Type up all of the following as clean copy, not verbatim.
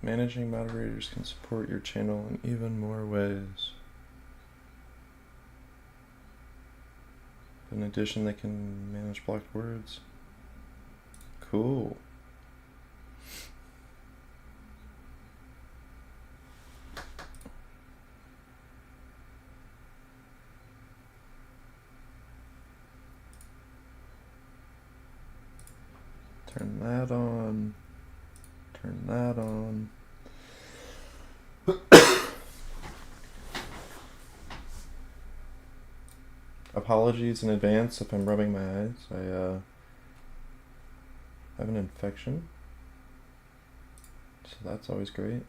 Managing moderators can support your channel in even more ways. In addition, they can manage blocked words. Cool. Turn that on. Turn that on. Apologies in advance if I'm rubbing my eyes. I have an infection, so that's always great.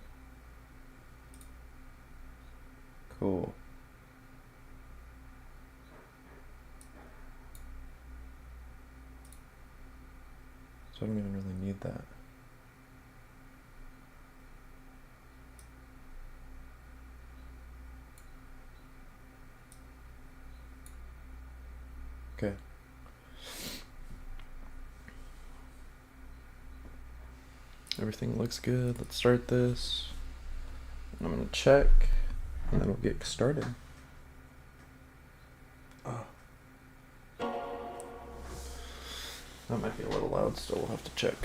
Cool. So I don't even really need that. Okay. Everything looks good. Let's start this. I'm gonna check, and then we'll get started. Oh. That might be a little loud still, we'll have to check.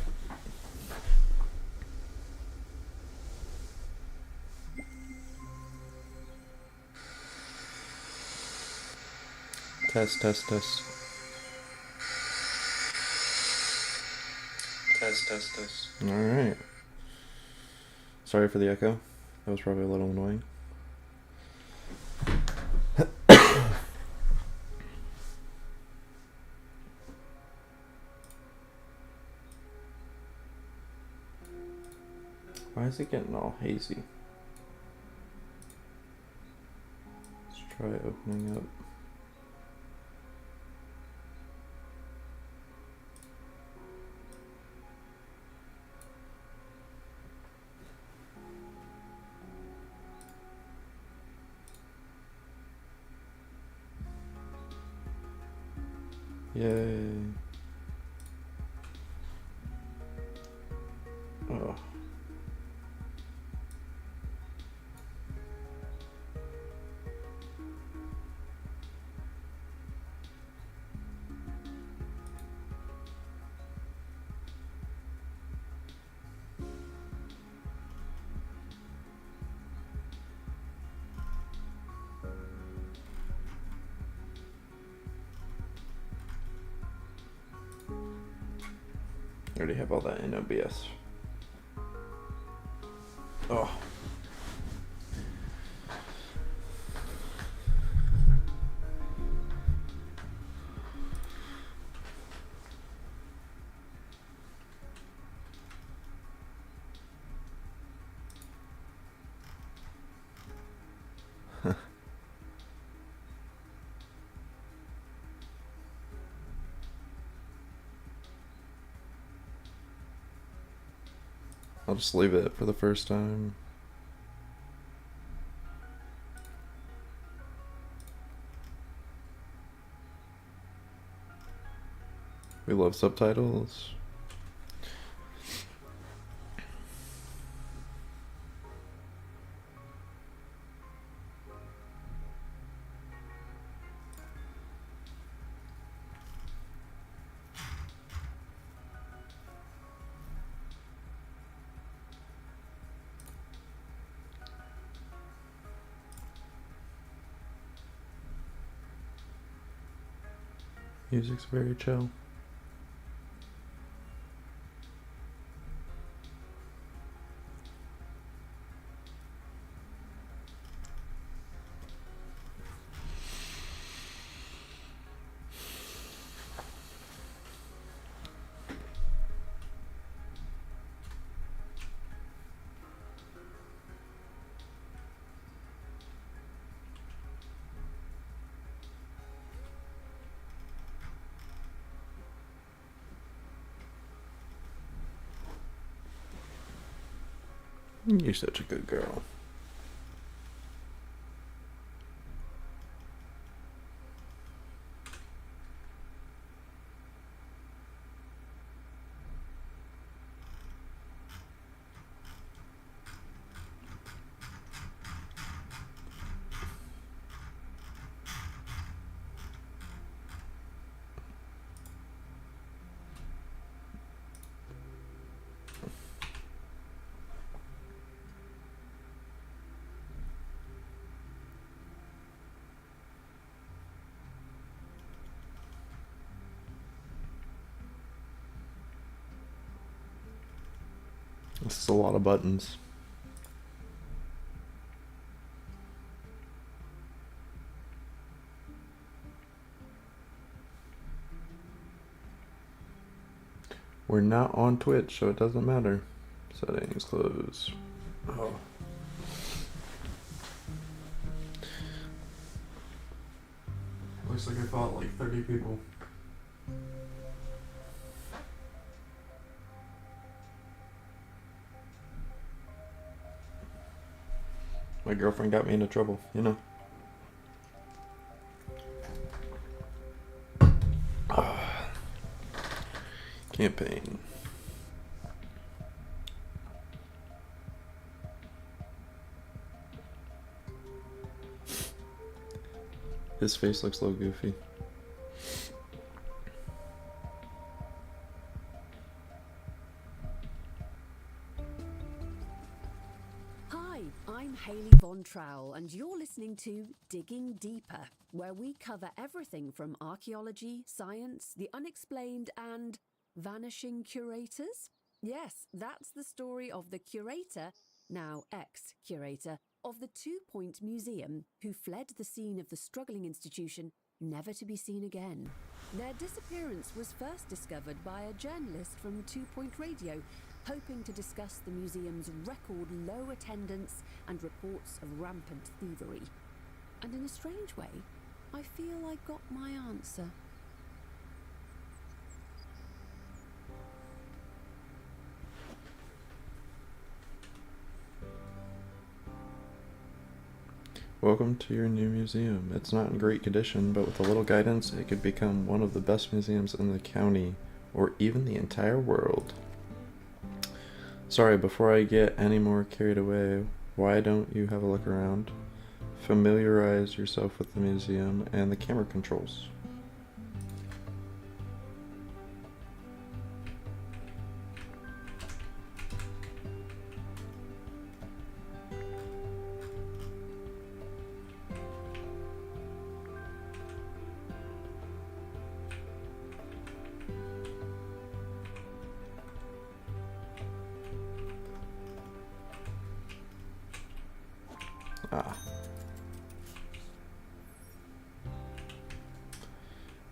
Test, test, test. Test, test, test. Alright. Sorry for the echo. That was probably a little annoying. Why is it getting all hazy? Let's try opening up. Yay. Oh. I already have all that in OBS. Oh. I'll just leave it for the first time. We love subtitles. Music's very chill. You're such a good girl. This is a lot of buttons. We're not on Twitch, so it doesn't matter. Settings, close. Oh. Looks like I fought like 30 people. My girlfriend got me into trouble, you know. Campaign. His face looks a little goofy. Hi, I'm Hayley Von Trowell, and you're listening to Digging Deeper, where we cover everything from archaeology, science, the unexplained, and vanishing curators. Yes, that's the story of the curator, now ex-curator, of the 2 Point Museum, who fled the scene of the struggling institution, never to be seen again. Their disappearance was first discovered by a journalist from 2 Point Radio, hoping to discuss the museum's record low attendance and reports of rampant thievery. And in a strange way, I feel I got my answer. Welcome to your new museum. It's not in great condition, but with a little guidance, it could become one of the best museums in the county, or even the entire world. Sorry, before I get any more carried away, why don't you have a look around? Familiarize yourself with the museum and the camera controls.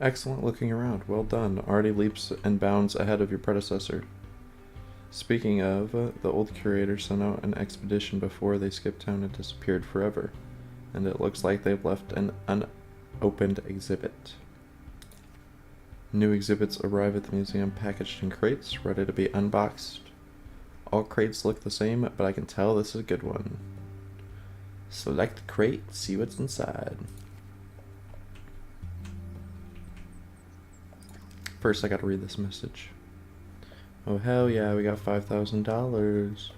Excellent looking around. Well done. Already leaps and bounds ahead of your predecessor. Speaking of, the old curator sent out an expedition before they skipped town and disappeared forever. And it looks like they've left an unopened exhibit. New exhibits arrive at the museum packaged in crates, ready to be unboxed. All crates look the same, but I can tell this is a good one. Select the crate, see what's inside. First, I gotta read this message. Oh, hell yeah, we got $5,000.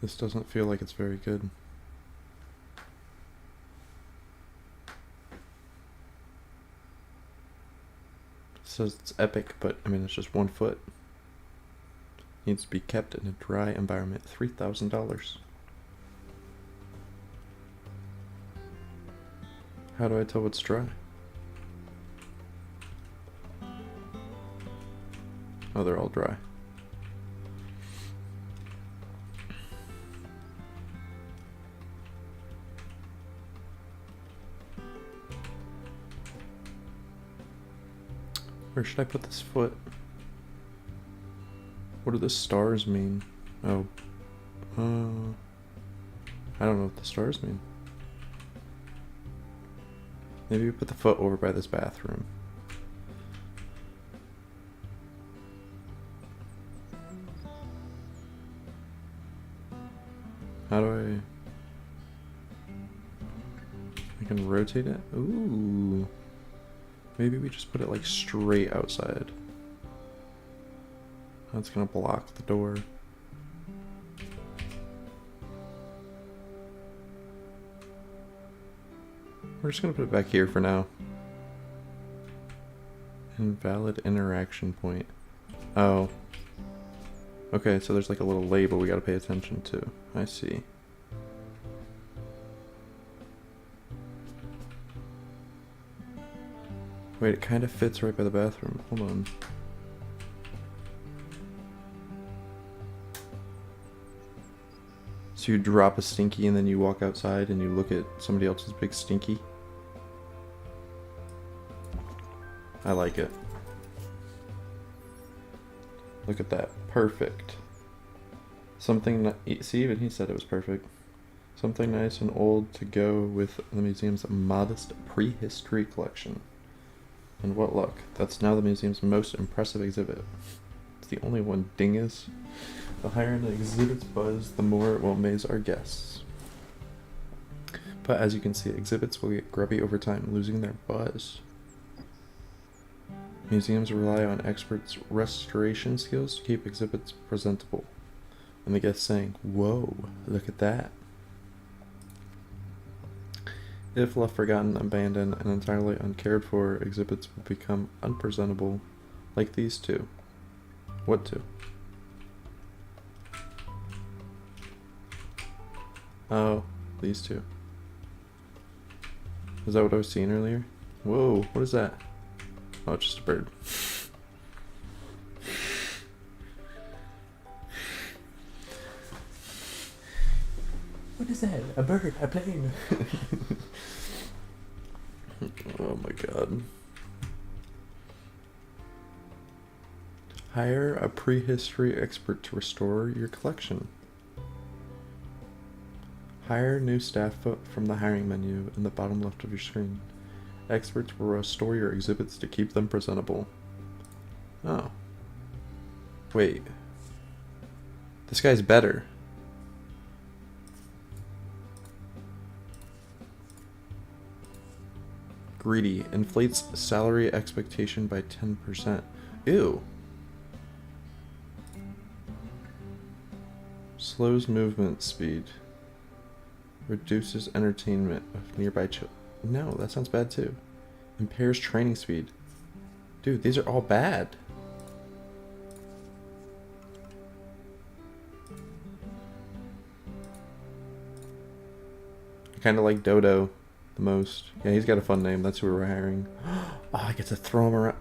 This doesn't feel like it's very good. Says it's epic, but I mean it's just 1 foot. Needs to be kept in a dry environment. $3,000. How do I tell what's dry? Oh, they're all dry. Where should I put this foot? What do the stars mean? Oh. I don't know what the stars mean. Maybe we put the foot over by this bathroom. How do I can rotate it? Ooh. Maybe we just put it like straight outside. That's gonna block the door. We're just gonna put it back here for now. Invalid interaction point. Oh. Okay, so there's like a little label we gotta pay attention to. I see. Wait, it kind of fits right by the bathroom. Hold on. So you drop a stinky and then you walk outside and you look at somebody else's big stinky? I like it. Look at that. Perfect. Something... See, even he said it was perfect. Something nice and old to go with the museum's modest prehistory collection. And what luck. That's now the museum's most impressive exhibit. It's the only one, dingus. The higher an exhibit's buzz, the more it will amaze our guests. But as you can see, exhibits will get grubby over time, losing their buzz. Museums rely on experts' restoration skills to keep exhibits presentable. And the guests saying, "Whoa, look at that." If left forgotten, abandoned, and entirely uncared for, exhibits will become unpresentable, like these two. What two? Oh, these two. Is that what I was seeing earlier? Whoa, what is that? Oh, it's just a bird. What is that? A bird, a plane. Oh my god. Hire a prehistory expert to restore your collection. Hire new staff from the hiring menu in the bottom left of your screen. Experts will restore your exhibits to keep them presentable. Oh. Wait. This guy's better. Greedy. Inflates salary expectation by 10%. Ew. Slows movement speed. Reduces entertainment of nearby children. No, that sounds bad too. Impairs training speed. Dude, these are all bad. I kind of like Dodo the most. Yeah, he's got a fun name. That's who we're hiring. Oh, I get to throw him around.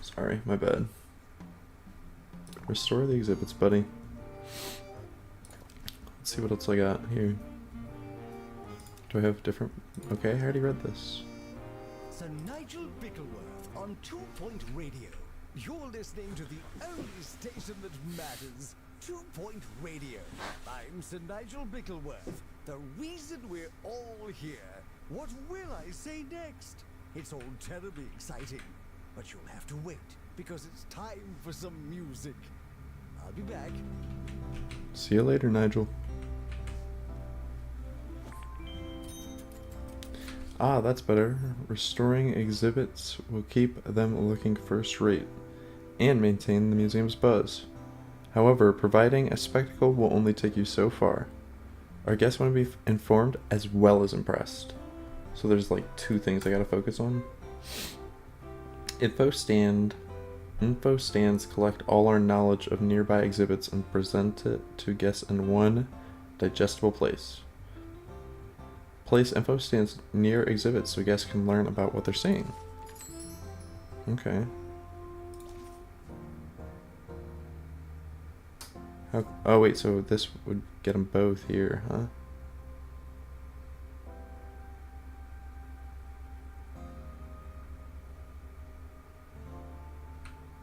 Sorry, my bad. Restore the exhibits, buddy. Let's see what else I got here. Do I have different... Okay, I already read this. Sir Nigel Bickleworth on 2 Point Radio. You're listening to the only station that matters. 2 Point Radio. I'm Sir Nigel Bickleworth. The reason we're all here. What will I say next? It's all terribly exciting. But you'll have to wait, because it's time for some music. I'll be back. See you later, Nigel. Ah, that's better. Restoring exhibits will keep them looking first rate and maintain the museum's buzz. However, providing a spectacle will only take you so far. Our guests want to be informed as well as impressed. So there's like 2 things I gotta focus on. Info stands collect all our knowledge of nearby exhibits and present it to guests in one digestible place. Place info stands near exhibits so guests can learn about what they're seeing. Okay. Oh wait, so this would get them both here, huh?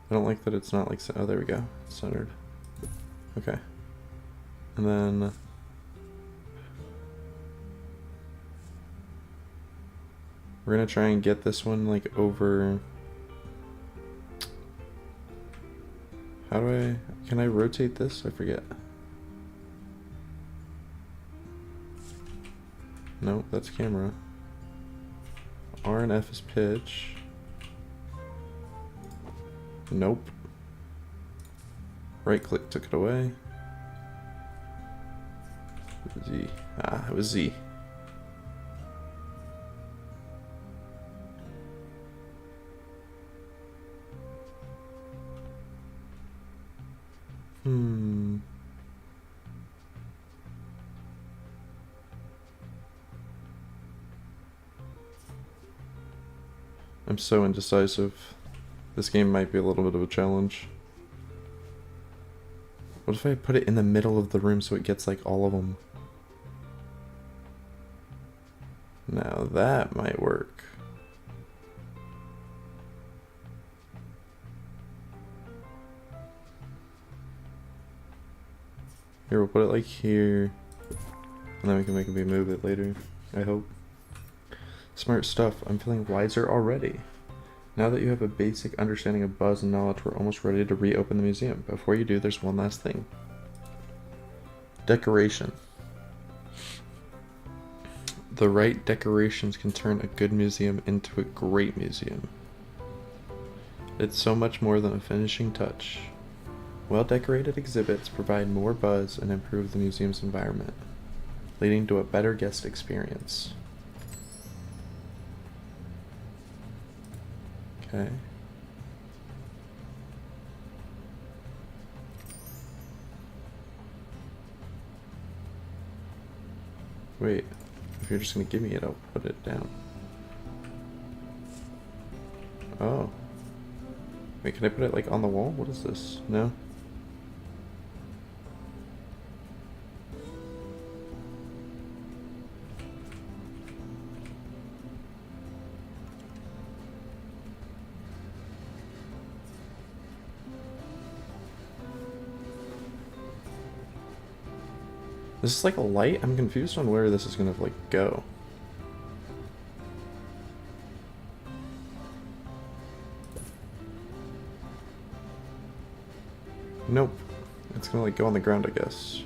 I don't like that it's not like... Oh, there we go. It's centered. Okay. And then... we're gonna try and get this one, like, over... How do I... Can I rotate this? I forget. Nope, that's camera. R and F is pitch. Nope. Right click took it away. Z. Ah, it was Z. I'm so indecisive. This game might be a little bit of a challenge. What if I put it in the middle of the room so it gets like all of them? Now that might work. Here, we'll put it like here. And then we can make it move it later, I hope. Smart stuff. I'm feeling wiser already. Now that you have a basic understanding of buzz and knowledge, we're almost ready to reopen the museum. Before you do, there's one last thing. Decoration. The right decorations can turn a good museum into a great museum. It's so much more than a finishing touch. Well-decorated exhibits provide more buzz and improve the museum's environment, leading to a better guest experience. Okay. Wait, if you're just gonna give me it, I'll put it down. Oh. Wait, can I put it like on the wall? What is this? No? This is like a light? I'm confused on where this is gonna like go. Nope. It's gonna like go on the ground, I guess.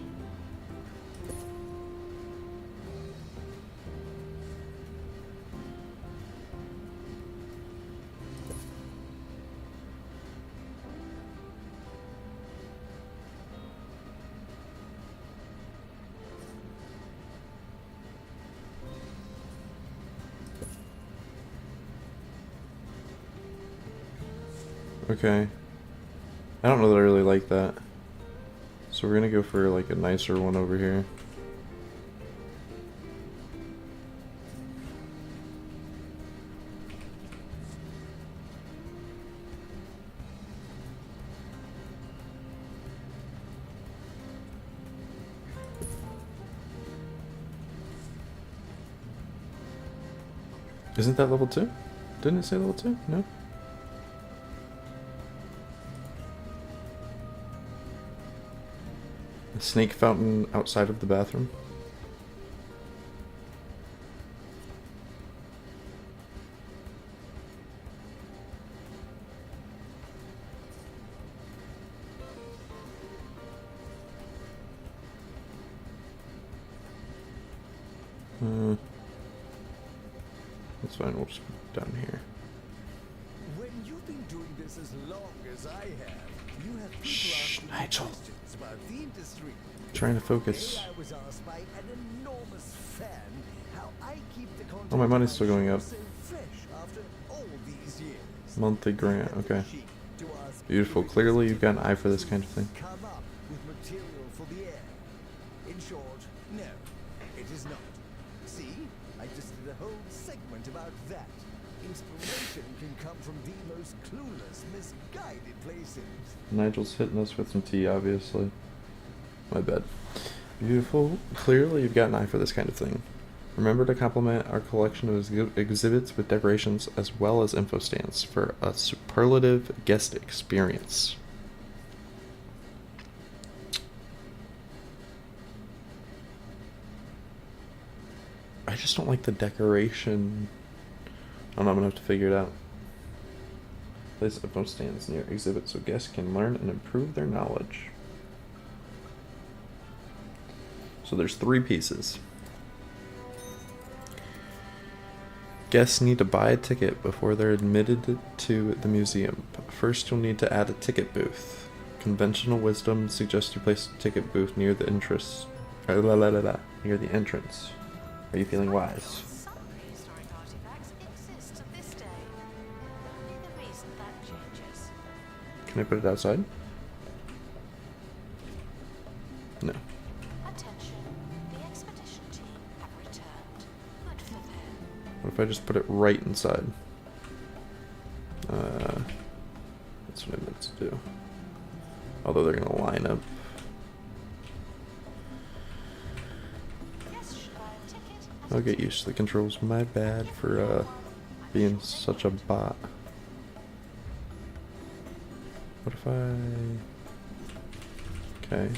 Okay. I don't know that I really like that. So we're gonna go for like a nicer one over here. Isn't that level 2? Didn't it say level 2? No? A snake fountain outside of the bathroom. That's fine, we'll just put it down here. When you've been doing this as long as I have, you have people Shh, asking Nigel. questions about the industry. Trying to focus. Today I was asked by an enormous fan how I keep the content Oh, my money's of still going show up. so fresh after all these years. Monthly grant, I had okay. the cheek to ask Beautiful. if it Clearly was you've got an eye for this difficult kind of thing. to come up with material for the air. In short, no, it is not. See, I just did a whole segment about that. Inspiration can come from the most clueless, misguided places. Nigel's hitting us with some tea, obviously. My bad. Beautiful. Clearly you've got an eye for this kind of thing. Remember to complement our collection of exhibits with decorations as well as info stands for a superlative guest experience. I just don't like the decoration. I don't know, I'm gonna have to figure it out. Place info stands near exhibits so guests can learn and improve their knowledge. So there's 3 pieces. Guests need to buy a ticket before they're admitted to the museum. First, you'll need to add a ticket booth. Conventional wisdom suggests you place a ticket booth near the entrance. Near the entrance. Are you feeling wise? Some prehistoric artifacts exist to this day. Only the reason that changes. Can I put it outside? No. Attention, the expedition team have returned. Good for them. What if I just put it right inside? to do. Although they're gonna line up. Yes, should I a ticket? I'll get used to the controls. My bad for being such a bot. What if I... Okay.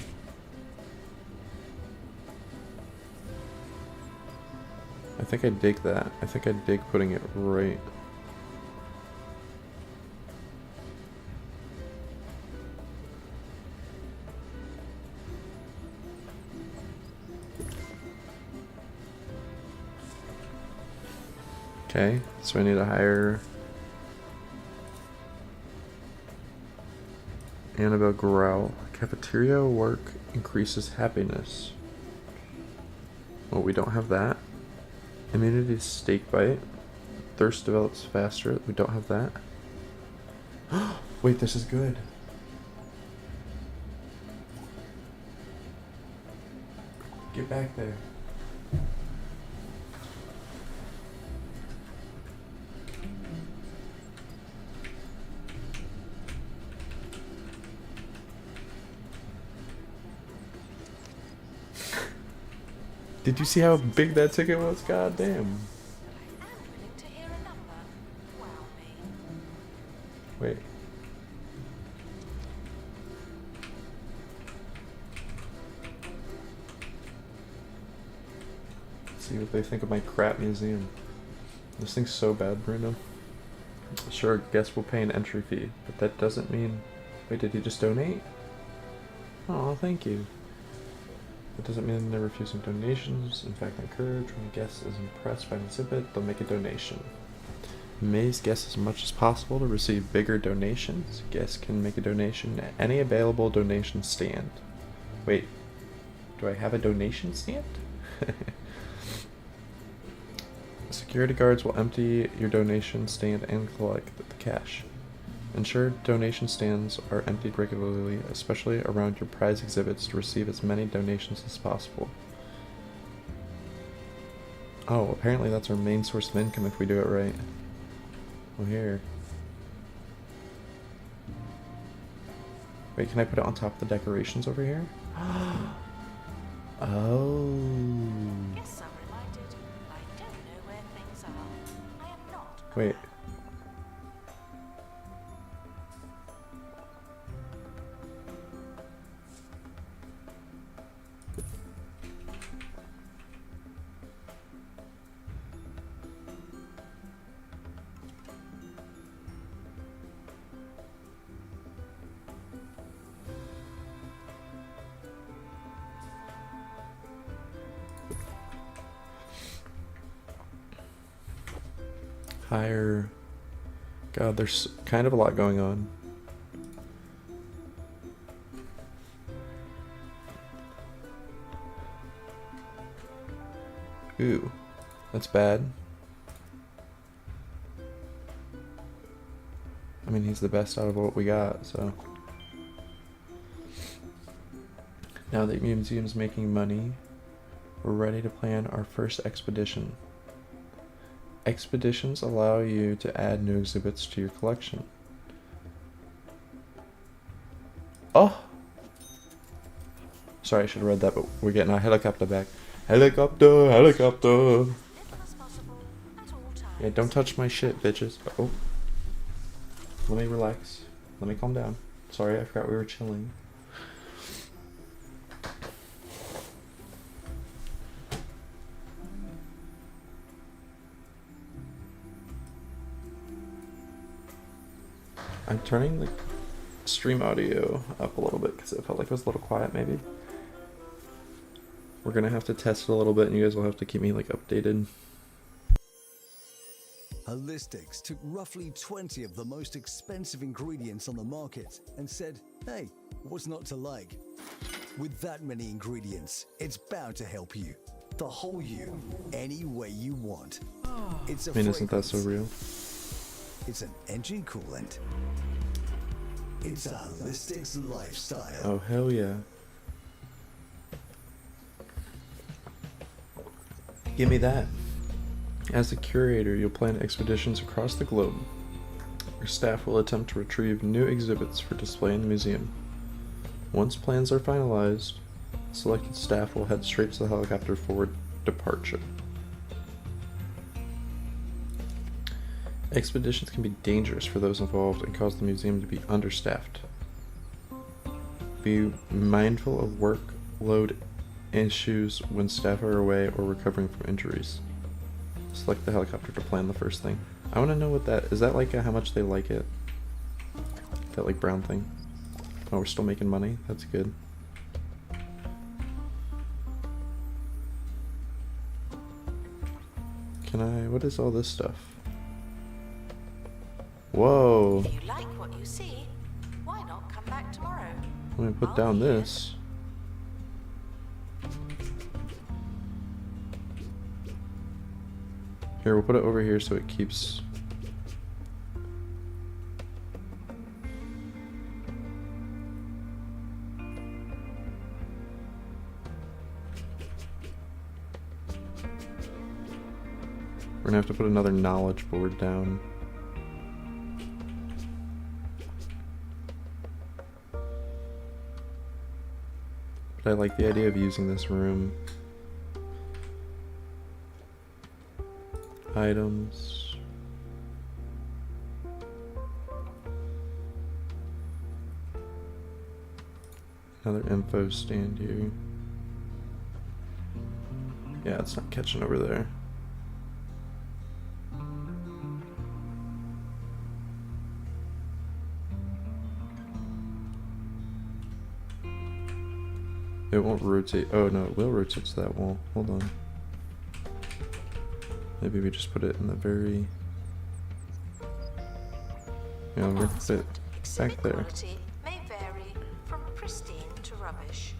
I think I dig that. I think I dig putting it right. Okay, so I need to hire Annabelle Growl. Cafeteria work increases happiness. Well, we don't have that. Immunity to steak bite. Thirst develops faster. We don't have that. Wait, this is good. Get back there. Did you see how big that ticket was? God damn. I am willing to hear a number. Wow me. Wait. Let's see what they think of my crap museum. This thing's so bad, Bruno. Sure, guests will pay an entry fee, but that doesn't mean... Wait, did he just donate? Oh, thank you. That doesn't mean they're refusing donations. In fact, encourage when a guest is impressed by an exhibit, they'll make a donation. Amaze guests as much as possible to receive bigger donations. Guests can make a donation at any available donation stand. Wait, do I have a donation stand? Security guards will empty your donation stand and collect the cash. Ensure donation stands are emptied regularly, especially around your prize exhibits, to receive as many donations as possible. Oh, apparently that's our main source of income if we do it right. Well, here. Wait, can I put it on top of the decorations over here? Oh. Guests are reminded, I don't know where things are. I am not a Wait. man. Higher. God, there's kind of a lot going on. Ooh, that's bad. I mean, he's the best out of what we got, so. Now that the museum's making money, we're ready to plan our first expedition. Expeditions allow you to add new exhibits to your collection. Oh! Sorry, I should have read that, but we're getting our helicopter back. Helicopter, helicopter! Little as possible at all times. Yeah, don't touch my shit, bitches. Oh. Let me relax. Let me calm down. Sorry, I forgot we were chilling. I'm turning the stream audio up a little bit because it felt like it was a little quiet maybe. We're gonna have to test it a little bit and you guys will have to keep me like updated. Holistics took roughly 20 of the most expensive ingredients on the market and said, hey, what's not to like? With that many ingredients, it's bound to help you. The whole you, any way you want. It's a I mean, isn't that so fragrance. real? It's an engine coolant. It's a holistics lifestyle. Oh, hell yeah. Give me that. As a curator, you'll plan expeditions across the globe. Our staff will attempt to retrieve new exhibits for display in the museum. Once plans are finalized, selected staff will head straight to the helicopter for departure. Expeditions can be dangerous for those involved and cause the museum to be understaffed. Be mindful of workload issues when staff are away or recovering from injuries. Select the helicopter to plan the first thing. I want to know what that is. That like how much they like it? That like brown thing? Oh, we're still making money? That's good. Can I... what is all this stuff? Whoa! If you like what you see, why not come back tomorrow? Let me put I'll down be here. this. Here, we'll put it over here so it keeps... We're gonna have to put another knowledge board down. But I like the idea of using this room. Items. Another info stand here. Yeah, it's not catching over there. It won't rotate. Oh no, it will rotate to that wall. Hold on. Maybe we just put it in the very... Yeah, we're gonna put it Exhibit back there. quality may vary from pristine to rubbish.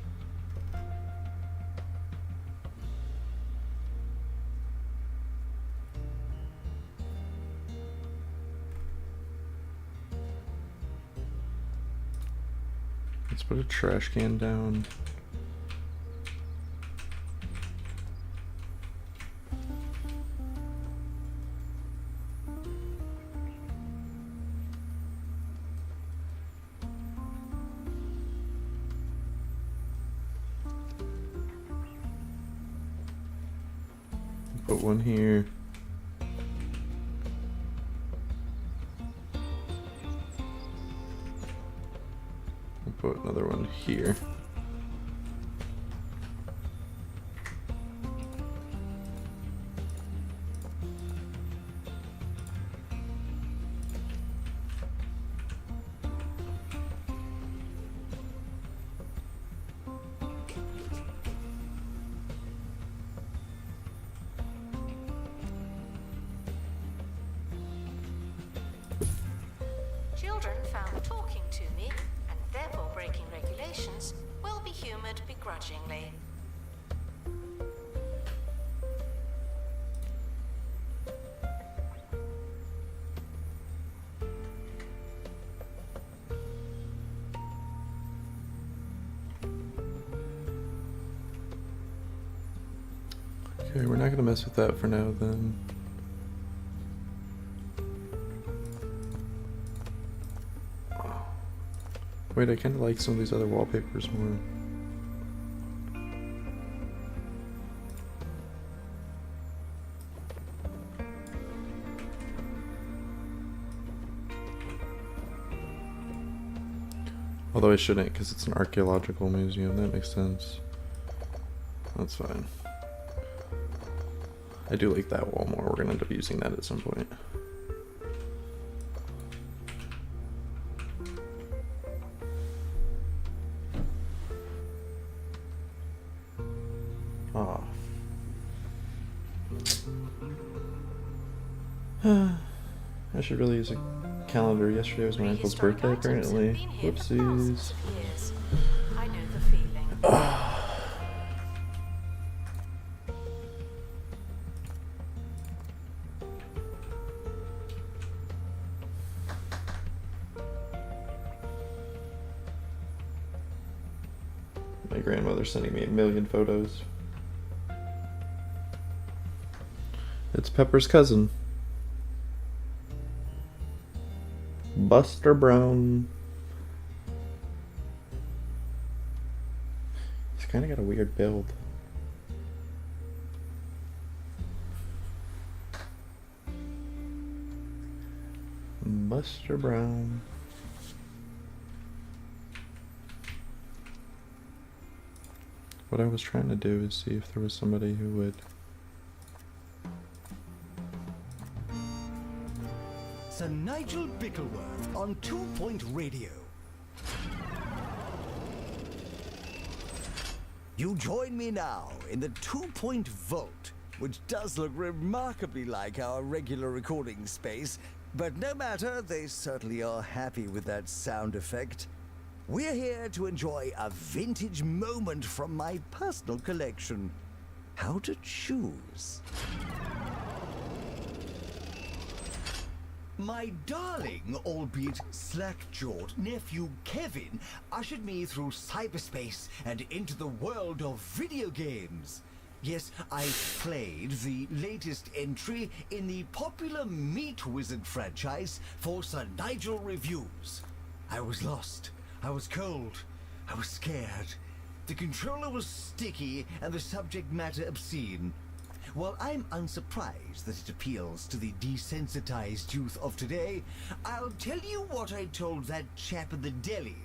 Let's put a trash can down. Put one here. We'll put another one here. Children found talking to me, and therefore breaking regulations, will be humoured begrudgingly. Okay, we're not gonna mess with that for now then. Wait, I kind of like some of these other wallpapers more. Although I shouldn't, because it's an archaeological museum. That makes sense. That's fine. I do like that wall more. We're gonna end up using that at some point. Ah. I should really use a calendar. Yesterday was my uncle's Prehistoric birthday, items have apparently. been here for thousands Whoopsies. of years. I know the feeling. My grandmother's sending me 1,000,000 photos. It's Pepper's cousin. Buster Brown. He's kind of got a weird build. Buster Brown. What I was trying to do is see if there was somebody who would. Sir Nigel Bickleworth on 2 Point Radio. You join me now in the 2 Point Vault, which does look remarkably like our regular recording space, but no matter, they certainly are happy with that sound effect. We're here to enjoy a vintage moment from my personal collection. How to choose? My darling, albeit slack-jawed nephew Kevin ushered me through cyberspace and into the world of video games. Yes, I played the latest entry in the popular Meat Wizard franchise for Sir Nigel Reviews. I was lost. I was cold. I was scared. The controller was sticky and the subject matter obscene. While I'm unsurprised that it appeals to the desensitized youth of today, I'll tell you what I told that chap in the deli.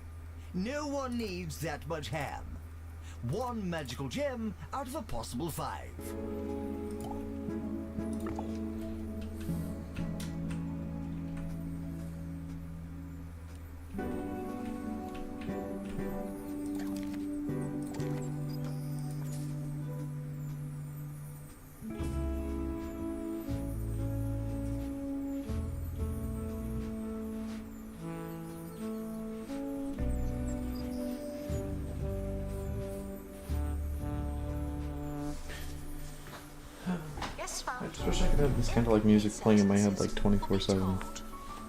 No one needs that much ham. 1 magical gem out of a possible 5. I just wish I could have this kind of like music playing in my head like 24/7.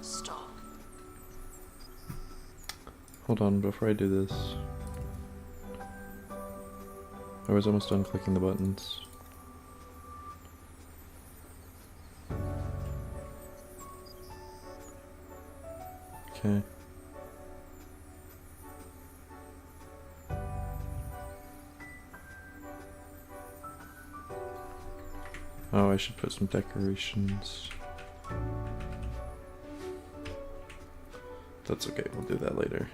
Stop. Hold on, before I do this. I was almost done clicking the buttons. Okay. Oh, I should put some decorations. That's okay, we'll do that later.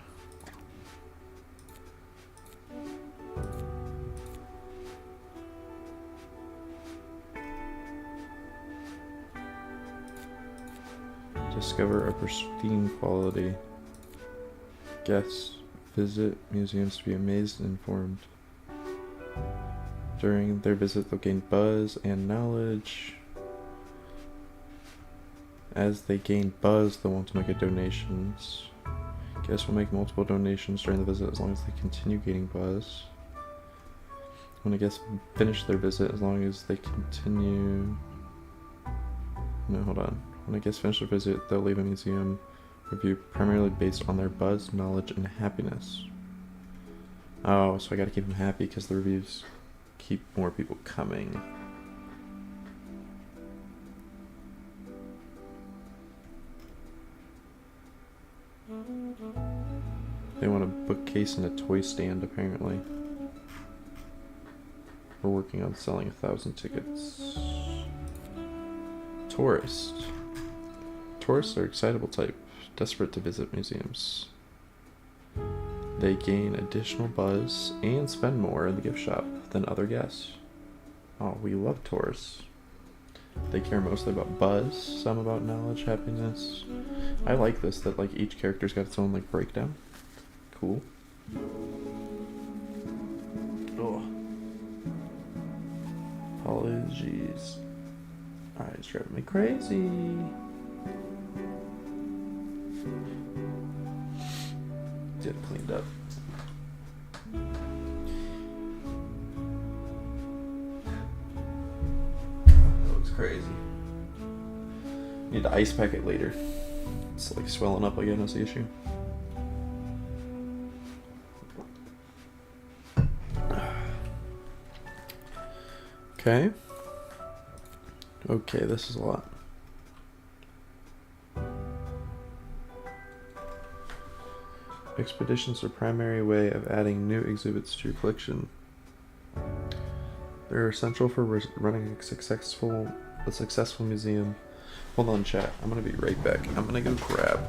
Discover a pristine quality. Guests visit museums to be amazed and informed. During their visit, they'll gain buzz and knowledge. As they gain buzz, they'll want to make donations. Guests will make multiple donations during the visit as long as they continue gaining buzz. When a guest finish their visit, as long as they continue... No, hold on. When a guest finish their visit, they'll leave a museum review primarily based on their buzz, knowledge, and happiness. Oh, so I gotta keep them happy because the reviews keep more people coming. They want a bookcase and a toy stand, apparently. We're working on selling 1,000 tickets. Tourist. Tourists are excitable type, desperate to visit museums. They gain additional buzz and spend more in the gift shop than other guests. Oh, we love tourists. They care mostly about buzz, some about knowledge, happiness. I like this, that like each character's got its own like breakdown. Cool. Oh. Apologies. It's driving me crazy. Get it cleaned up. That looks crazy. Need to ice pack it later. It's like swelling up again, is the issue. Okay. Okay, this is a lot. Expeditions are a primary way of adding new exhibits to your collection. They're essential for running a successful museum. Hold on, chat. I'm gonna be right back. I'm gonna go grab.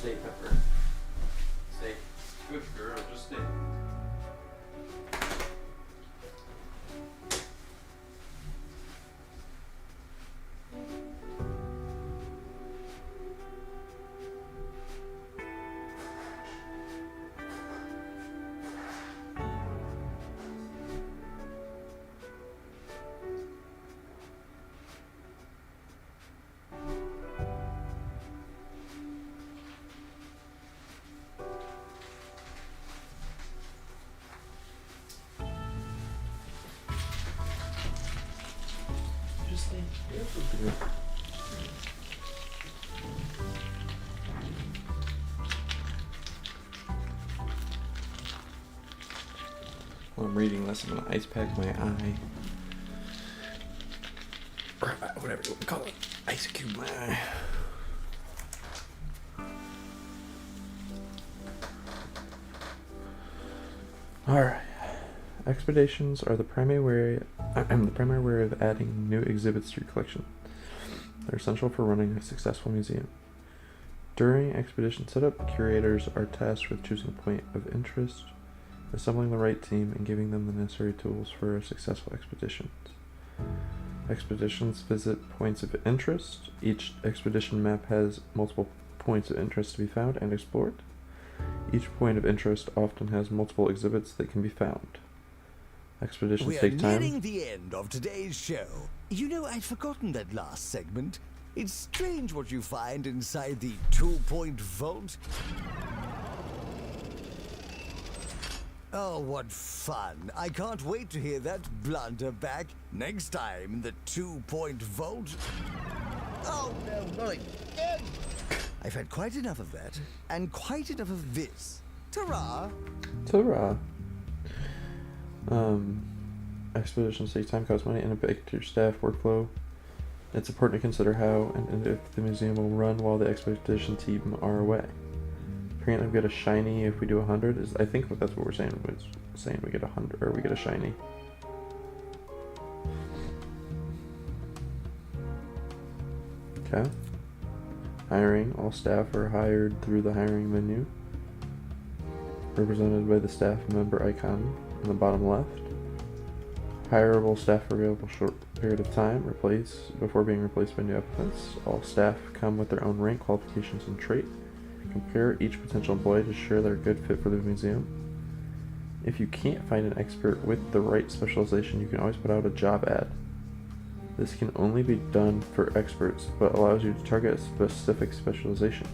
Stay, Pepper. Stay. Good girl. Just stay. Just stay. While I'm reading this, I'm gonna ice pack my eye. Or whatever you want to call it. Ice cube my eye. Alright. Expeditions are the primary way of adding new exhibits to your collection. They're essential for running a successful museum. During expedition setup, curators are tasked with choosing a point of interest, assembling the right team, and giving them the necessary tools for a successful expedition. Expeditions visit points of interest. Each expedition map has multiple points of interest to be found and explored. Each point of interest often has multiple exhibits that can be found. Expeditions take time. We're nearing the end of today's show. You know, I'd forgotten that last segment. It's strange what you find inside the 2-point vault. Oh, what fun. I can't wait to hear that blunder back next time in the 2-point vault. Oh, no, not again. I've had quite enough of that, and quite enough of this. Ta-ra! Ta-ra! Expeditions take time, cost money, and affect your staff workflow. It's important to consider how and if the museum will run while the expedition team are away. Apparently we get a shiny if we do 100. I think that's what we're saying. We're saying we get 100, or we get a shiny. Okay. Hiring. All staff are hired through the hiring menu, represented by the staff member icon in the bottom left. Hireable staff for available short period of time, before being replaced by new applicants. All staff come with their own rank, qualifications, and trait. Compare each potential employee to ensure they're a good fit for the museum. If you can't find an expert with the right specialization, you can always put out a job ad. This can only be done for experts, but allows you to target a specific specialization.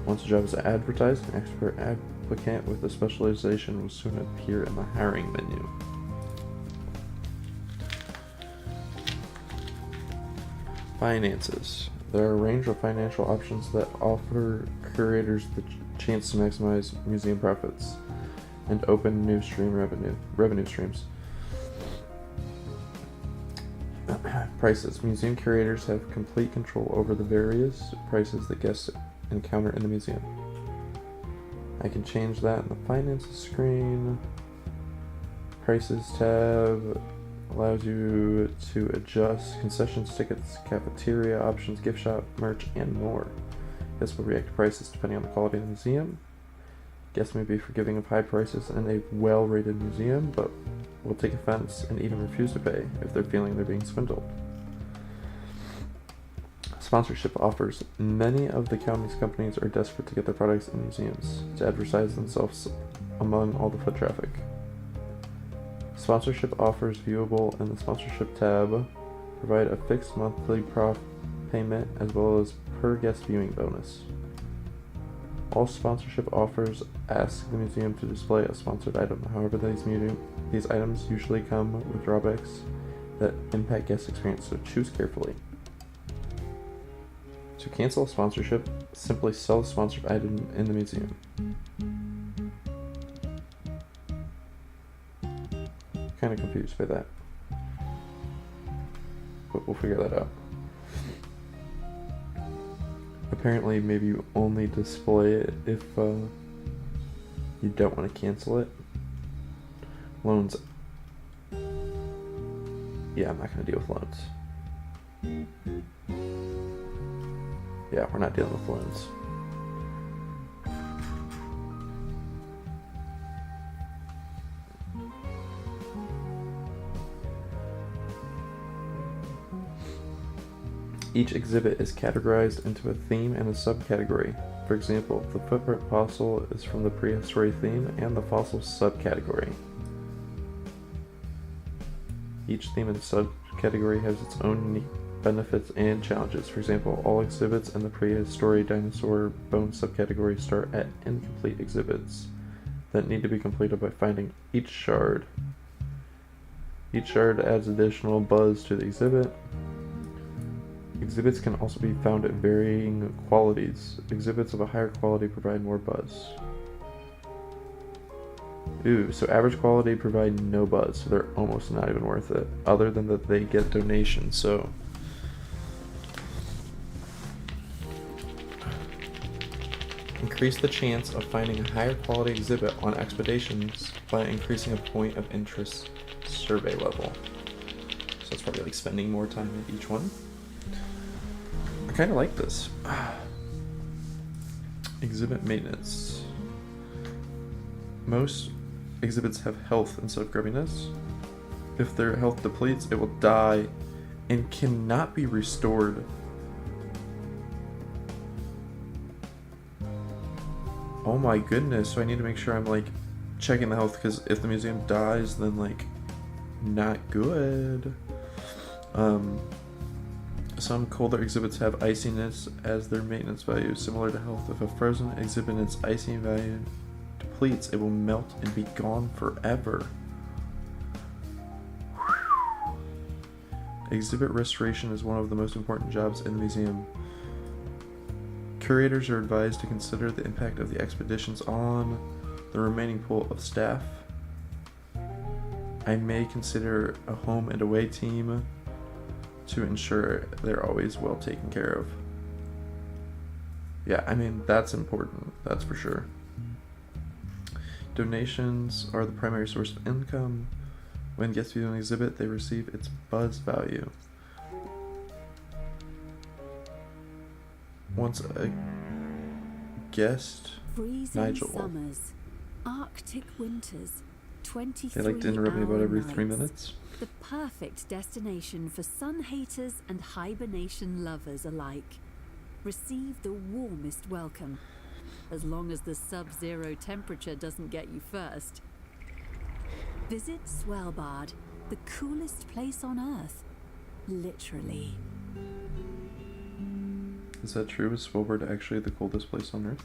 Once a job is advertised, an expert applicant with a specialization will soon appear in the hiring menu. Finances. There are a range of financial options that offer curators the chance to maximize museum profits and open new revenue streams. Prices. Museum curators have complete control over the various prices that guests encounter in the museum. I can change that in the finances screen. Prices tab allows you to adjust concessions, tickets, cafeteria options, gift shop, merch, and more. Guests will react to prices depending on the quality of the museum. Guests may be forgiving of high prices in a well-rated museum, but will take offense and even refuse to pay if they're feeling they're being swindled. Sponsorship offers. Many of the county's companies are desperate to get their products in museums to advertise themselves among all the foot traffic. Sponsorship offers viewable in the sponsorship tab provide a fixed monthly payment as well as per guest viewing bonus. All sponsorship offers ask the museum to display a sponsored item. However, these items usually come with drawbacks that impact guest experience, so choose carefully. To cancel a sponsorship, simply sell a sponsored item in the museum. Kind of confused by that, but we'll figure that out. Apparently, maybe you only display it if you don't want to cancel it. Loans. Yeah, I'm not going to deal with loans. Yeah, we're not dealing with loans. Each exhibit is categorized into a theme and a subcategory. For example, the footprint fossil is from the prehistory theme and the fossil subcategory. Each theme and subcategory has its own unique benefits and challenges. For example, all exhibits in the prehistory dinosaur bone subcategory start at incomplete exhibits that need to be completed by finding each shard. Each shard adds additional buzz to the exhibit. Exhibits can also be found at varying qualities. Exhibits of a higher quality provide more buzz. Ooh, so average quality provide no buzz, so they're almost not even worth it, other than that they get donations, so... Increase the chance of finding a higher quality exhibit on expeditions by increasing a point of interest survey level. So it's probably like spending more time at each one. I kind of like this. Exhibit maintenance. Most exhibits have health instead of grubbiness. If their health depletes, it will die and cannot be restored. Oh my goodness, so I need to make sure I'm like checking the health, because if the museum dies, then like not good. Some colder exhibits have iciness as their maintenance value, similar to health. If a frozen exhibit its icing value depletes, it will melt and be gone forever. Exhibit restoration is one of the most important jobs in the museum. Curators are advised to consider the impact of the expeditions on the remaining pool of staff. I may consider a home and away team to ensure they're always well taken care of. Yeah, I mean, that's important, that's for sure. Donations are the primary source of income. When guests view an exhibit, they receive its buzz value. Once a guest, Freezing Nigel. summers, Arctic winters, 23 They like to interrupt me about hour every 3 nights. minutes. The perfect destination for sun haters and hibernation lovers alike. Receive the warmest welcome, as long as the sub-zero temperature doesn't get you first. Visit Svalbard, the coolest place on Earth. Literally. Is that true? Is Svalbard actually the coldest place on Earth?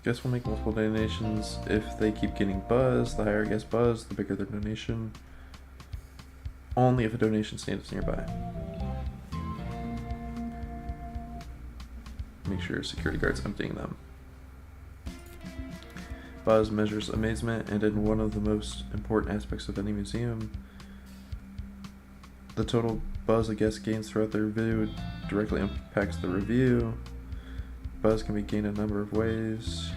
Guests will make multiple donations if they keep getting buzz. The higher guest buzz, the bigger their donation. Only if a donation stand is nearby. Make sure your security guard's emptying them. Buzz measures amazement, and in one of the most important aspects of any museum, the total buzz a guest gains throughout their review directly impacts the review. Buzz can be gained a number of ways,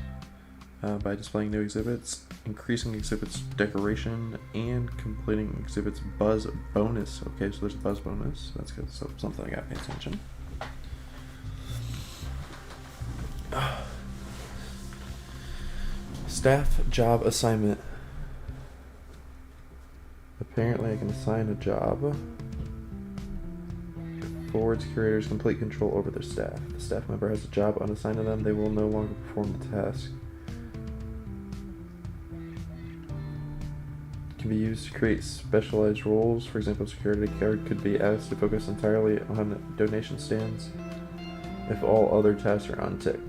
by displaying new exhibits, increasing exhibits decoration, and completing exhibits buzz bonus. Okay, so there's a buzz bonus. That's good. So something I gotta pay attention. Staff job assignment. Apparently I can assign a job. Forwards curators complete control over their staff. If the staff member has a job unassigned to them, they will no longer perform the task. Can be used to create specialized roles. For example, a security guard could be asked to focus entirely on donation stands if all other tasks are unticked.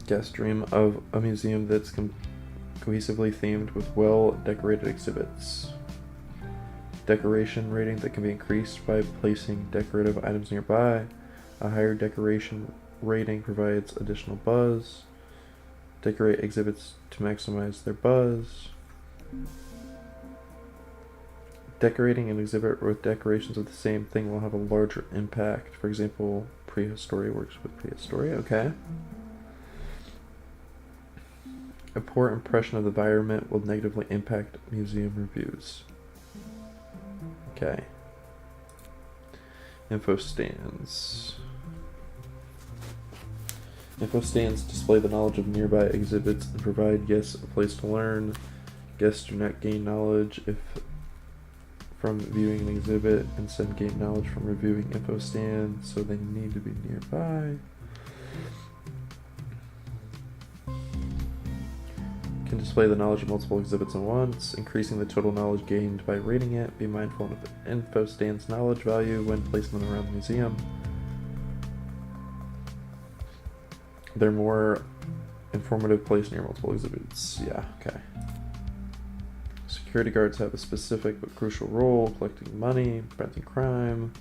Guests dream of a museum that's cohesively themed with well-decorated exhibits. decoration rating that can be increased by placing decorative items nearby. A higher decoration rating provides additional buzz. Decorate exhibits to maximize their buzz. Decorating an exhibit with decorations of the same thing will have a larger impact. For example, prehistory works with prehistory. Okay. A poor impression of the environment will negatively impact museum reviews. Okay. Info stands. Info stands display the knowledge of nearby exhibits and provide guests a place to learn. Guests do not gain knowledge if from viewing an exhibit, instead gain knowledge from reviewing info stands, so they need to be nearby. Can display the knowledge of multiple exhibits at once, increasing the total knowledge gained by rating it. Be mindful of info stands' knowledge value when placing them around the museum. They're more informative place near multiple exhibits. Yeah, okay. Security guards have a specific but crucial role, collecting money, preventing crime.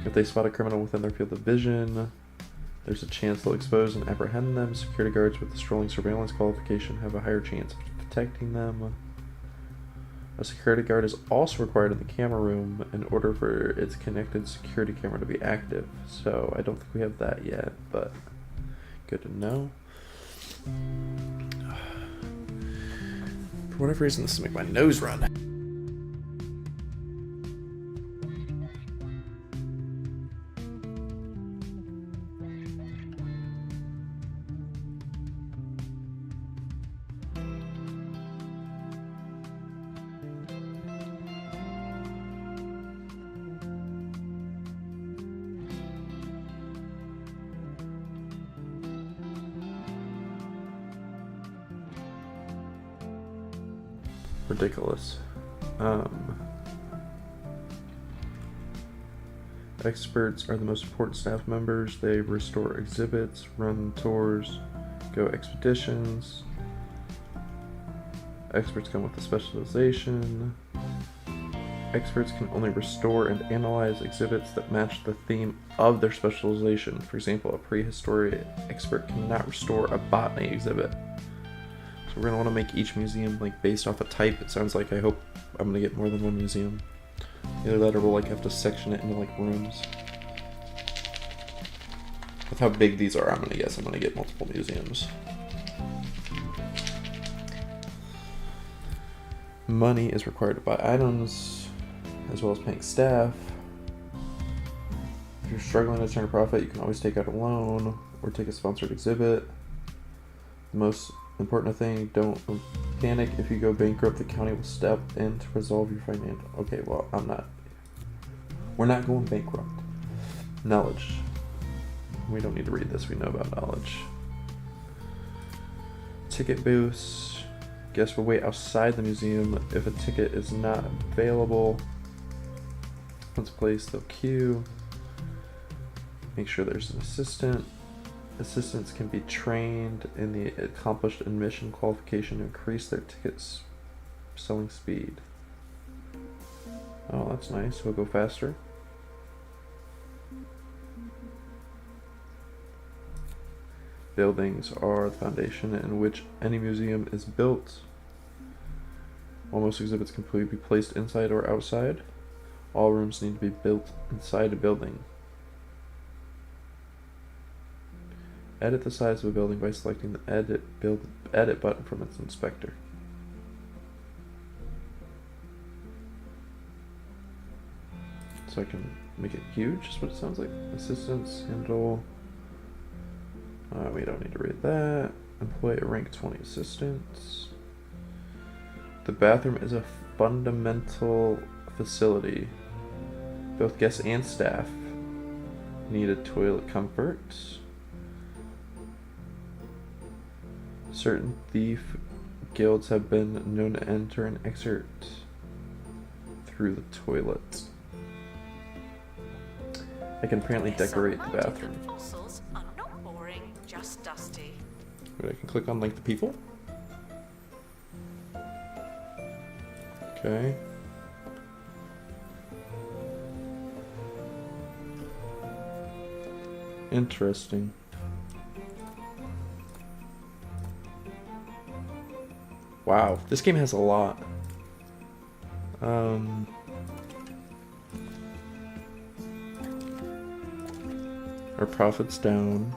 If they spot a criminal within their field of vision, there's a chance they'll expose and apprehend them. Security guards with the strolling surveillance qualification have a higher chance of detecting them. A security guard is also required in the camera room in order for its connected security camera to be active. So I don't think we have that yet, but good to know. For whatever reason, this will make my nose run. Ridiculous. Experts are the most important staff members. They restore exhibits, run tours, go expeditions. Experts come with a specialization. Experts can only restore and analyze exhibits that match the theme of their specialization. For example, a prehistory expert cannot restore a botany exhibit. So we're gonna want to make each museum like based off a type. It sounds like I hope I'm gonna get more than one museum. Either that or we'll like have to section it into like rooms. With how big these are, I'm gonna guess I'm gonna get multiple museums. Money is required to buy items, as well as paying staff. If you're struggling to turn a profit, you can always take out a loan or take a sponsored exhibit. The most important thing, don't panic. If you go bankrupt, the county will step in to resolve your financial. Okay, well, we're not going bankrupt. Knowledge. We don't need to read this, we know about knowledge. Ticket booths. Guests will wait outside the museum if a ticket is not available. Once placed, they'll queue. Make sure there's an assistant. Assistants can be trained in the accomplished admission qualification to increase their tickets selling speed. Oh, that's nice. We'll go faster. Buildings are the foundation in which any museum is built. While most exhibits can be placed inside or outside, all rooms need to be built inside a building. Edit the size of a building by selecting the edit button from its inspector. So I can make it huge, is what it sounds like. Assistants, handle. We don't need to read that. Employ a rank 20 assistants. The bathroom is a fundamental facility. Both guests and staff need a toilet comfort. Certain thief guilds have been known to enter and exit through the toilet. I can apparently decorate the bathroom. Fossils are not boring, just dusty. But I can click on like the people. Okay. Interesting. Wow, this game has a lot. Our profit's down.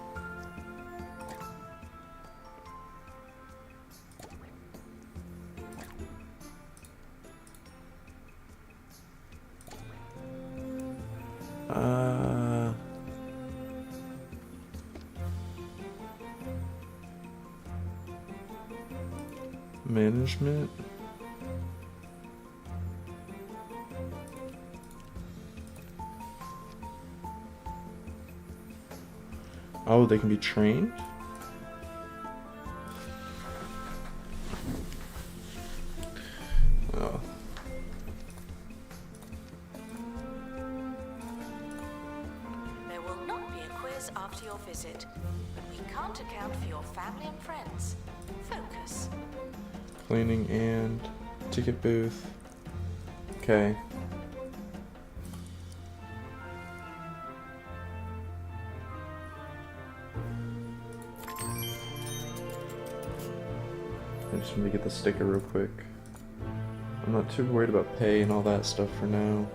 Management. Oh, they can be trained? Oh. There will not be a quiz after your visit, but we can't account for your family and friends. Focus. Cleaning and ticket booth. Okay. I just want to get the sticker real quick. I'm not too worried about pay and all that stuff for now.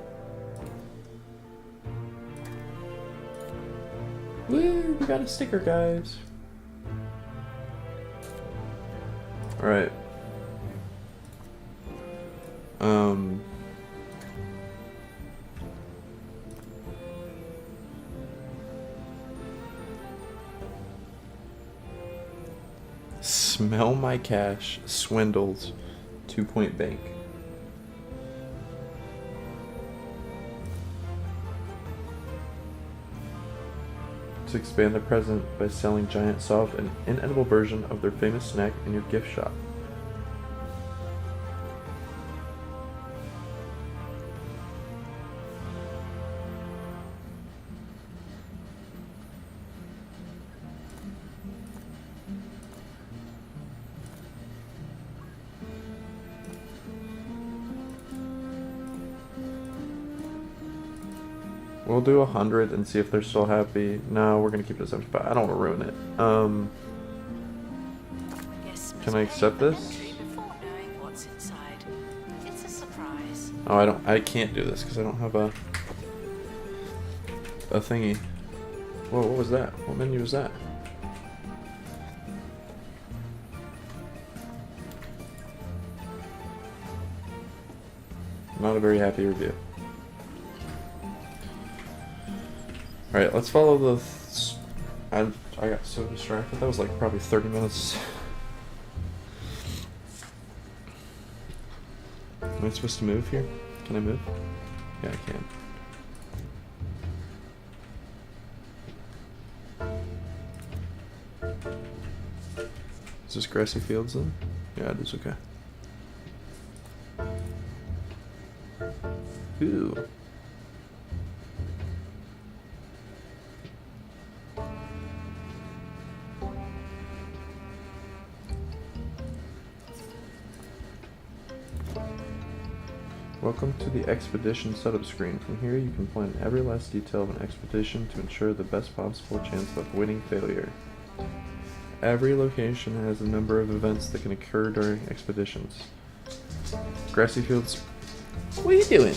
Woo! We got a sticker, guys. Alright. Smell my cash. Swindled. 2-point bank. To expand their present by selling Giant Soft, an inedible version of their famous snack in your gift shop. We'll do 100 and see if they're still happy. No, we're gonna keep it at 75. I don't want to ruin it. Can I accept this? Before knowing what's inside. It's a surprise. Oh, I can't do this because I don't have a thingy. Whoa, what was that? What menu was that? Not a very happy review. Alright, let's follow the... I got so distracted. That was like probably 30 minutes. Am I supposed to move here? Can I move? Yeah, I can. Is this grassy fields then? Yeah, it is. Okay. Ooh. Welcome to the expedition setup screen. From here you can plan every last detail of an expedition to ensure the best possible chance of avoiding failure. Every location has a number of events that can occur during expeditions. Grassy fields. What are you doing?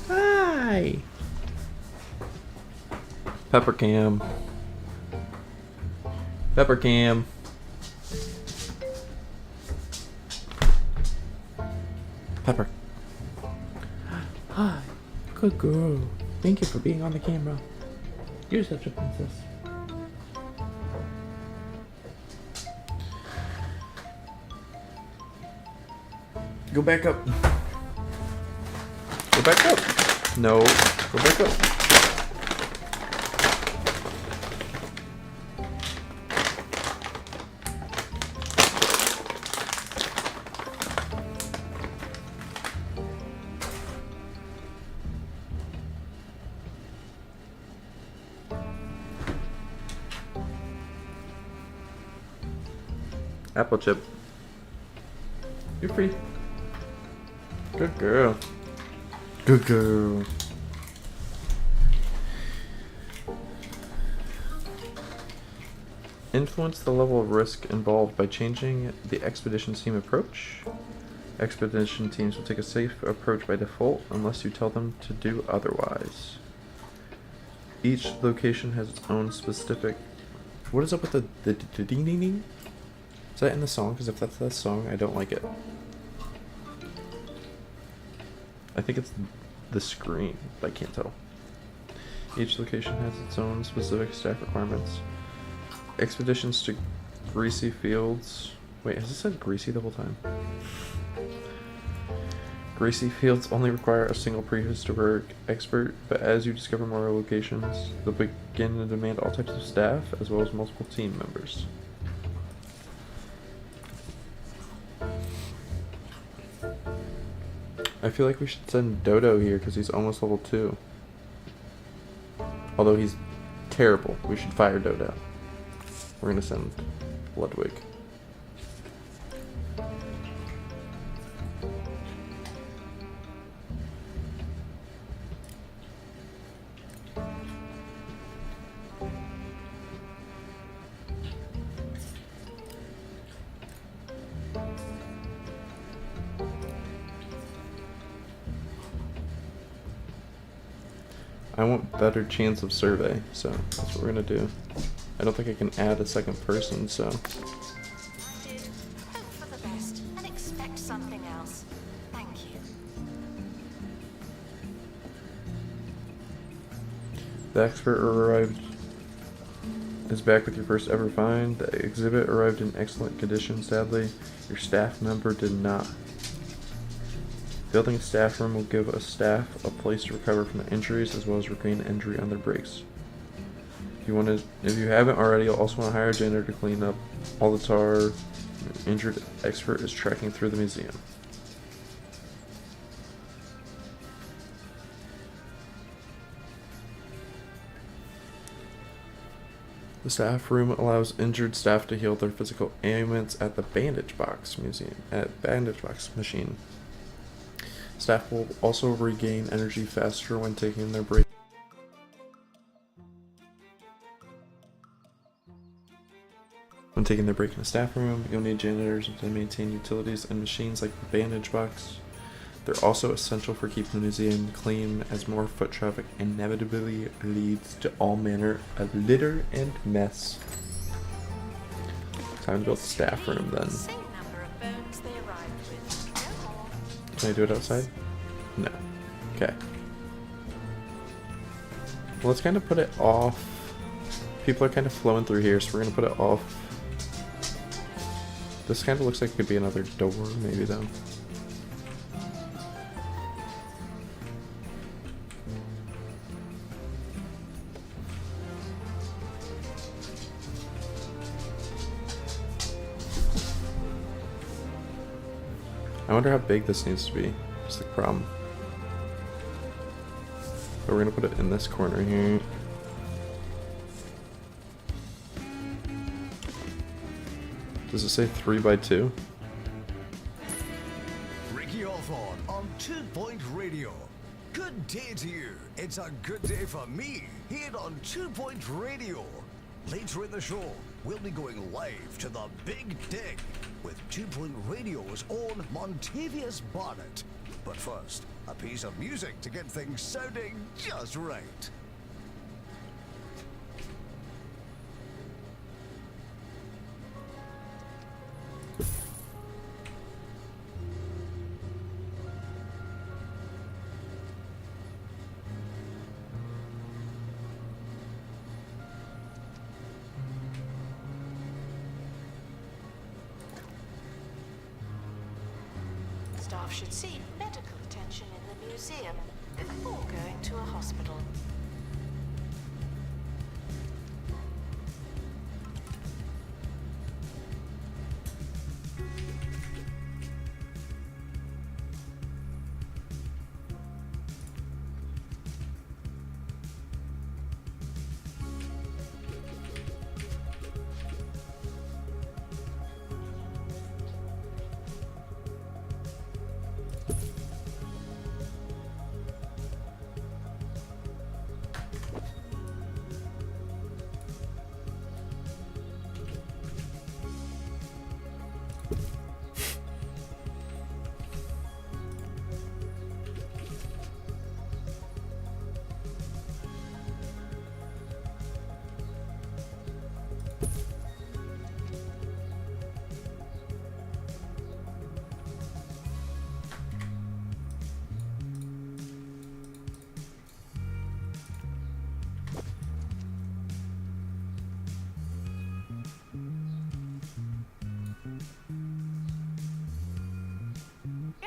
Hi! Pepper cam. Pepper cam. Pepper. Hi. Good girl. Thank you for being on the camera. You're such a princess. Go back up. Go back up. No. Go back up. Apple chip. You're free. Good girl. Good girl. Influence the level of risk involved by changing the expedition team approach. Expedition teams will take a safe approach by default unless you tell them to do otherwise. Each location has its own specific... What is up with the ding ding ding? Is that in the song? Because if that's the song, I don't like it. I think it's the screen, but I can't tell. Each location has its own specific staff requirements. Expeditions to Greasy Fields... Wait, has it said Greasy the whole time? Greasy Fields only require a single prehistoric expert, but as you discover more locations, they'll begin to demand all types of staff, as well as multiple team members. I feel like we should send Dodo here, because he's almost level 2. Although he's terrible. We should fire Dodo. We're gonna send Ludwig. I want better chance of survey, so that's what we're gonna do. I don't think I can add a second person, so... Hope for the best and expect something else. Thank you. The expert is back with your first ever find. The exhibit arrived in excellent condition. Sadly, your staff member did not. Building a staff room will give a staff a place to recover from the injuries as well as regain injury on their breaks. If you haven't already, you'll also want to hire a janitor to clean up all the tar. Your injured expert is trekking through the museum. The staff room allows injured staff to heal their physical ailments at the bandage box machine. Staff will also regain energy faster when taking their break. When taking their break in the staff room, you'll need janitors to maintain utilities and machines like the bandage box. They're also essential for keeping the museum clean, as more foot traffic inevitably leads to all manner of litter and mess. Time to build the staff room then. Same number of bones they arrived with. No more. Can I do it outside? No. Okay. Well, let's kind of put it off. People are kind of flowing through here, so we're going to put it off. This kind of looks like it could be another door, maybe, though. I wonder how big this needs to be. That's the problem. But we're gonna put it in this corner here. Does it say 3x2? Ricky Hawthorne on 2 Point Radio. Good day to you. It's a good day for me here on 2 Point Radio. Later in the show, we'll be going live to the Big Dig with 2 Point Radio's own Montavious Barnett. But first, a piece of music to get things sounding just right. Staff should seek medical attention in the museum before going to a hospital.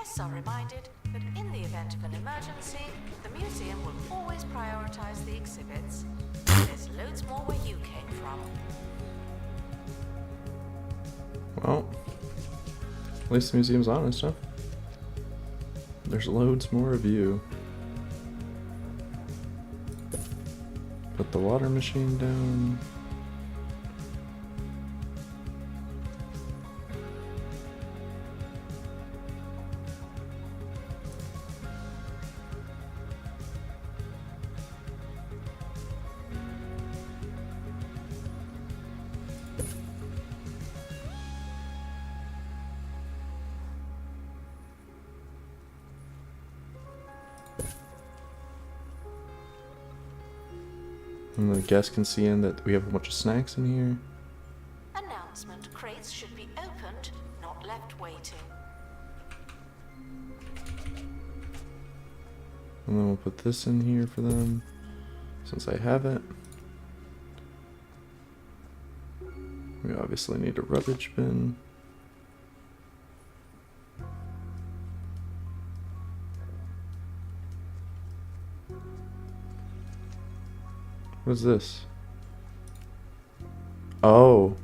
guests are reminded that in the event of an emergency, the museum will always prioritize the exhibits. There's loads more where you came from. Well, at least the museum's honest, huh? There's loads more of you. Put the water machine down. And the guests can see in that we have a bunch of snacks in here. Announcement: crates should be opened, not left waiting. And then we'll put this in here for them, since I have it. We obviously need a rubbish bin. What's this? Oh.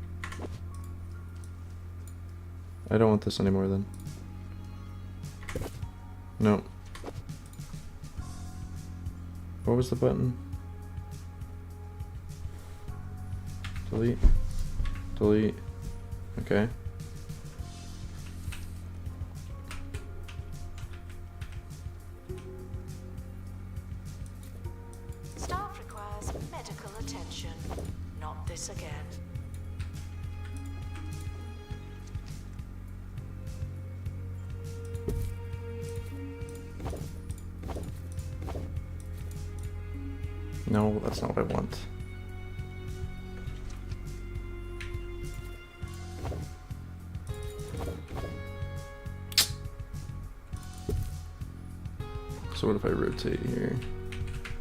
I don't want this anymore then. No. What was the button? Delete. Delete. Okay. Staff requires medical attention. Not this again. No, that's not what I want. So what if I rotate here?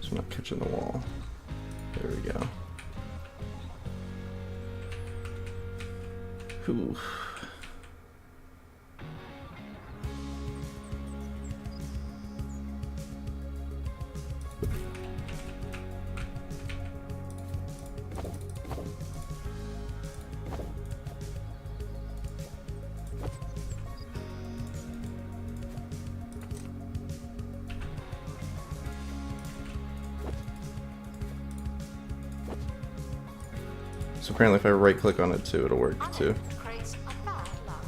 So I'm not catching the wall. There we go. Whew. So apparently if I right click on it too, it'll work too. Unopened crates are bad luck.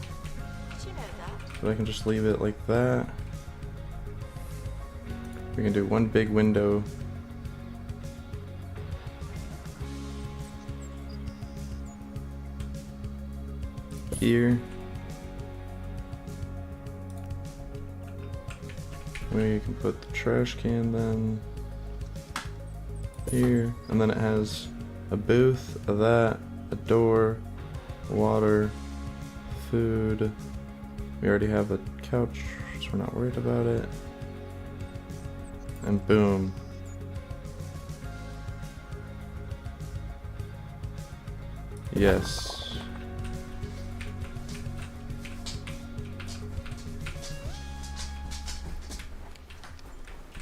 Did you know that? But I can just leave it like that. We can do one big window. Here. We can put the trash can then here, and then it has a booth, a door, water, food. We already have a couch, so we're not worried about it. And boom. Yes.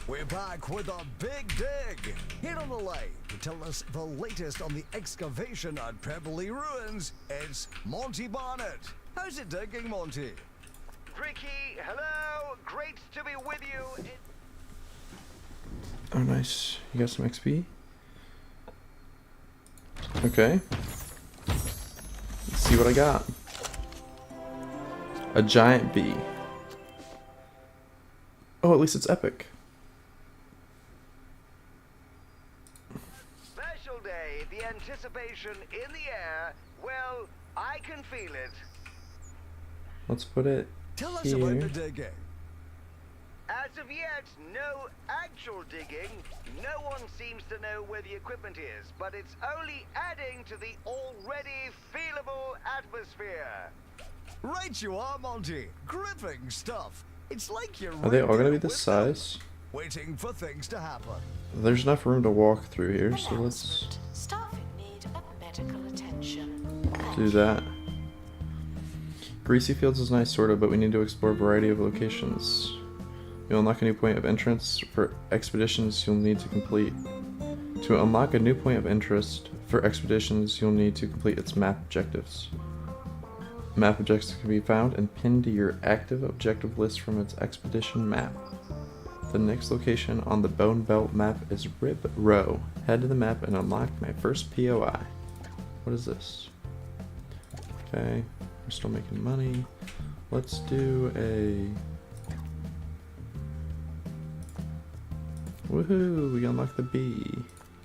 We're back with a big dig. Here on the line to tell us the latest on the excavation at Pebbly Ruins, it's Monty Barnett. How's it digging, Monty? Ricky, hello. Great to be with you. Oh, nice. You got some XP? Okay. Let's see what I got. A giant bee. Oh, at least it's epic. Special day. The anticipation in the air. Well, I can feel it. Let's put it Tell us here. about the digging. As of yet, no actual digging. No one seems to know where the equipment is, but it's only adding to the already feelable atmosphere. Right you are, Monty. Gripping stuff. It's like you're Are they all gonna be right this there with them, size? waiting for things to happen. There's enough room to walk through here, so let's Announcement: staff in need of medical attention. do that. Greasy Fields is nice, sorta, but we need to explore a variety of locations. You'll unlock a new point of entrance for expeditions you'll need to complete. To unlock a new point of interest for expeditions, you'll need to complete its map objectives. Map objectives can be found and pinned to your active objective list from its expedition map. The next location on the Bone Belt map is Rib Row. Head to the map and unlock my first POI. What is this? Okay, we're still making money. Let's do a... Woohoo! We unlocked the bee.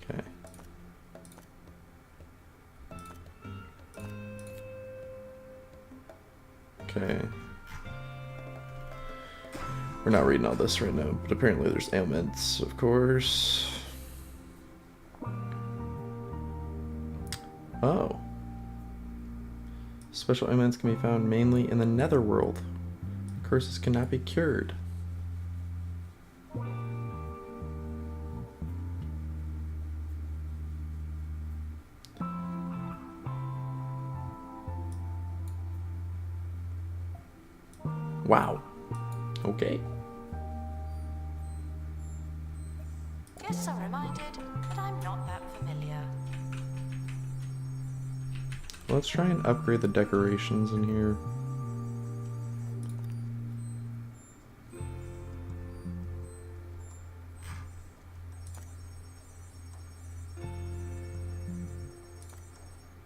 Okay. Okay. We're not reading all this right now, but apparently there's ailments, of course. Oh. Special ailments can be found mainly in the netherworld. Curses cannot be cured. Wow. Okay. Guess I'm reminded that I'm not that familiar. Let's try and upgrade the decorations in here.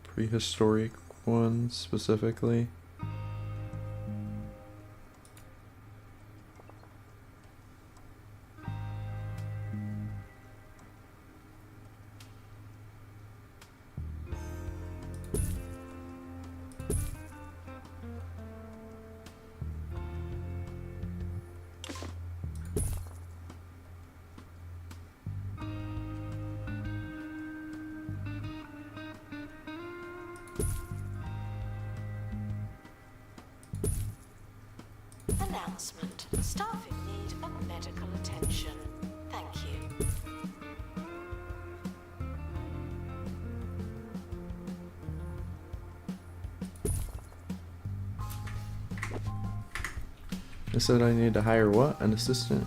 Prehistoric ones specifically. Announcement. Staff in need of medical attention. Thank you. They said I need to hire what? An assistant?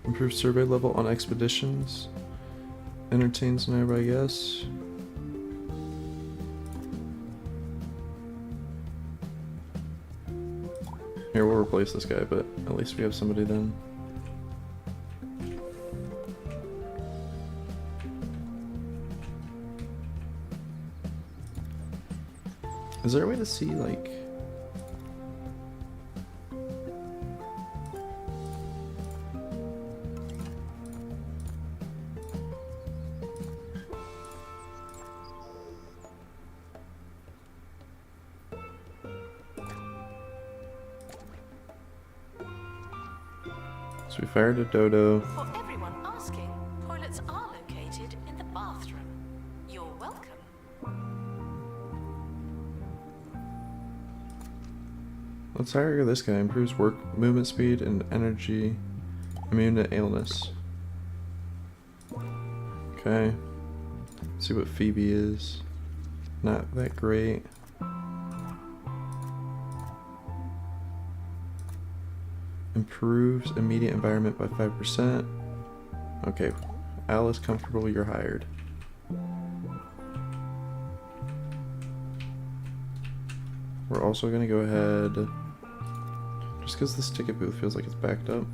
Improve survey level on expeditions. Entertains nearby guests. Here, we'll replace this guy, but at least we have somebody then. Is there a way to see, like... So we fired a dodo. For everyone asking, toilets are located in the bathroom. You're welcome. Let's hire this guy. Improves work movement speed and energy. Immune to illness. Okay. Let's see what Phoebe is. Not that great. Improves immediate environment by 5%. Okay. Al is comfortable, you're hired. We're also gonna go ahead, just because this ticket booth feels like it's backed up.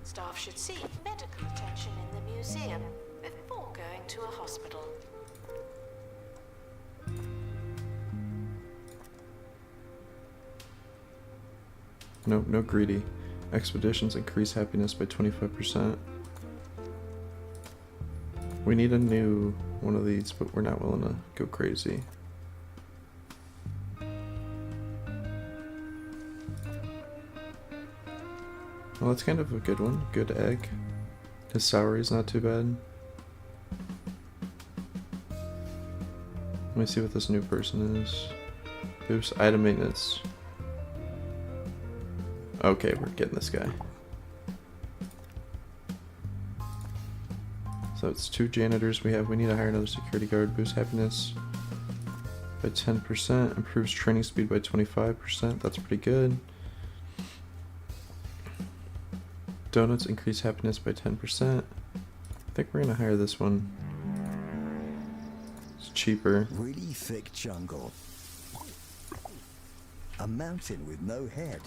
Staff should seek medical attention in the museum before going to a hospital. Nope, no greedy. Expeditions increase happiness by 25%. We need a new one of these, but we're not willing to go crazy. Well, that's kind of a good one. Good egg. His salary's not too bad. Let me see what this new person is. Boost item maintenance. Okay, we're getting this guy. So it's 2 janitors we have. We need to hire another security guard. Boost happiness by 10%. Improves training speed by 25%. That's pretty good. Donuts increase happiness by 10%. I think we're gonna hire this one. It's cheaper. Really thick jungle. A mountain with no head.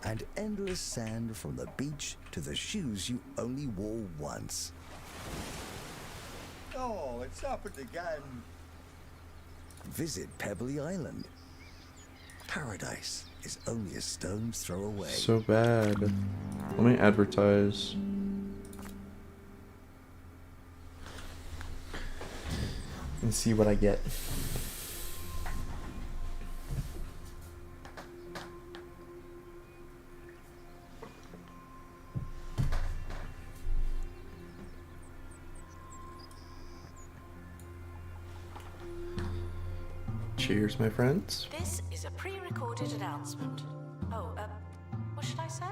And endless sand from the beach to the shoes you only wore once. Oh, it's happened again. Visit Pebbly Island. Paradise is only a stone's throw away. So bad. Let me advertise. And see what I get. Cheers, my friends. This is a pre-recorded announcement. Oh, what should I say?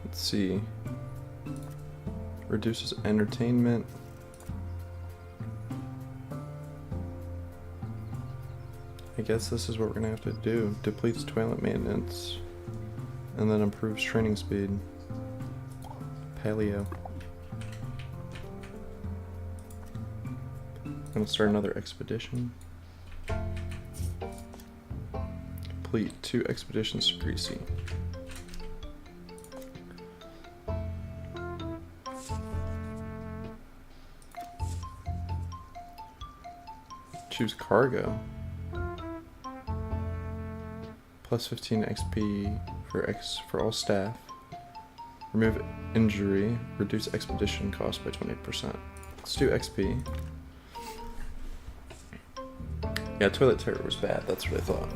Let's see. Reduces entertainment. I guess this is what we're gonna have to do. Depletes toilet maintenance. And then improves training speed. Paleo. I'm gonna start another expedition. Complete 2 expeditions to Greasy. Choose cargo. Plus 15 XP for all staff. Remove injury. Reduce expedition cost by 20%. Let's do XP. Yeah, toilet terror was bad. That's what I thought.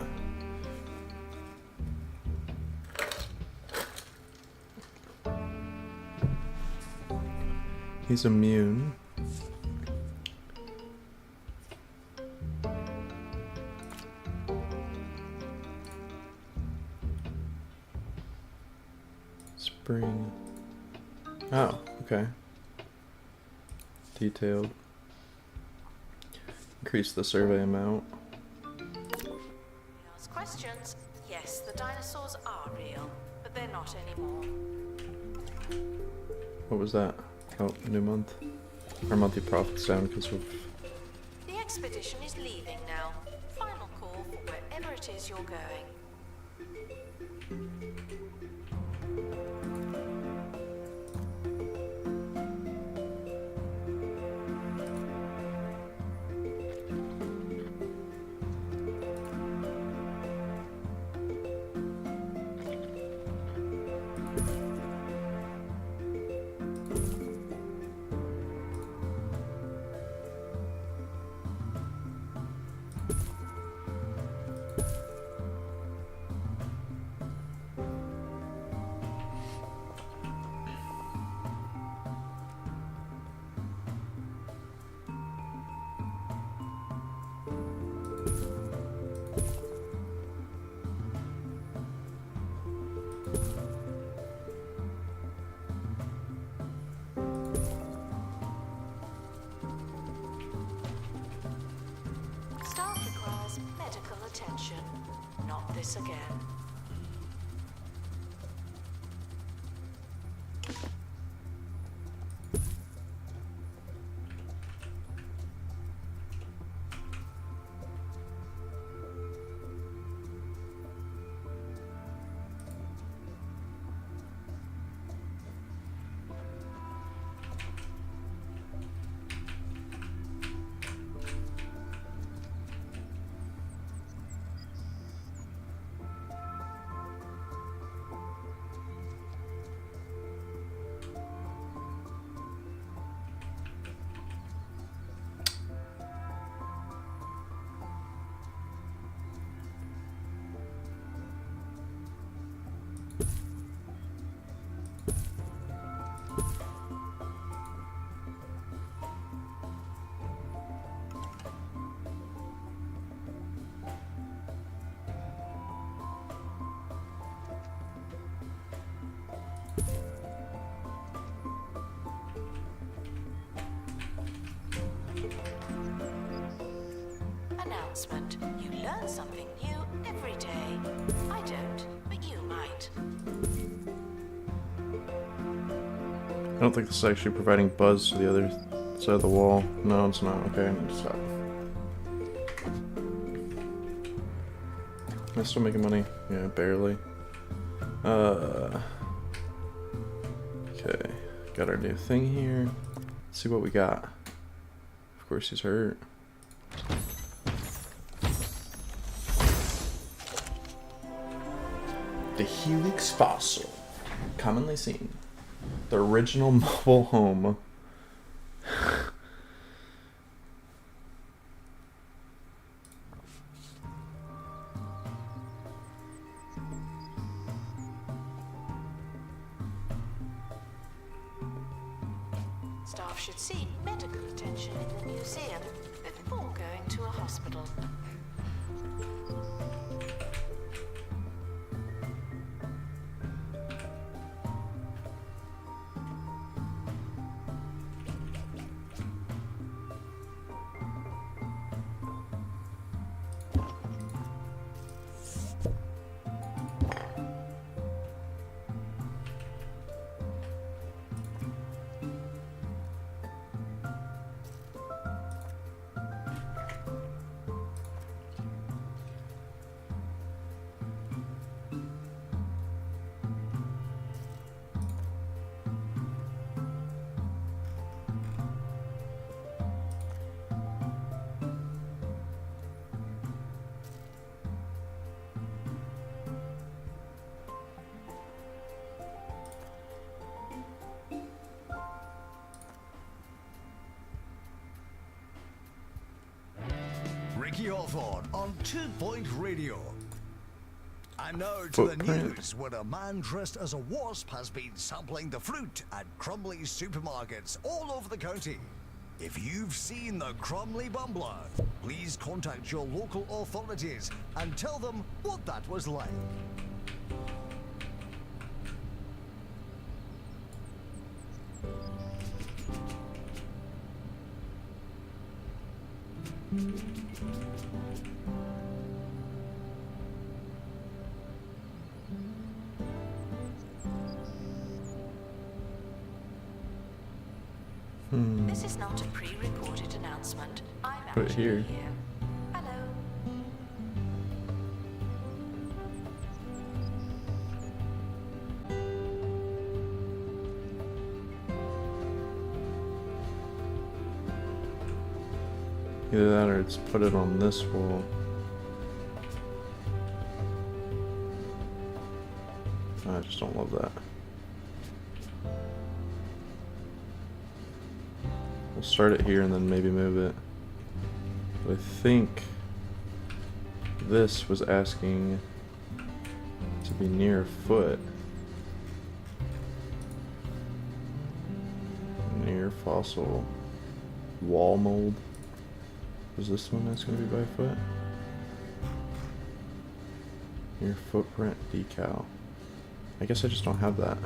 He's immune. Spring. Oh, okay. Detailed. Increase the survey amount. Ask questions. Yes, the dinosaurs are real, but they're not anymore. What was that? Oh, new month. Our monthly profit's down because of... The expedition is leaving now. Final call for wherever it is you're going. Staff requires medical attention. Not this again. announcement. You learn something new every day. I don't, but you might. I don't think this is actually providing buzz to the other side of the wall. No, it's not. Okay, I need to stop. Am I still making money? Yeah, barely. Okay. Got our new thing here. Let's see what we got. Of course he's hurt. The Helix fossil. Commonly seen. The original mobile home. Staff should seek medical attention in the museum before going to a hospital. Ricky Hawthorne on 2 Point Radio. And now to the Footprint. news, where a man dressed as a wasp has been sampling the fruit at Crumley supermarkets all over the county. If you've seen the Crumley Bumbler, please contact your local authorities and tell them what that was like. This is not a pre-recorded announcement. I'm Put it actually here. here. Hello. Either that or it's put it on this wall. I just don't love that. We'll start it here and then maybe move it. But I think this was asking to be near a foot. Near fossil wall mold. Is this one that's going to be by foot? Near footprint decal. I guess I just don't have that.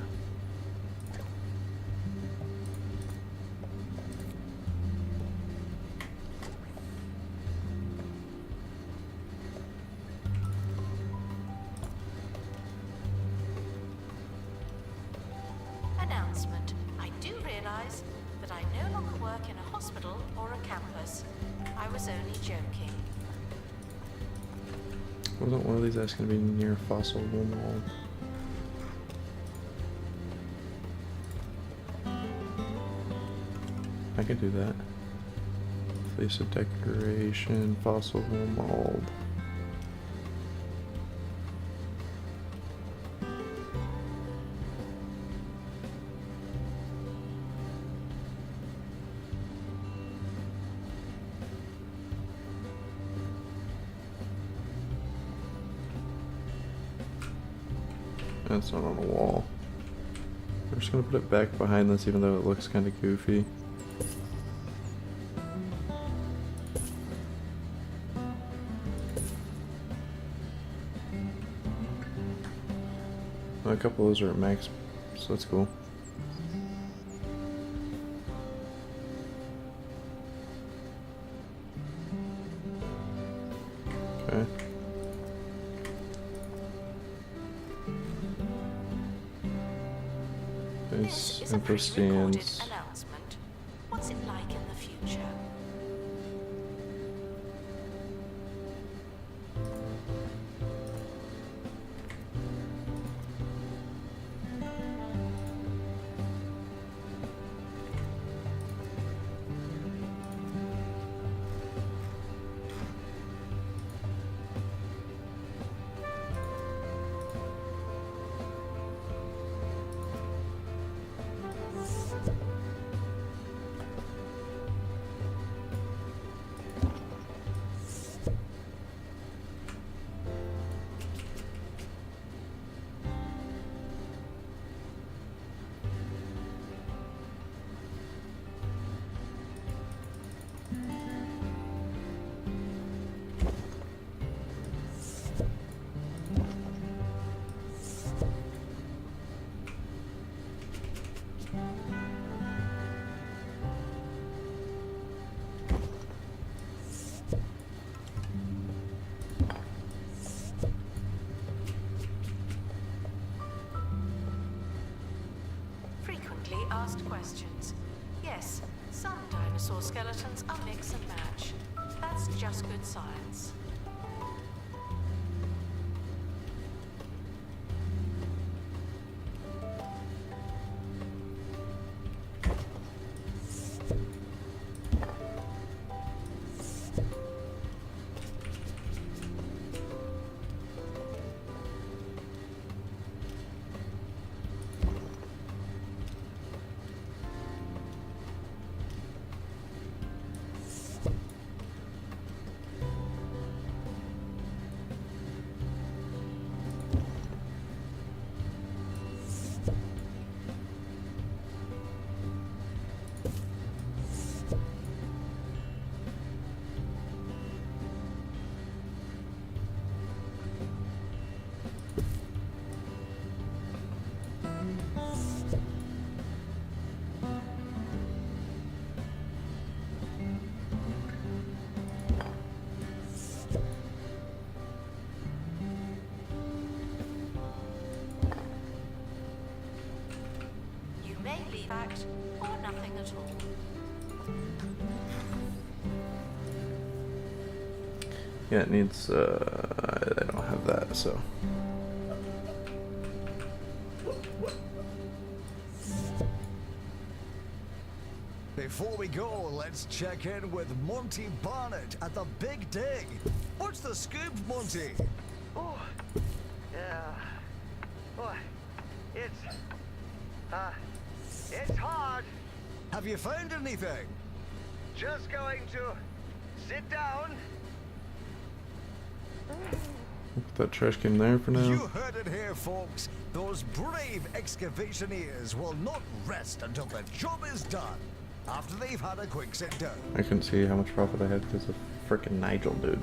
Announcement. I do realize that I no longer work in a hospital or a campus. I was only joking. Wasn't one of these asking to be near a fossil wall? I could do that. Place of decoration, fossil mold. That's not on a wall. I'm just gonna put it back behind this even though it looks kind of goofy. A couple of those are at max, so that's cool. is a Emperor pre-recorded stands. announcement. What's it like in the future? Frequently asked questions. Yes, some dinosaur skeletons are mix and match. That's just good science. You may leave act or nothing at all. Yeah, it needs, I don't have that, so. Before we go, let's check in with Monty Barnett at the Big Dig. What's the scoop, Monty? Oh, yeah. Boy, it's hard. Have you found anything? Just going to sit down. Put that trash can there for now. You heard it here, folks. Those brave excavationeers will not rest until the job is done. After they've had a quick sit down. I couldn't see how much profit I had because of frickin' Nigel, dude.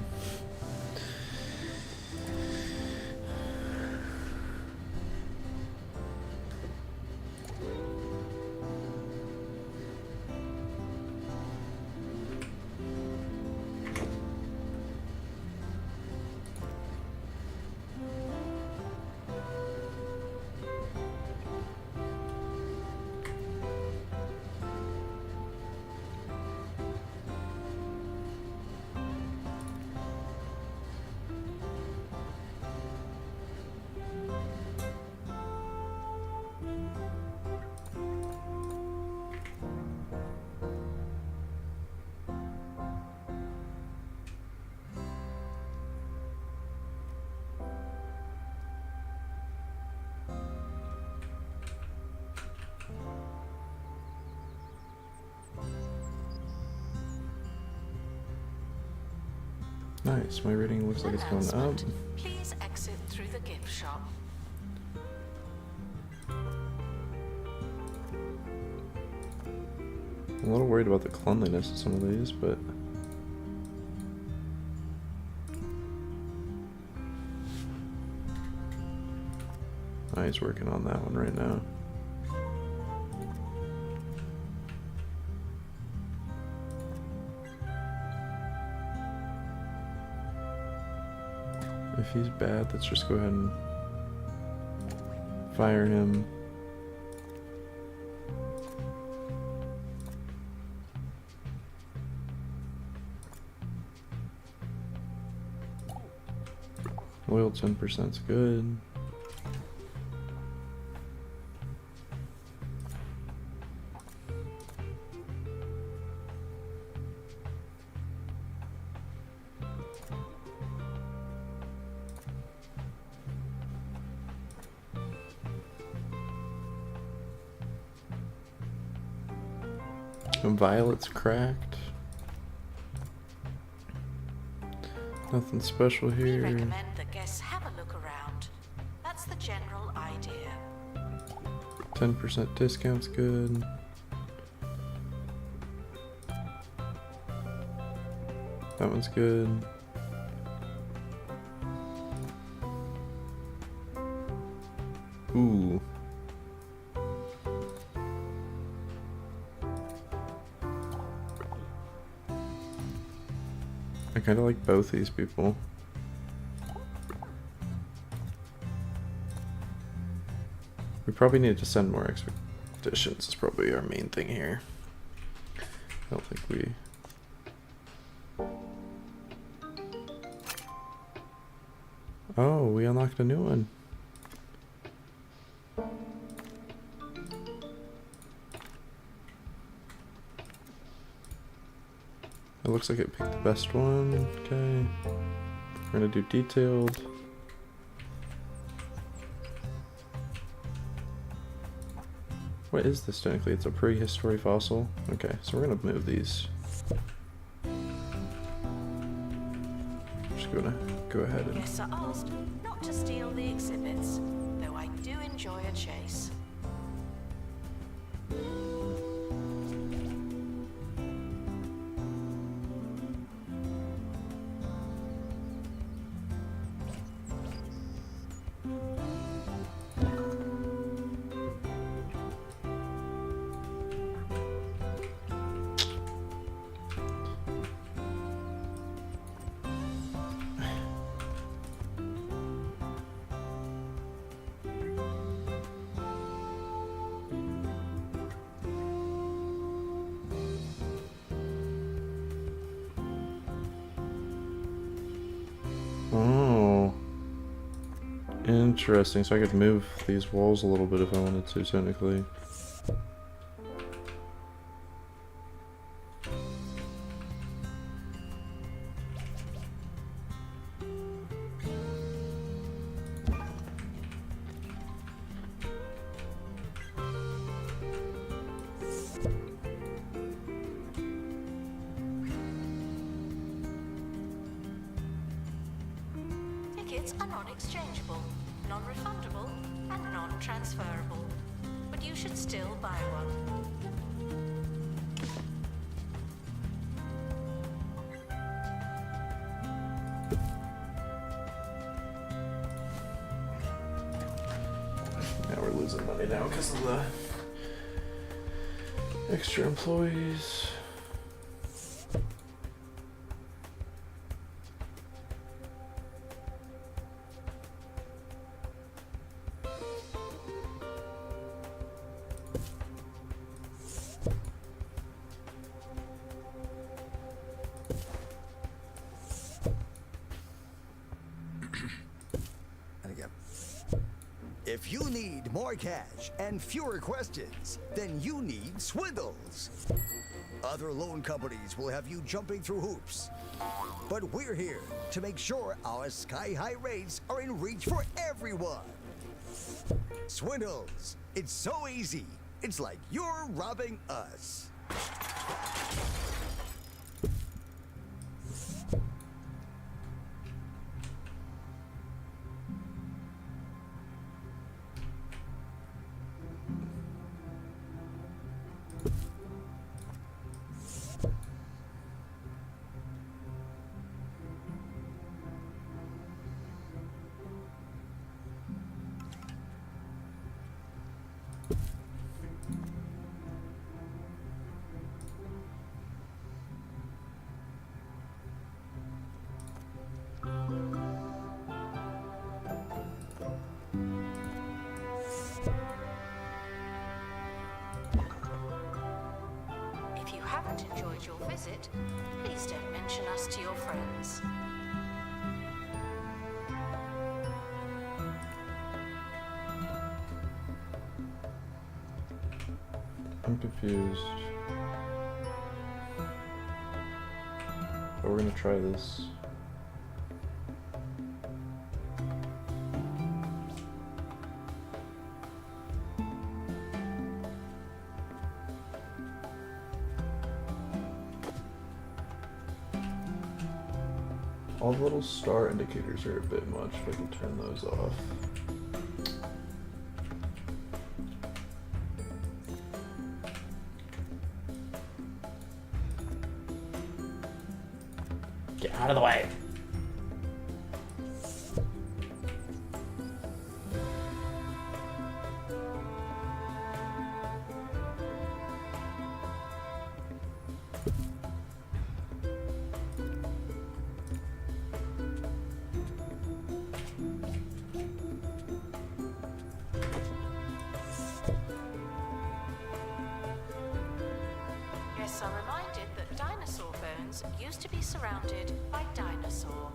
Nice, my rating looks like it's going up. Announcement. Please exit through the gift shop. I'm a little worried about the cleanliness of some of these, but he's working on that one right now. If he's bad, let's just go ahead and fire him. Oil 10% is good. Violet's cracked. Nothing special We here. recommend that guests have a look around. That's the general idea. 10% discount's good. That one's good. Ooh. I kind of like both these people. We probably need to send more expeditions. It's probably our main thing here. I don't think we... Oh, we unlocked a new one. It looks like it picked the best one. Okay. We're gonna do detailed. What is this technically? It's a prehistory fossil. Okay, so we're gonna move these. Just gonna go ahead and... Guests are asked not to steal the exhibits, though I do enjoy a chase. Oh. Interesting, so I could move these walls a little bit if I wanted to, technically. Tickets are non-exchangeable, non-refundable, and non-transferable. But you should still buy one. Now we're losing money now because of the extra employees. And again. If you need more cash and fewer questions, then you need Swindles. Other loan companies will have you jumping through hoops. But we're here to make sure our sky-high rates are in reach for everyone. Swindles. It's so easy. It's like you're robbing us. If you haven't enjoyed your visit, please don't mention us to your friends. I'm confused. But we're gonna try this. All the little star indicators are a bit much, if I can turn those off. Get out of the way! Guests are reminded that dinosaur bones used to be surrounded by dinosaur.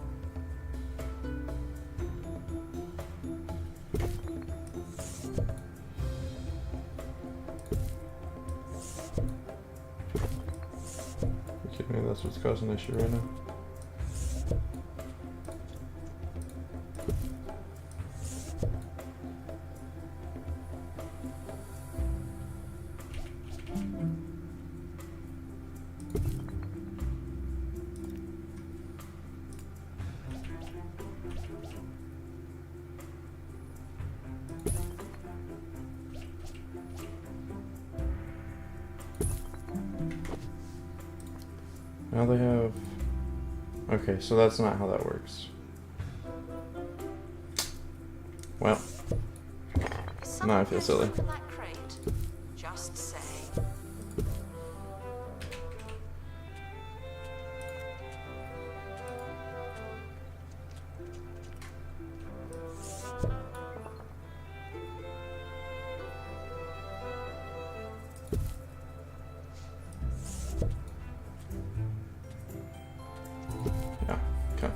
You kidding me? That's what's causing the issue right now. Now they have... Okay, so that's not how that works. Well, Is now I someone feel going to silly. open that crate? Just say. Yeah, okay.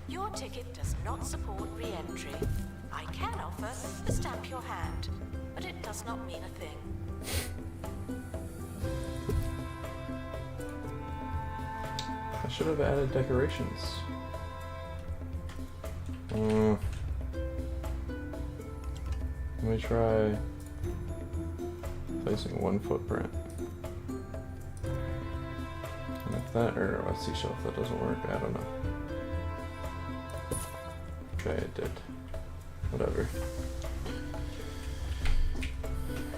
Your ticket does not support re-entry. I can offer the stamp your hand, but it does not mean a thing. I should have added decorations. Let me try placing one footprint. And if that, or a seashell, if that doesn't work, I don't know. Okay, it did. Whatever.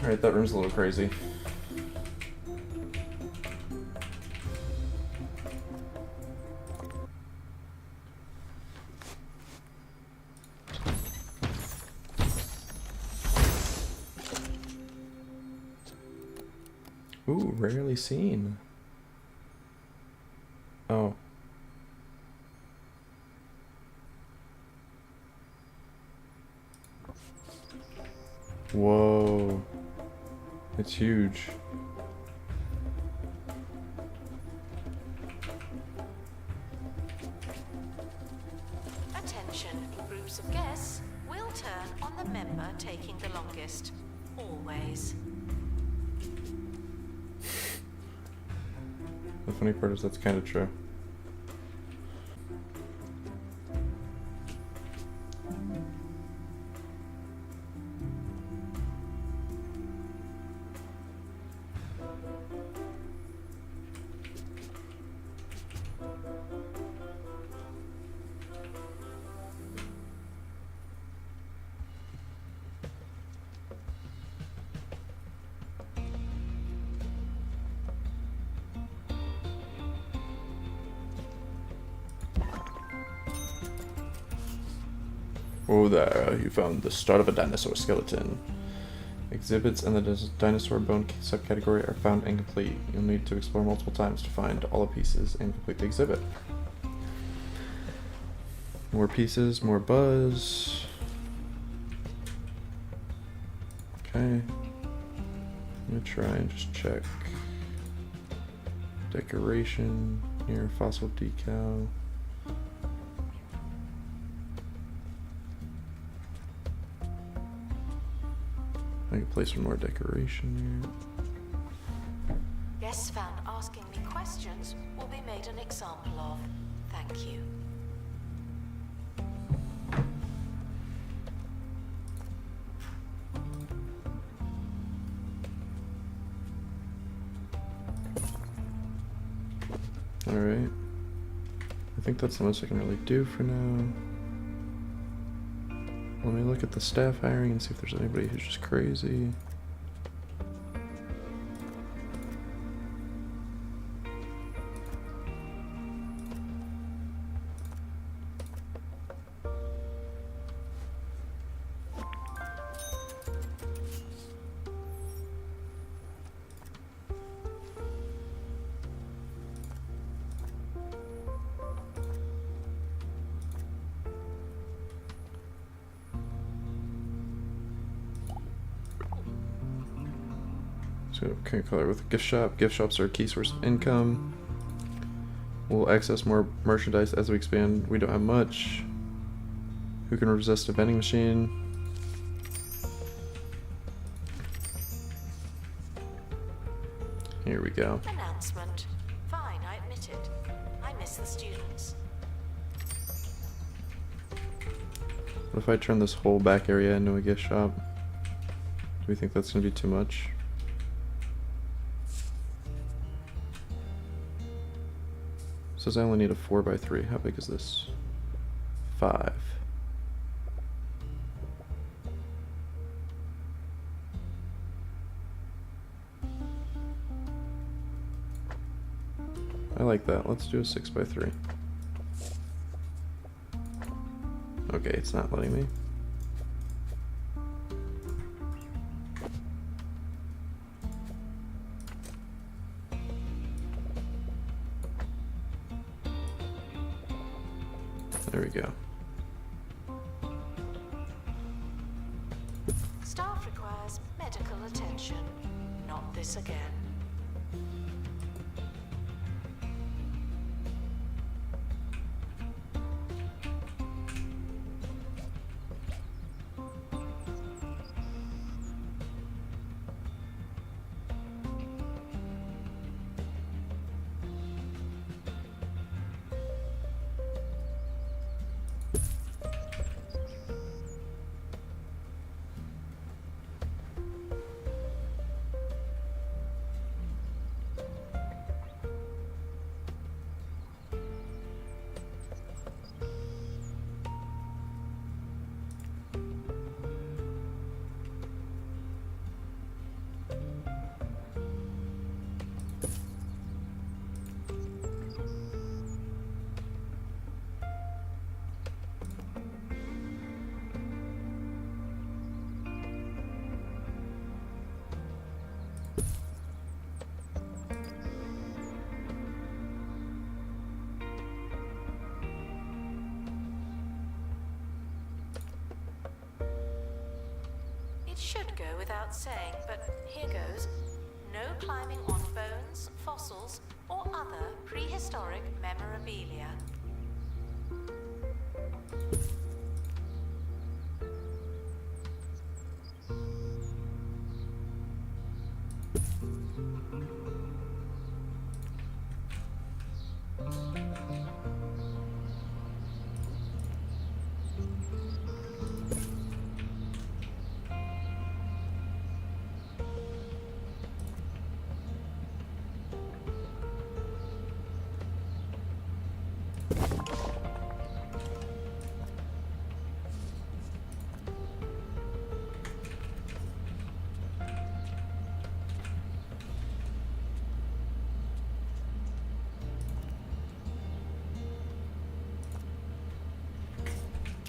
Alright, that room's a little crazy. Ooh, rarely seen. Oh. Whoa. It's huge. Attention, groups of guests will turn on the member taking the longest. Always. The funny part is that's kind of true. Oh, there, you found the start of a dinosaur skeleton. Exhibits in the dinosaur bone subcategory are found incomplete. You'll need to explore multiple times to find all the pieces and complete the exhibit. More pieces, more buzz. Okay. I'm gonna try and just check. Decoration near fossil decal. I can place some more decoration here. Guests found asking me questions will be made an example of. Thank you. Alright. I think that's the most I can really do for now. Let me look at the staff hiring and see if there's anybody who's just crazy. So, okay, color with a gift shop. Gift shops are a key source of income. We'll access more merchandise as we expand. We don't have much. Who can resist a vending machine? Here we go. Announcement. Fine, I admit it. I miss the students. What if I turn this whole back area into a gift shop? Do we think that's going to be too much? Says I only need a 4x3. How big is this? 5. I like that. Let's do a 6x3. Okay, it's not letting me. There we go. Staff requires medical attention. Not this again. It should go without saying, but here goes. No climbing on bones, fossils, or other prehistoric memorabilia.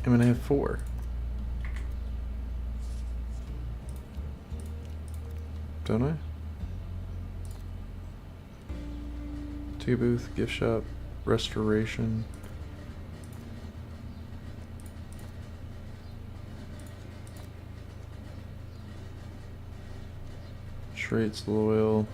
I'm gonna have 4. Don't I? Tea booth, gift shop, restoration. Traits loyal.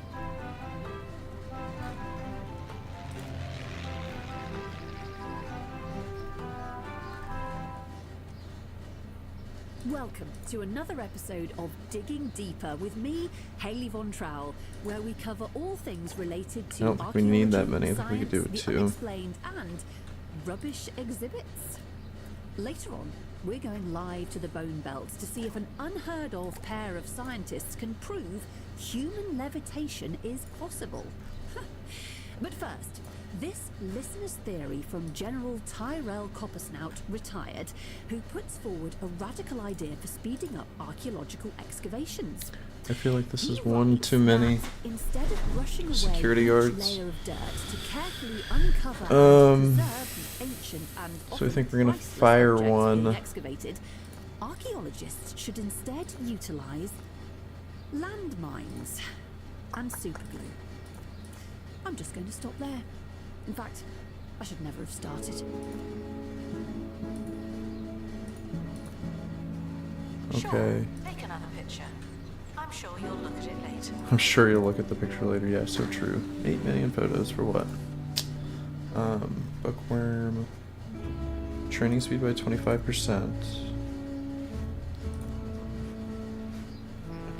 Welcome to another episode of Digging Deeper with me, Hayley Von Trowell, where we cover all things related to I don't think we need that archaeology, many. I think we could do it science, too. the unexplained, and rubbish exhibits. Later on, we're going live to the Bone Belt to see if an unheard of pair of scientists can prove human levitation is possible. But first, this listener's theory from General Tyrell Coppersnout, retired, who puts forward a radical idea for speeding up archaeological excavations. I feel like this He is one writes too many. that instead of brushing away security each guards. layer of dirt to carefully uncover and preserve the ancient and So I often think we're gonna priceless fire objects one. being excavated, archaeologists should instead utilize landmines and superglue. I'm just going to stop there. In fact, I should never have started. Okay. Sure, take another picture. I'm sure you'll look at it later. I'm sure you'll look at the picture later. Yeah, so true. 8 million photos for what? Bookworm. Training speed by 25%.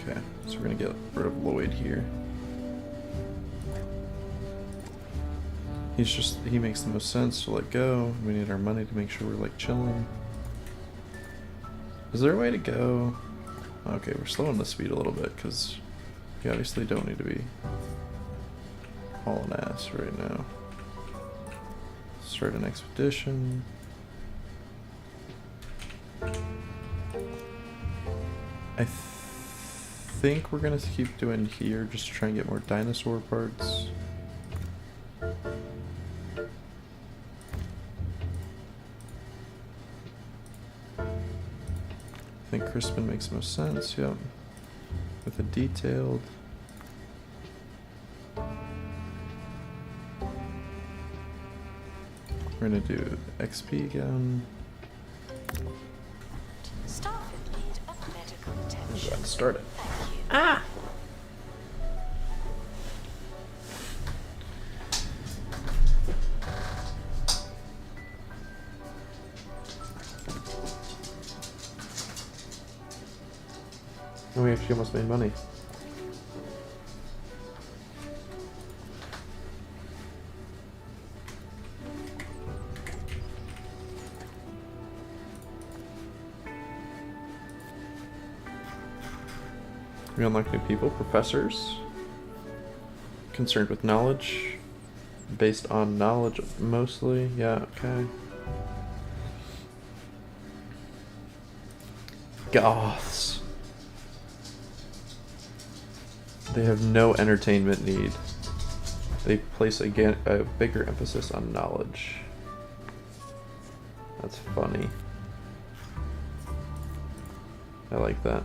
Okay, so we're gonna get rid of Lloyd here. He makes the most sense to let go. We need our money to make sure we're like chilling. Is there a way to go? Okay, we're slowing the speed a little bit because you obviously don't need to be hauling ass right now. Start an expedition. I think we're gonna keep doing here just to try and get more dinosaur parts. I think Crispin makes the most sense, yep. With a detailed. We're gonna do XP again. Staff in need of medical attention. Let's start it. Thank you. Ah! Oh, we actually almost made money. We unlock new people, professors, concerned with knowledge, based on knowledge mostly, yeah, okay. Goths. They have no entertainment need. They place a bigger emphasis on knowledge. That's funny. I like that.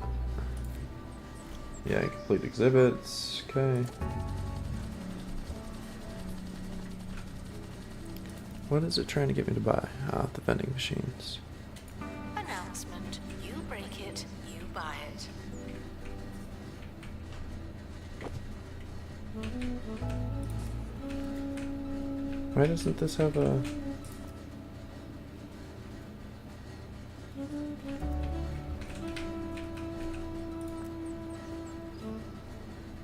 Yeah, complete exhibits. Okay. What is it trying to get me to buy? Ah, the vending machines. Announcement. You break it, you buy it. Why doesn't this have a...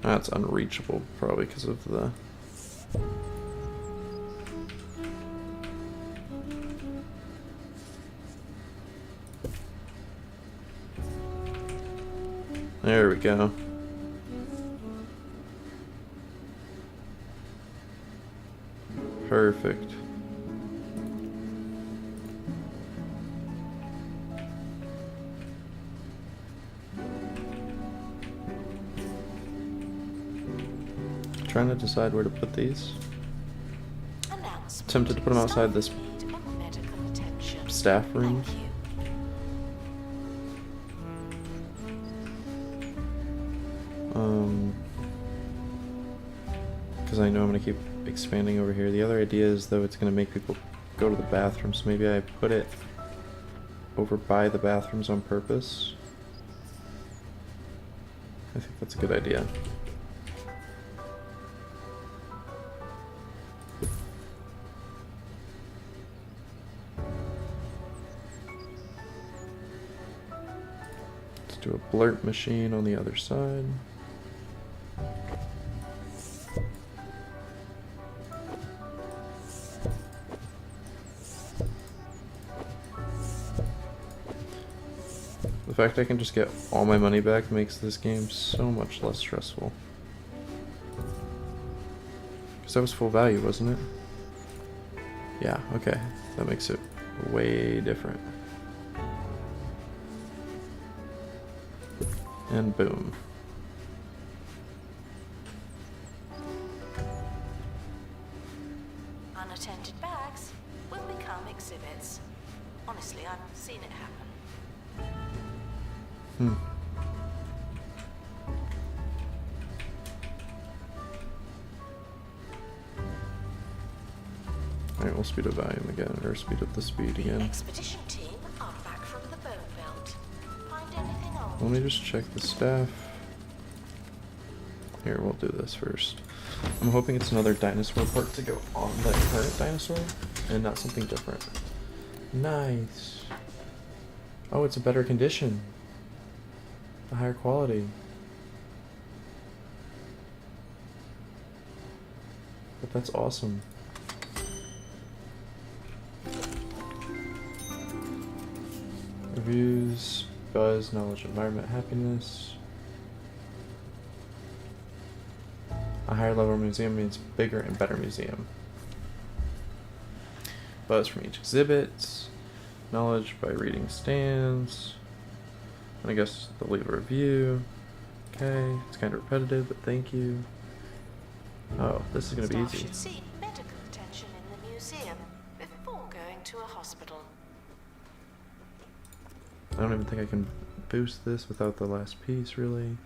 That's unreachable, probably because of the... There we go. Perfect. Trying to decide where to put these. Announcement. Tempted to put them outside Staff this in need of medical attention. staff room. Thank you. Because I know I'm going to keep expanding over here. The other idea is, though, it's going to make people go to the bathroom, so maybe I put it over by the bathrooms on purpose. I think that's a good idea. Let's do a blurt machine on the other side. The fact I can just get all my money back makes this game so much less stressful. Because that was full value, wasn't it? Yeah, okay. That makes it way different. And boom. Unattended bags will become exhibits. Honestly, I've seen it happen. Alright, we'll speed up volume again, or speed up the speed again. Expedition team are back from the bone belt. Find anything old? Let me just check the staff. Here, we'll do this first. I'm hoping it's another dinosaur part to go on the current dinosaur, and not something different. Nice. Oh, it's a better condition. A higher quality. But that's awesome. Reviews, buzz, knowledge, environment, happiness. A higher level museum means bigger and better museum. Buzz from each exhibit. Knowledge by reading stands. And I guess they'll leave a review. Okay, it's kind of repetitive, but thank you. Oh, this is going to be Staff easy. should seek medical attention in the museum before going to a hospital. I don't even think I can boost this without the last piece, really.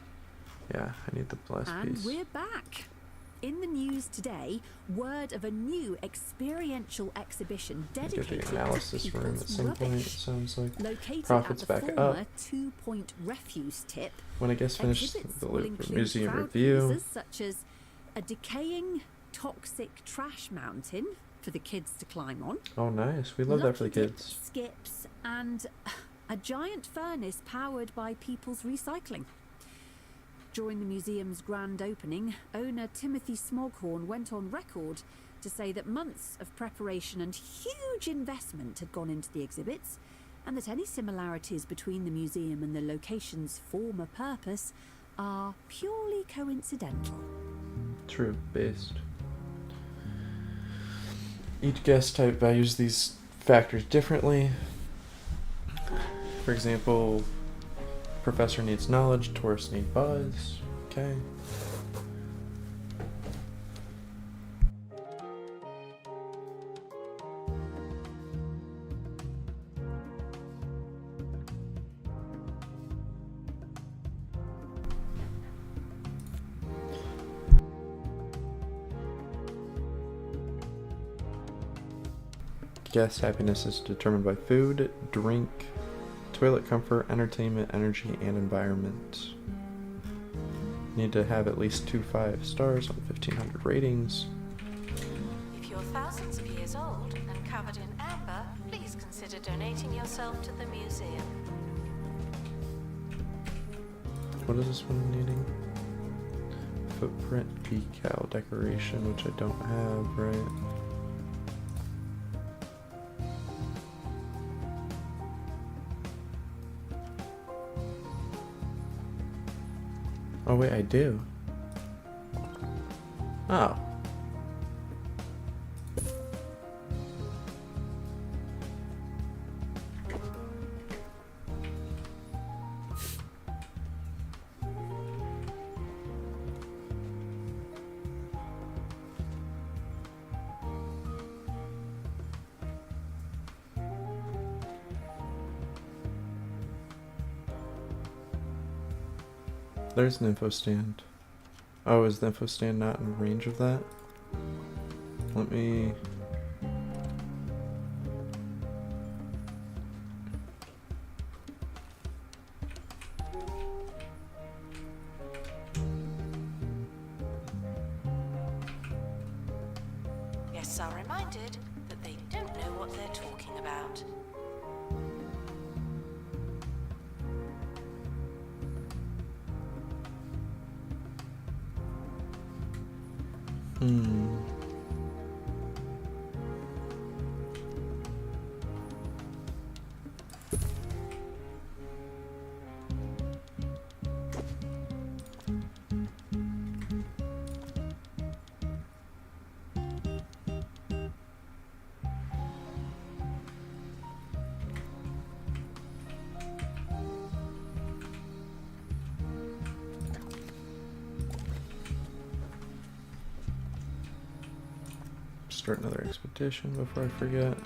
Yeah, I need the last And piece. we're back. In the news today, word of a new experiential exhibition Get dedicated the analysis to room at people's some point, it rubbish. sounds like. Located Profits at the back former up. 2-point refuse tip, When I guess finish exhibits the will include museum crowd review. pleasers such as a decaying toxic trash mountain for the kids to climb on. Oh, nice. We love that for the lucky dip kids. skips and a giant furnace powered by people's recycling. During the museum's grand opening, owner Timothy Smoghorn went on record to say that months of preparation and huge investment had gone into the exhibits, and that any similarities between the museum and the location's former purpose are purely coincidental. True, based. Each guest type values these factors differently. For example, professor needs knowledge, tourists need buzz. Okay. Guest happiness is determined by food, drink, toilet comfort, entertainment, energy, and environment. Need to have at least 2 5 stars on 1,500 ratings. If you're thousands of years old and covered in amber, please consider donating yourself to the museum. What is this one needing? Footprint decal decoration, which I don't have, right? Oh wait, I do. Oh. There's an info stand. Oh, is the info stand not in range of that? Let me... Guests are reminded that they don't know what they're talking about. Start another expedition before I forget.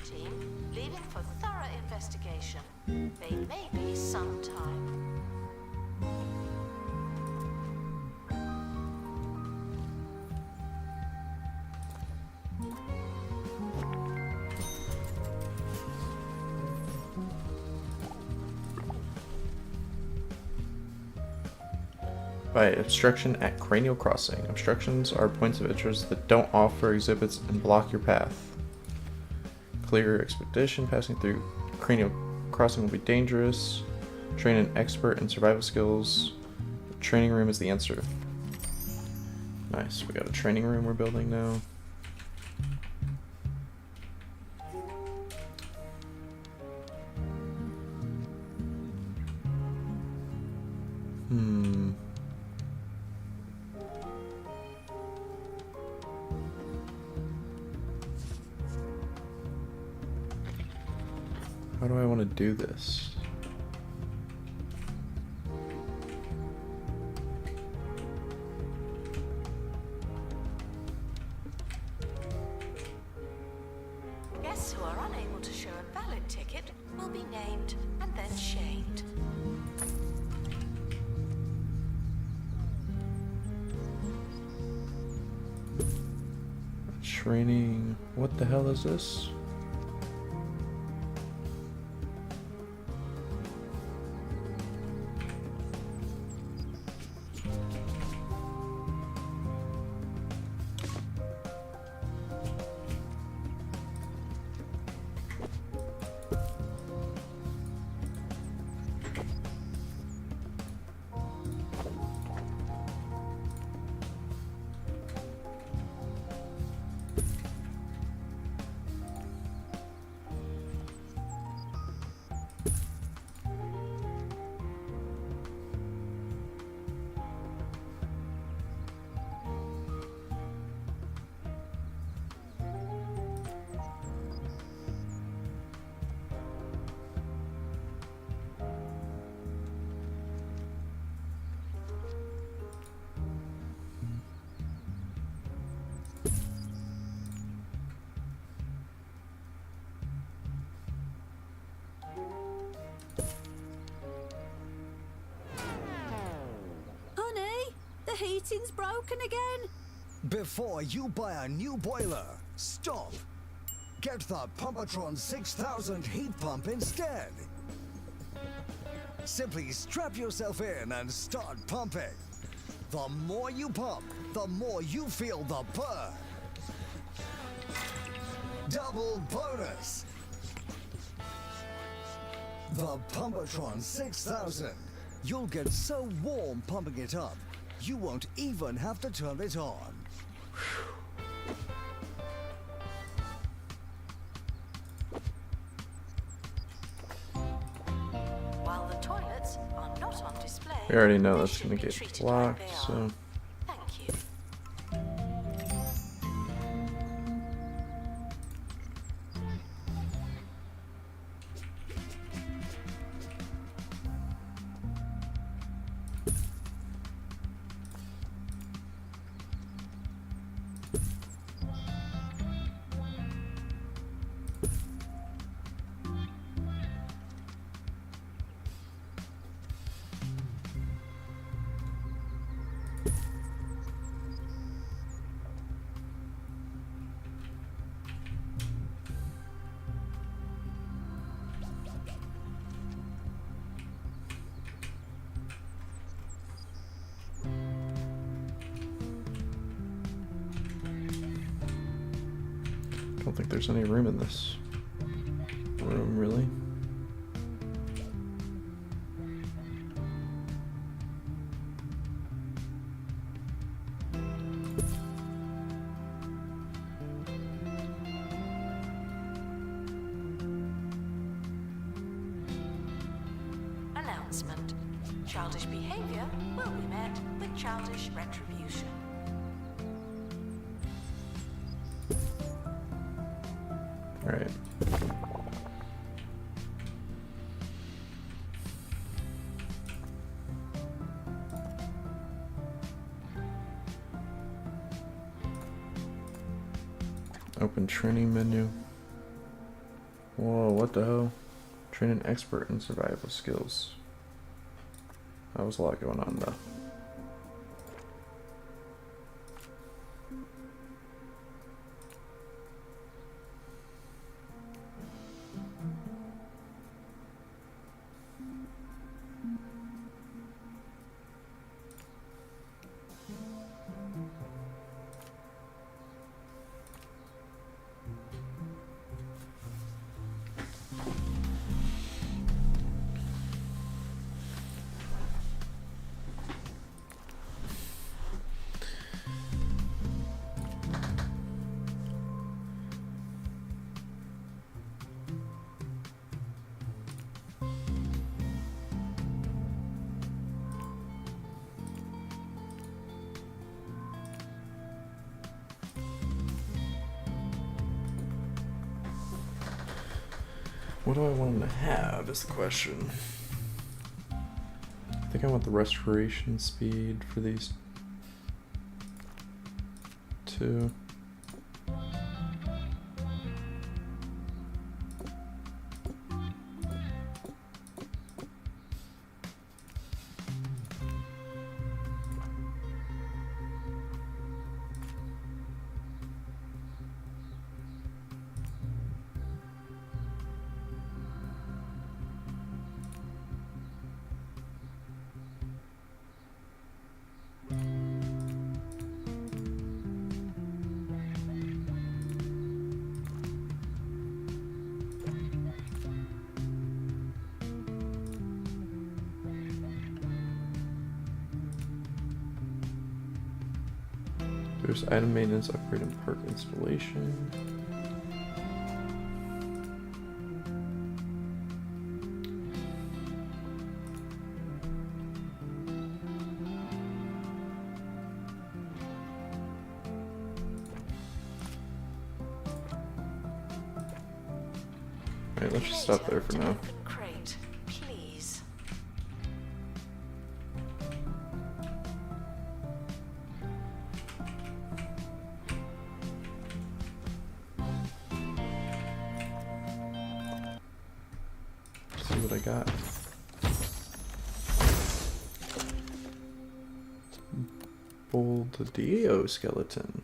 Team, leaving for thorough investigation. They may be some time. By obstruction at cranial crossing. Obstructions are points of interest that don't offer exhibits and block your path. Clear expedition. Passing through cranial crossing will be dangerous. Train an expert in survival skills. Training room is the answer. Nice. We got a training room we're building now. How do I want to do this? Guests who are unable to show a valid ticket will be named and then shamed. Training. What the hell is this? The heating's broken again? Before you buy a new boiler, stop. Get the Pumpatron 6000 heat pump instead. Simply strap yourself in and start pumping. The more you pump, the more you feel the purr. Double bonus. The Pumpatron 6000. You'll get so warm pumping it up, you won't even have to turn it on. While the toilets are not on display, We already know they that's should gonna be get treated like blocked, they so... are. Thank you. I don't think there's any room in this room, really. Announcement. Childish behavior will be met with childish retribution. Alright. Open training menu. Whoa, what the hell? Train an expert in survival skills. That was a lot going on though. What do I want them to have is the question. I think I want the restoration speed for these two. There's item maintenance, upgrade, and perk installation. Alright, let's just stop there for now. Crate, please. See what I got. Boldeo skeleton.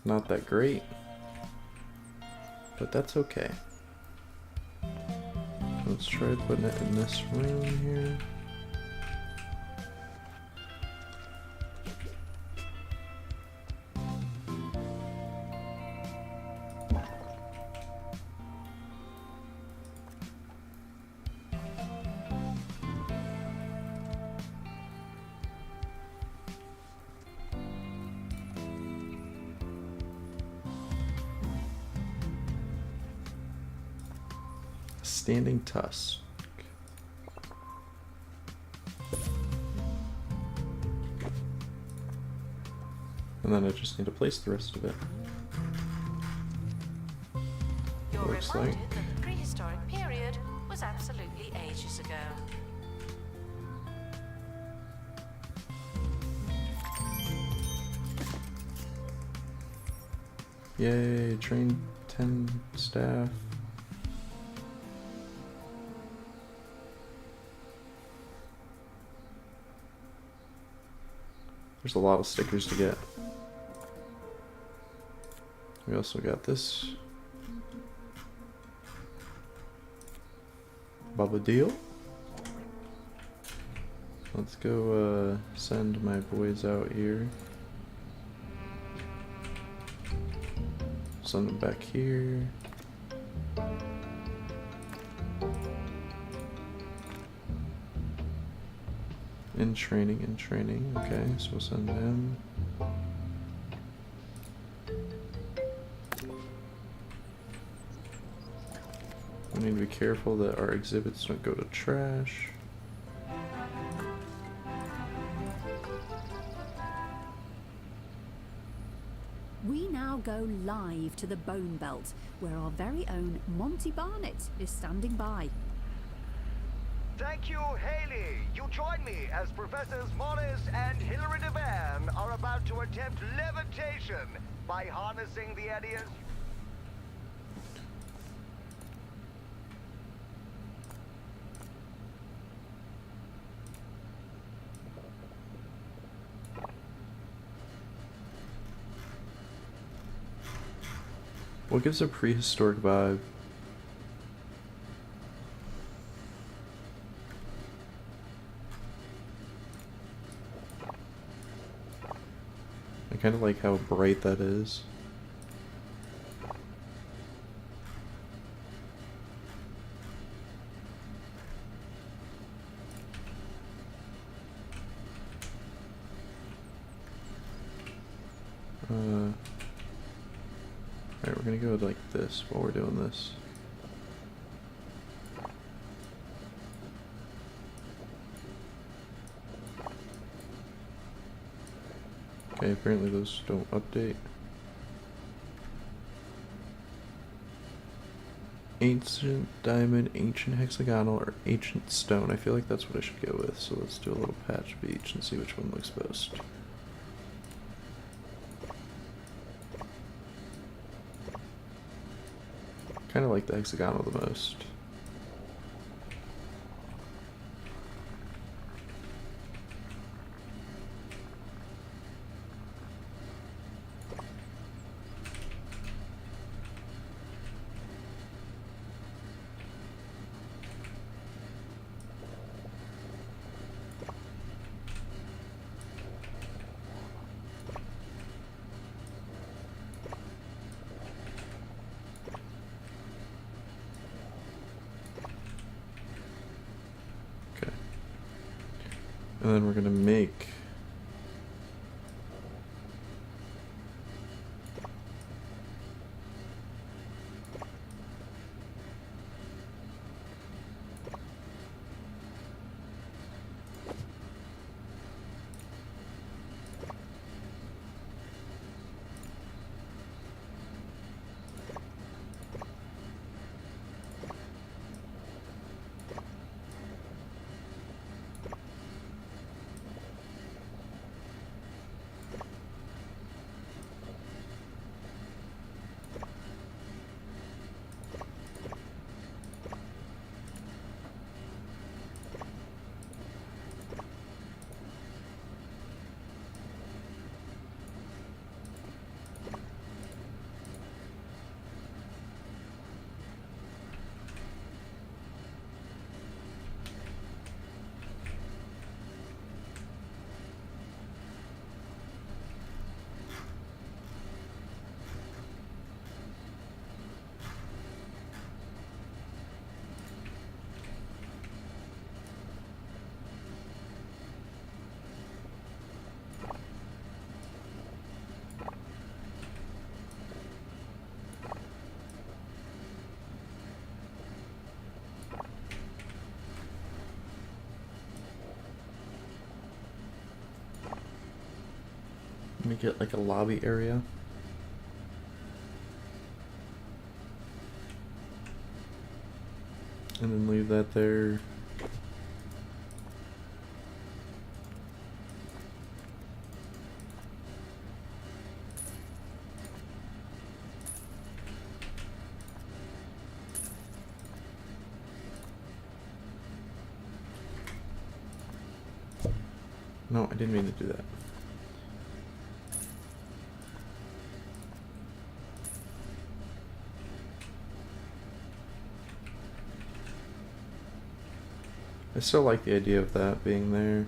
Not that great, but that's okay. Let's try putting it in this room here. Standing tusk. And then I just need to place the rest of it. You're Looks reminded like. that the prehistoric period was absolutely ages ago. Yay, train 10 staff. There's a lot of stickers to get. We also got this Bobadil. Let's go send my boys out here. Send them back here. In training. Okay, so we'll send him. We need to be careful that our exhibits don't go to trash. We now go live to the Bone Belt, where our very own Monty Barnett is standing by. Thank you, Haley. You join me as Professors Morris and Hilary DeVan are about to attempt levitation by harnessing the Eddies. What gives a prehistoric vibe? I kind of like how bright that is. Alright, we're gonna go like this while we're doing this. Okay, apparently those don't update. Ancient diamond, ancient hexagonal, or ancient stone. I feel like that's what I should go with, so let's do a little patch of each and see which one looks best. Kind of like the hexagonal the most. And then we're gonna make make it like a lobby area. And then leave that there. No, I didn't mean to do that. I still like the idea of that being there.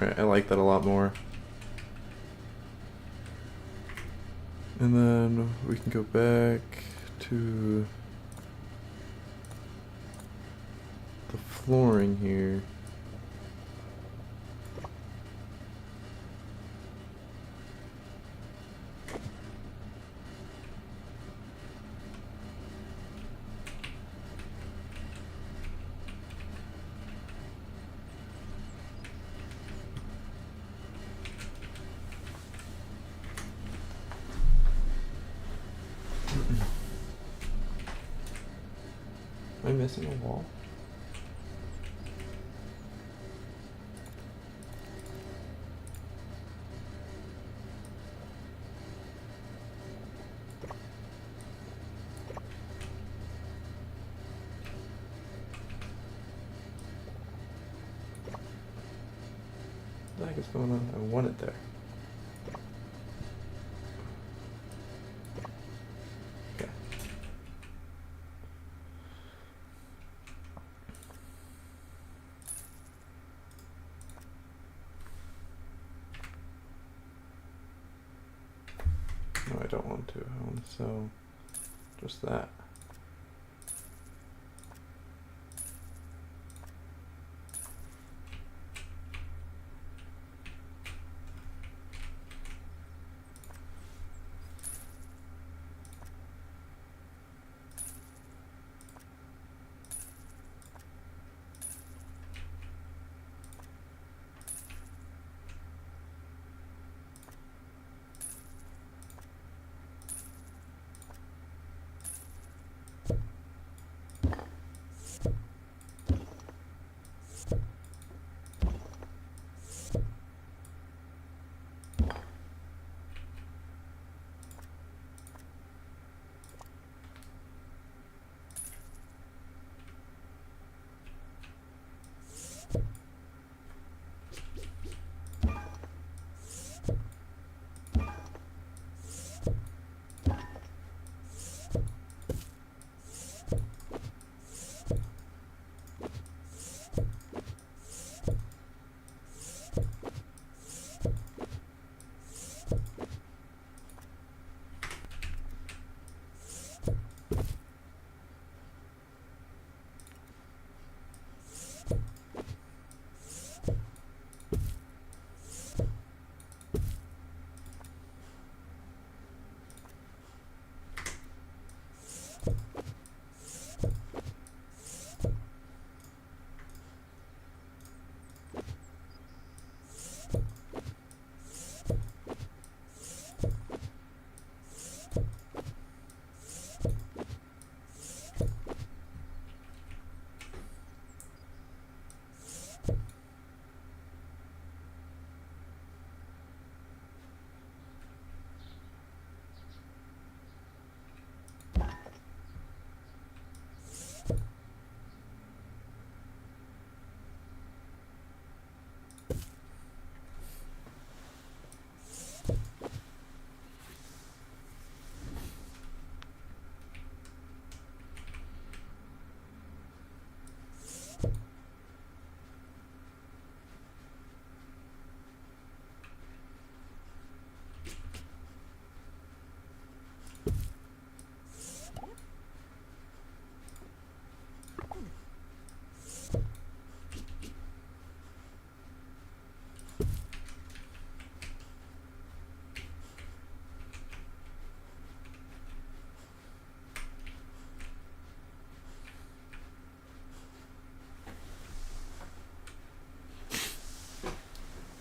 Alright, I like that a lot more. And then we can go back to the flooring here. Am I missing a wall? What the heck is going on? I want it there. Okay. No, I don't want to. I want to sell just that.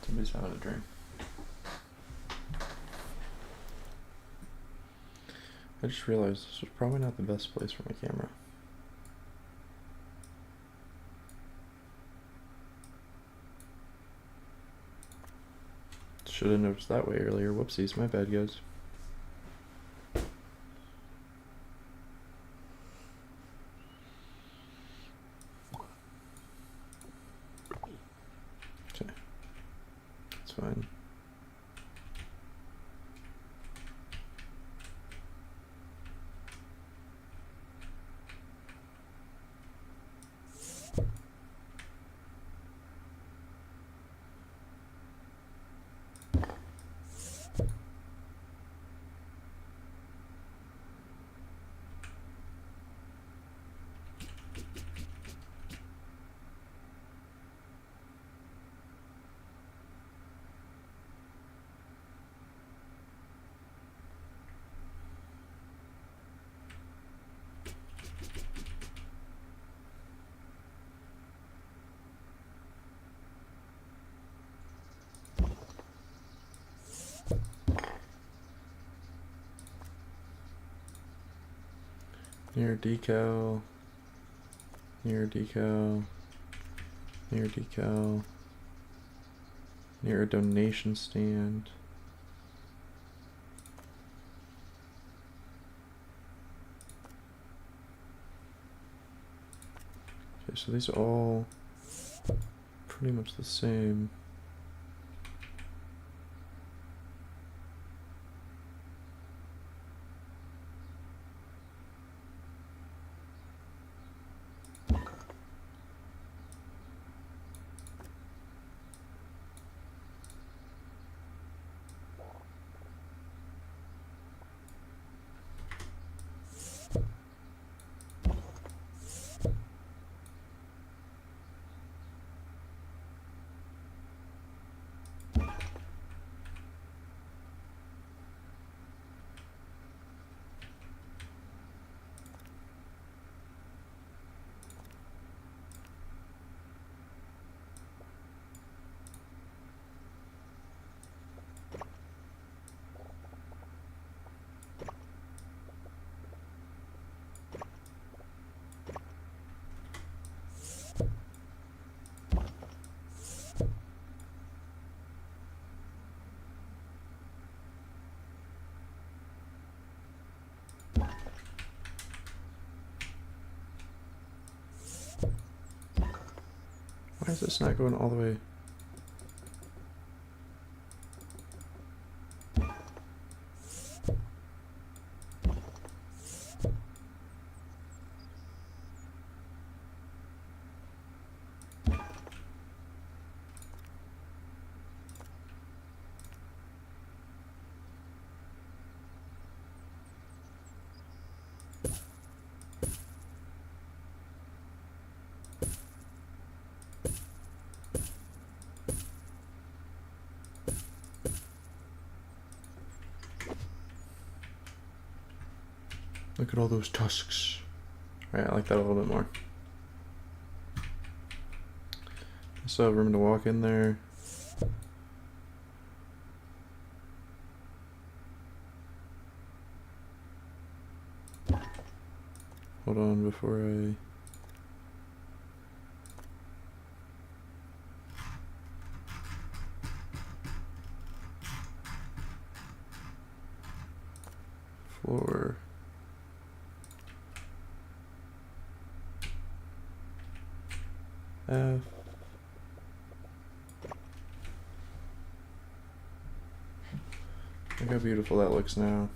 Somebody's having a dream. I just realized this was probably not the best place for my camera. Should have noticed that way earlier. Whoopsies, my bad, guys. Okay, that's fine. Near decal. Near decal. Near decal. Near a donation stand. Okay, so these are all pretty much the same. Why is this not going all the way? Look at all those tusks. Alright, I like that a little bit more. I still have room to walk in there. Hold on before I... Floor. F. Look how beautiful that looks now.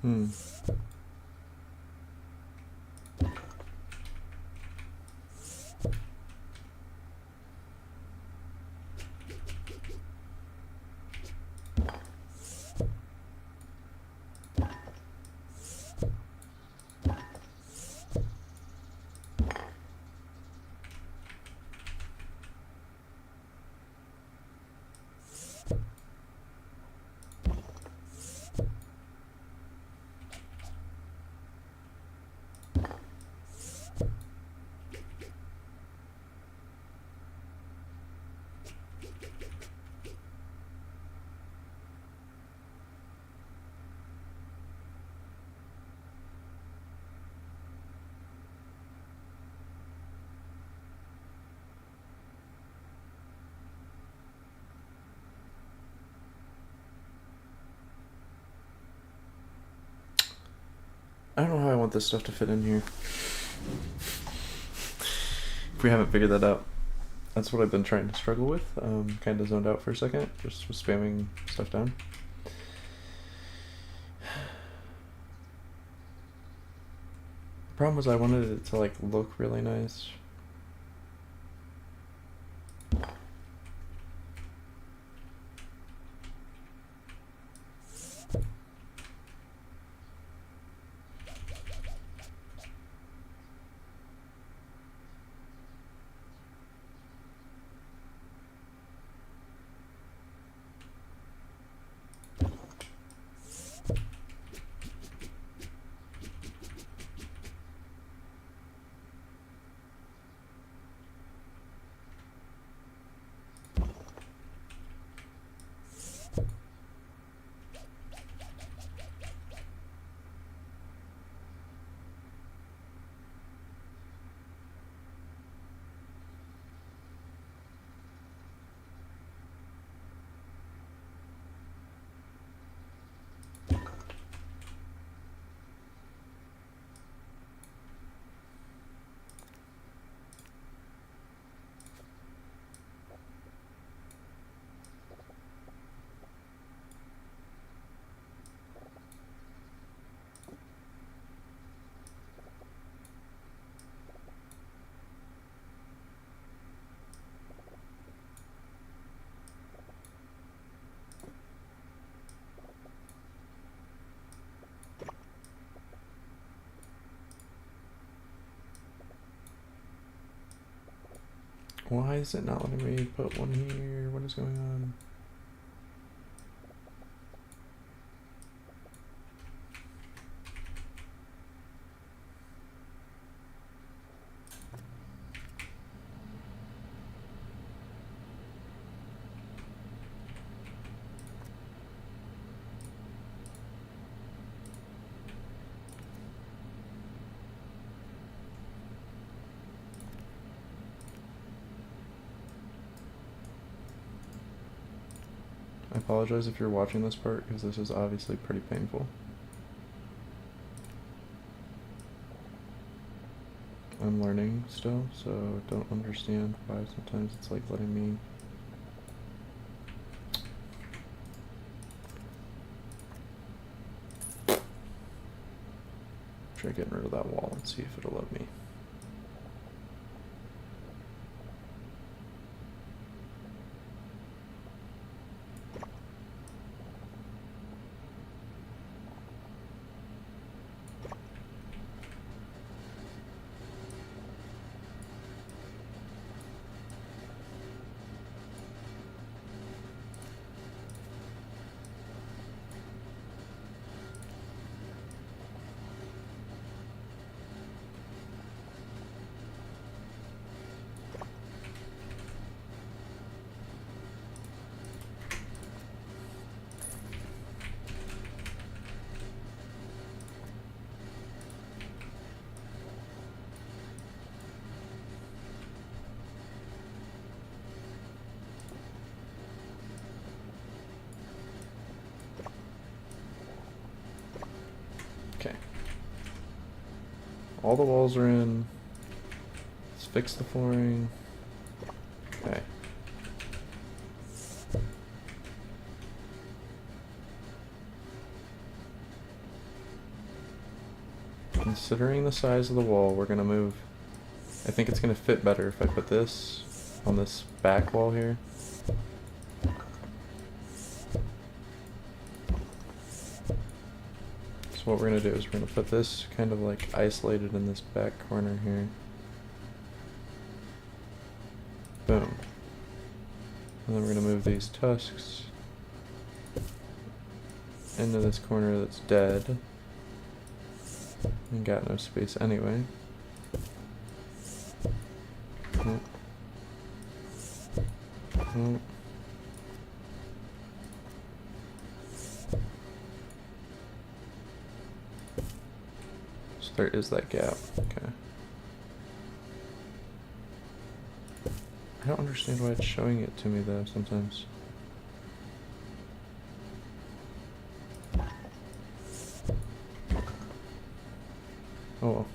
Hmm. I don't know how I want this stuff to fit in here. If we haven't figured that out. That's what I've been trying to struggle with. Kind of zoned out for a second, just was spamming stuff down. The problem was I wanted it to like look really nice. Why is it not letting me put one here? What is going on? I apologize if you're watching this part, because this is obviously pretty painful. I'm learning still, so don't understand why sometimes it's like letting me... Try getting rid of that wall and see if it'll let me. Okay. All the walls are in. Let's fix the flooring. Okay. Considering the size of the wall, we're gonna move. I think it's gonna fit better if I put this on this back wall here. So what we're gonna do is we're gonna put this kind of like isolated in this back corner here. Boom. And then we're gonna move these tusks into this corner that's dead. And got no space anyway. Oh. Oh. So there is that gap. Okay. I don't understand why it's showing it to me though sometimes. Oh well.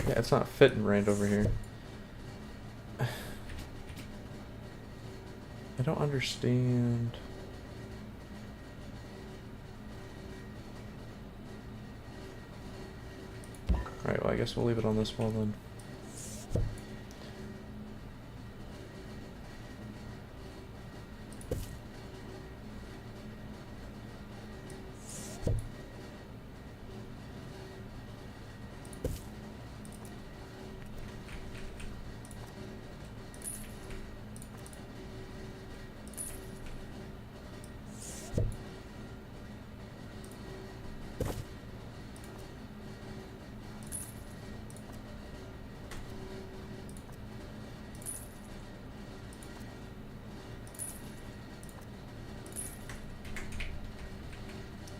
Yeah, it's not fitting right over here. I don't understand. Alright, well I guess we'll leave it on this wall then.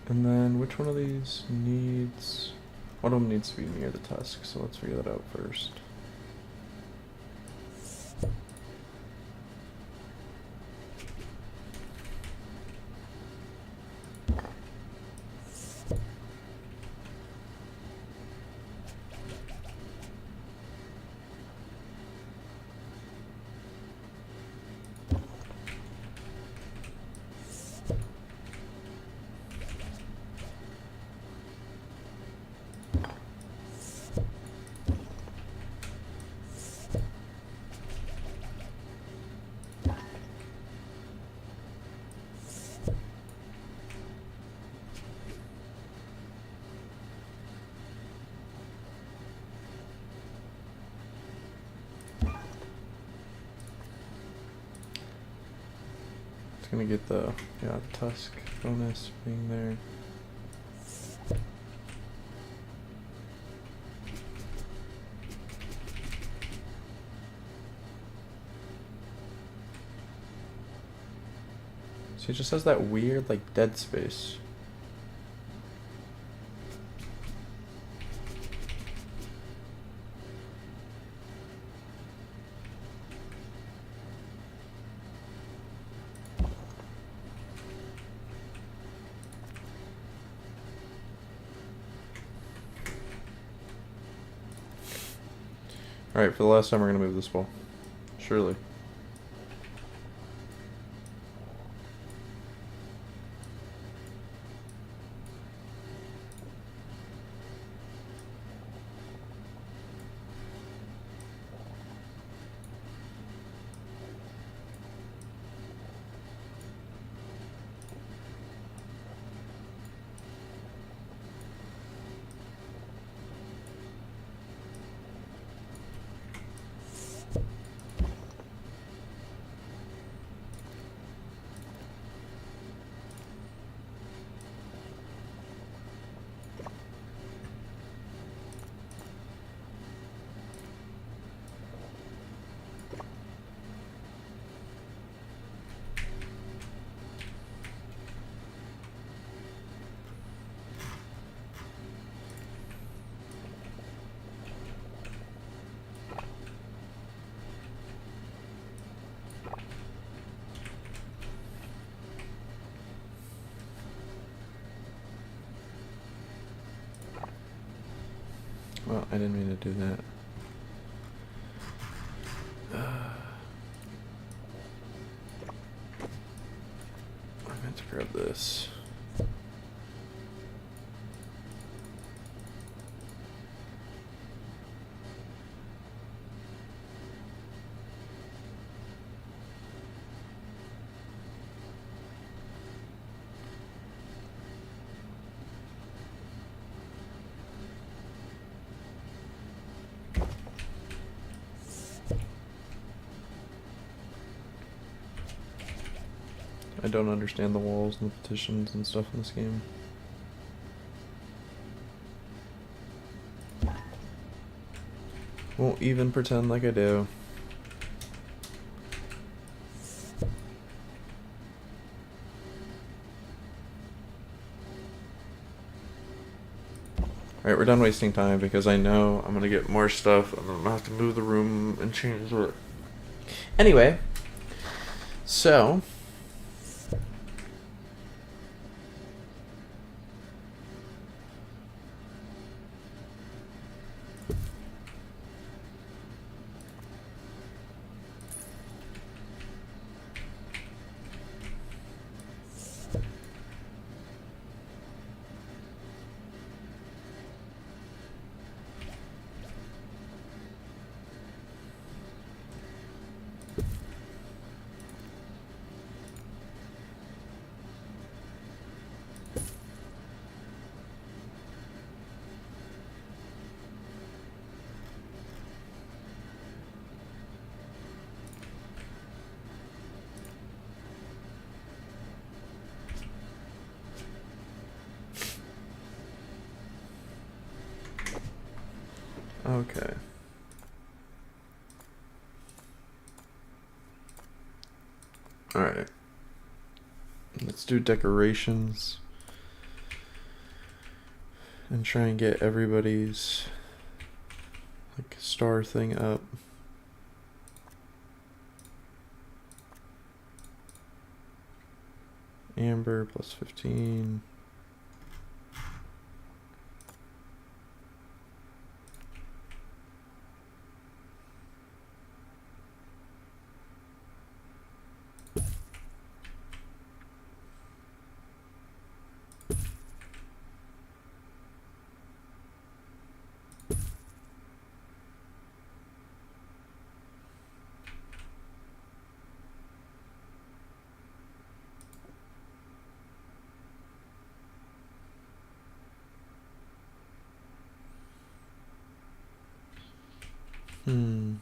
And then which one of these needs... One of them needs to be near the tusk, so let's figure that out first. It's gonna get the tusk bonus being there. So he just has that weird like dead space. Alright, for the last time we're gonna move this ball. Surely. Well, I didn't mean to do that. I meant to grab this. I don't understand the walls and the petitions and stuff in this game. Won't even pretend like I do. Alright, we're done wasting time because I know I'm gonna get more stuff and then I'm gonna have to move the room and change it. Anyway, so okay. Alright. Let's do decorations. And try and get everybody's like star thing up. Amber plus 15. Hmm.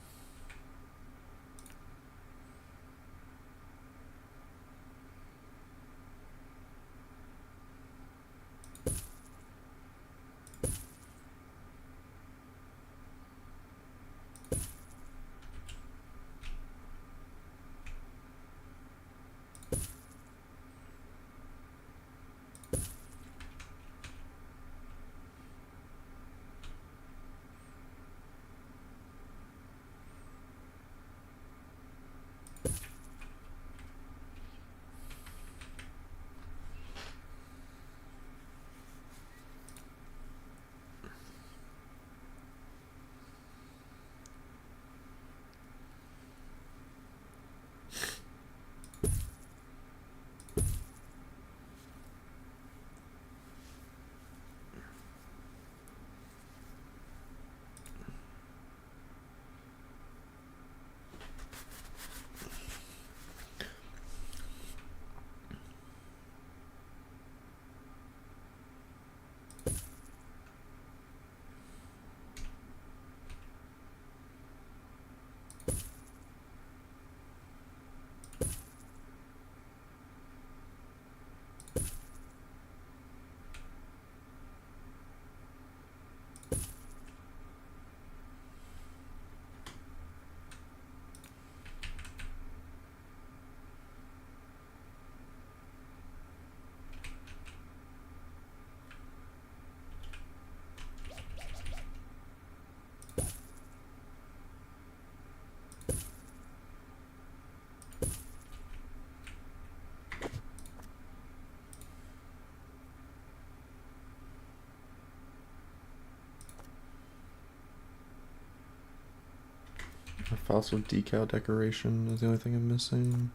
A fossil decal decoration is the only thing I'm missing.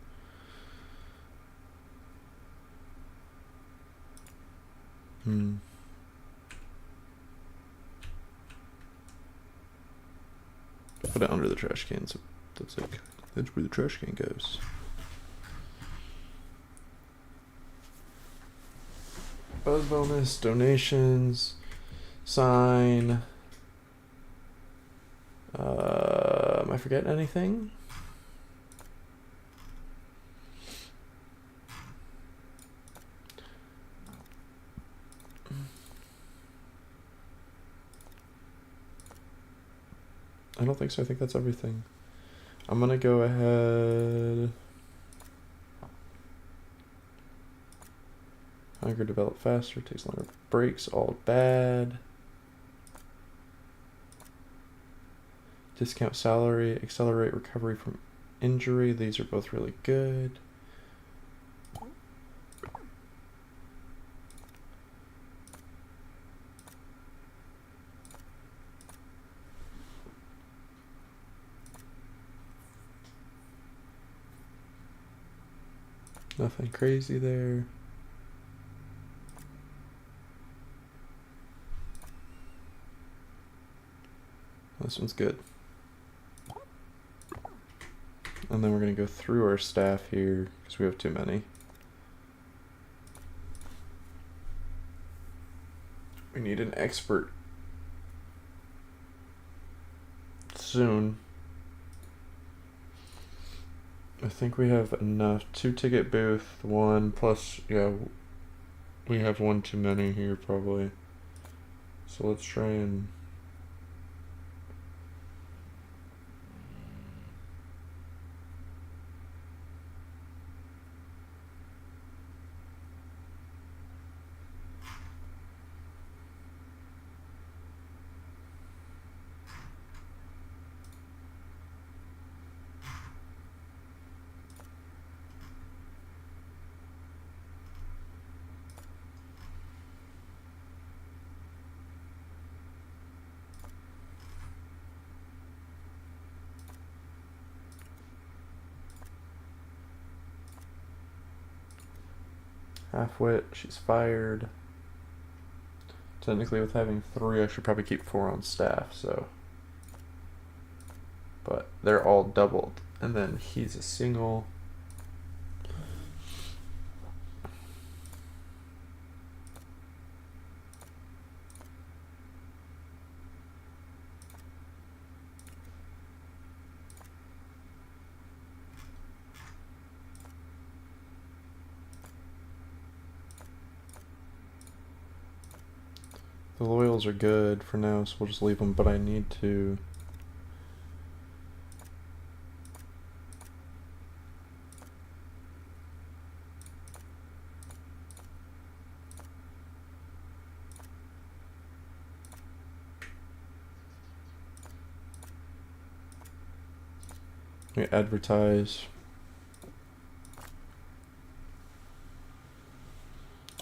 Put it under the trash can, so that's like that's where the trash can goes. Buzz bonus, donations, sign. Am I forgetting anything? I don't think so. I think that's everything. I'm gonna go ahead. Hunger develop faster, takes longer breaks, all bad. Discount salary, accelerate recovery from injury. These are both really good. Nothing crazy there. This one's good. And then we're going to go through our staff here because we have too many. We need an expert soon. I think we have enough. 2 ticket booth, 1 plus, yeah, we have 1 too many here probably. So let's try and half-wit, she's fired. Technically with having 3, I should probably keep 4 on staff, so. But they're all doubled. And then he's a single. The loyals are good for now, so we'll just leave them, but I need to we advertise.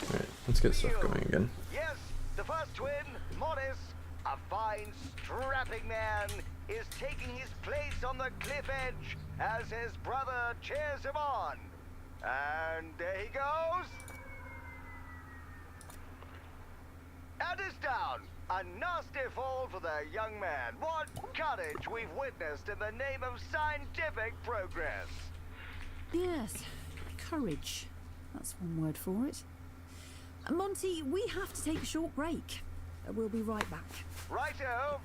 Alright, let's get stuff going again. Yes, the first twin, Morris, a fine, strapping man, is taking his place on the cliff edge as his brother cheers him on. And there he goes. And it's down. A nasty fall for the young man. What courage we've witnessed in the name of scientific progress. Yes, courage. That's one word for it. Monty, we have to take a short break. We'll be right back. Righto.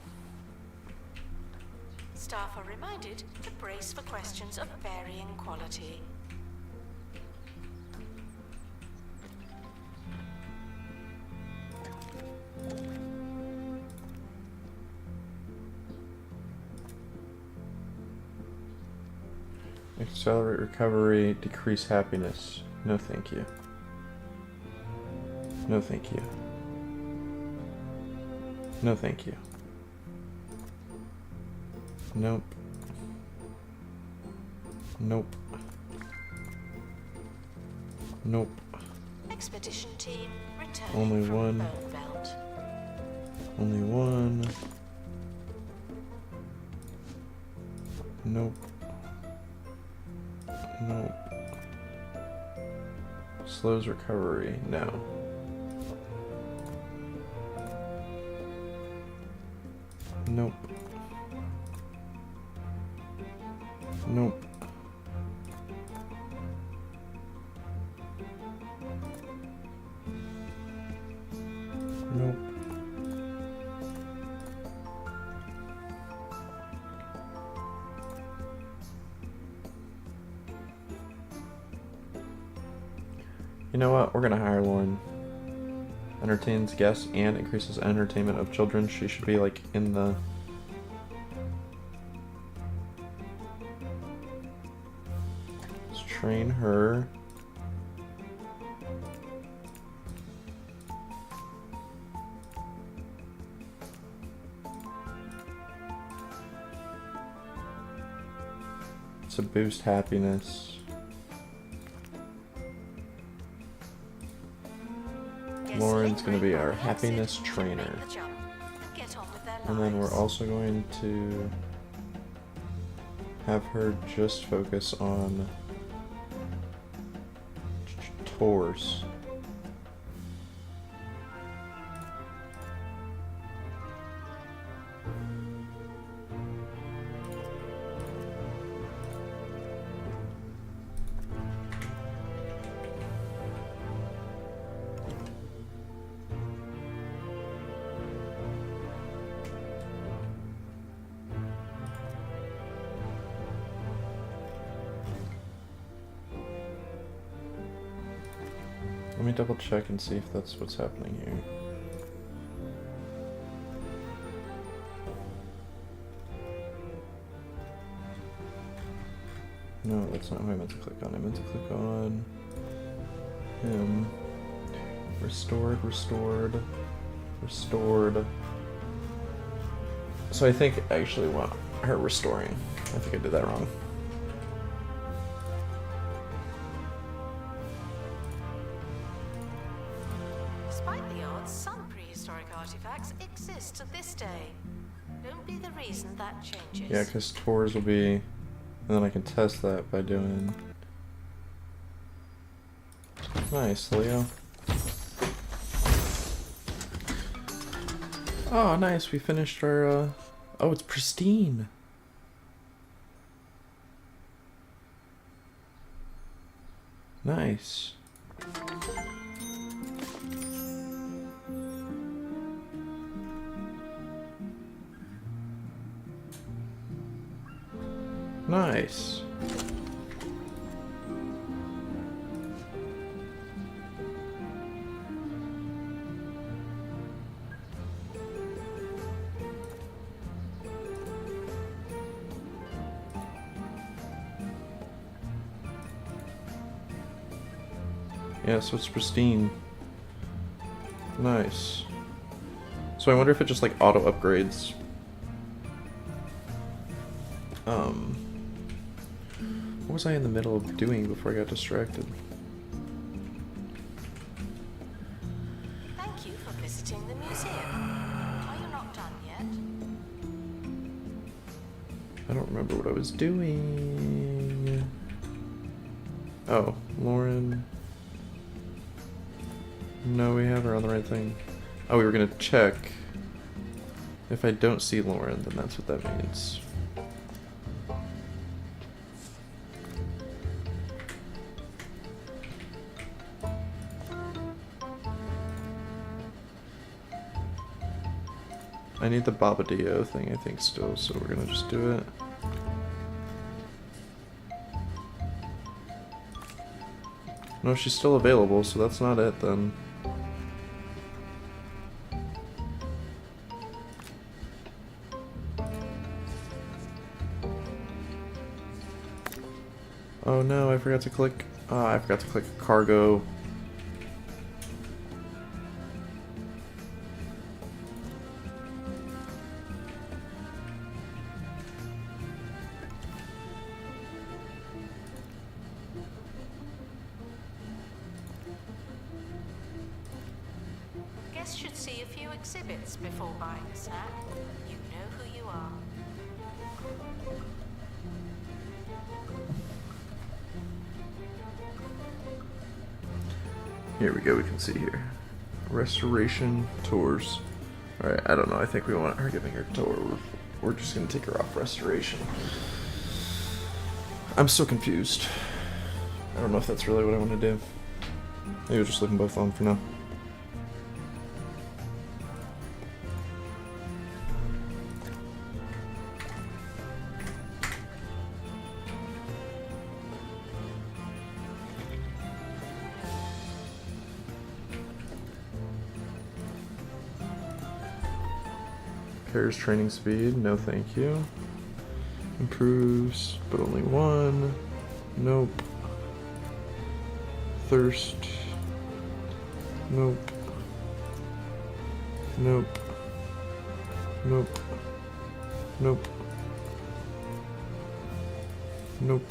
Staff are reminded to brace for questions of varying quality. Accelerate recovery, decrease happiness. No thank you. No thank you. No thank you. Nope. Nope. Nope. Expedition team returning Only from one. Bone Belt. Only one. Nope. Nope. Slows recovery. No. Nope. Nope. Nope. You know what? We're gonna hire Lauren. Entertains guests and increases entertainment of children. She should be like in the... Let's train her. To boost happiness. Lauren's going to be our happiness trainer. And then we're also going to have her just focus on tours. Let me double check and see if that's what's happening here. No, that's not who I meant to click on. I meant to click on him. Restored, restored, restored. So I think I actually want her restoring. I think I did that wrong. Despite the odds, some prehistoric artifacts exist to this day. Don't be the reason that changes. Yeah, because tours will be... And then I can test that by doing... Nice, Leo. Oh, nice. We finished our... Oh, it's pristine. Nice. Nice. Yeah, so it's pristine. Nice. So I wonder if it just like auto upgrades. What was I in the middle of doing before I got distracted? Thank you for visiting the museum. Are you not done yet? I don't remember what I was doing. Oh, Lauren. No, we have her on the right thing. Oh, we were gonna check. If I don't see Lauren, then that's what that means. I need the Bobadillo thing, I think, still, so we're gonna just do it. No, she's still available, so that's not it then. Oh no, I forgot to click. I forgot to click cargo. Guests should see a few exhibits before buying a snack. You know who you are. Here we go, we can see here. Restoration tours. Alright, I don't know, I think we want her giving her tour. We're just gonna take her off restoration. I'm still confused. I don't know if that's really what I want to do. Maybe we'll just leave them both on for now. Pairs training speed, no thank you. Improves, but only one. Nope. Thirst. Nope. Nope. Nope. Nope. Nope.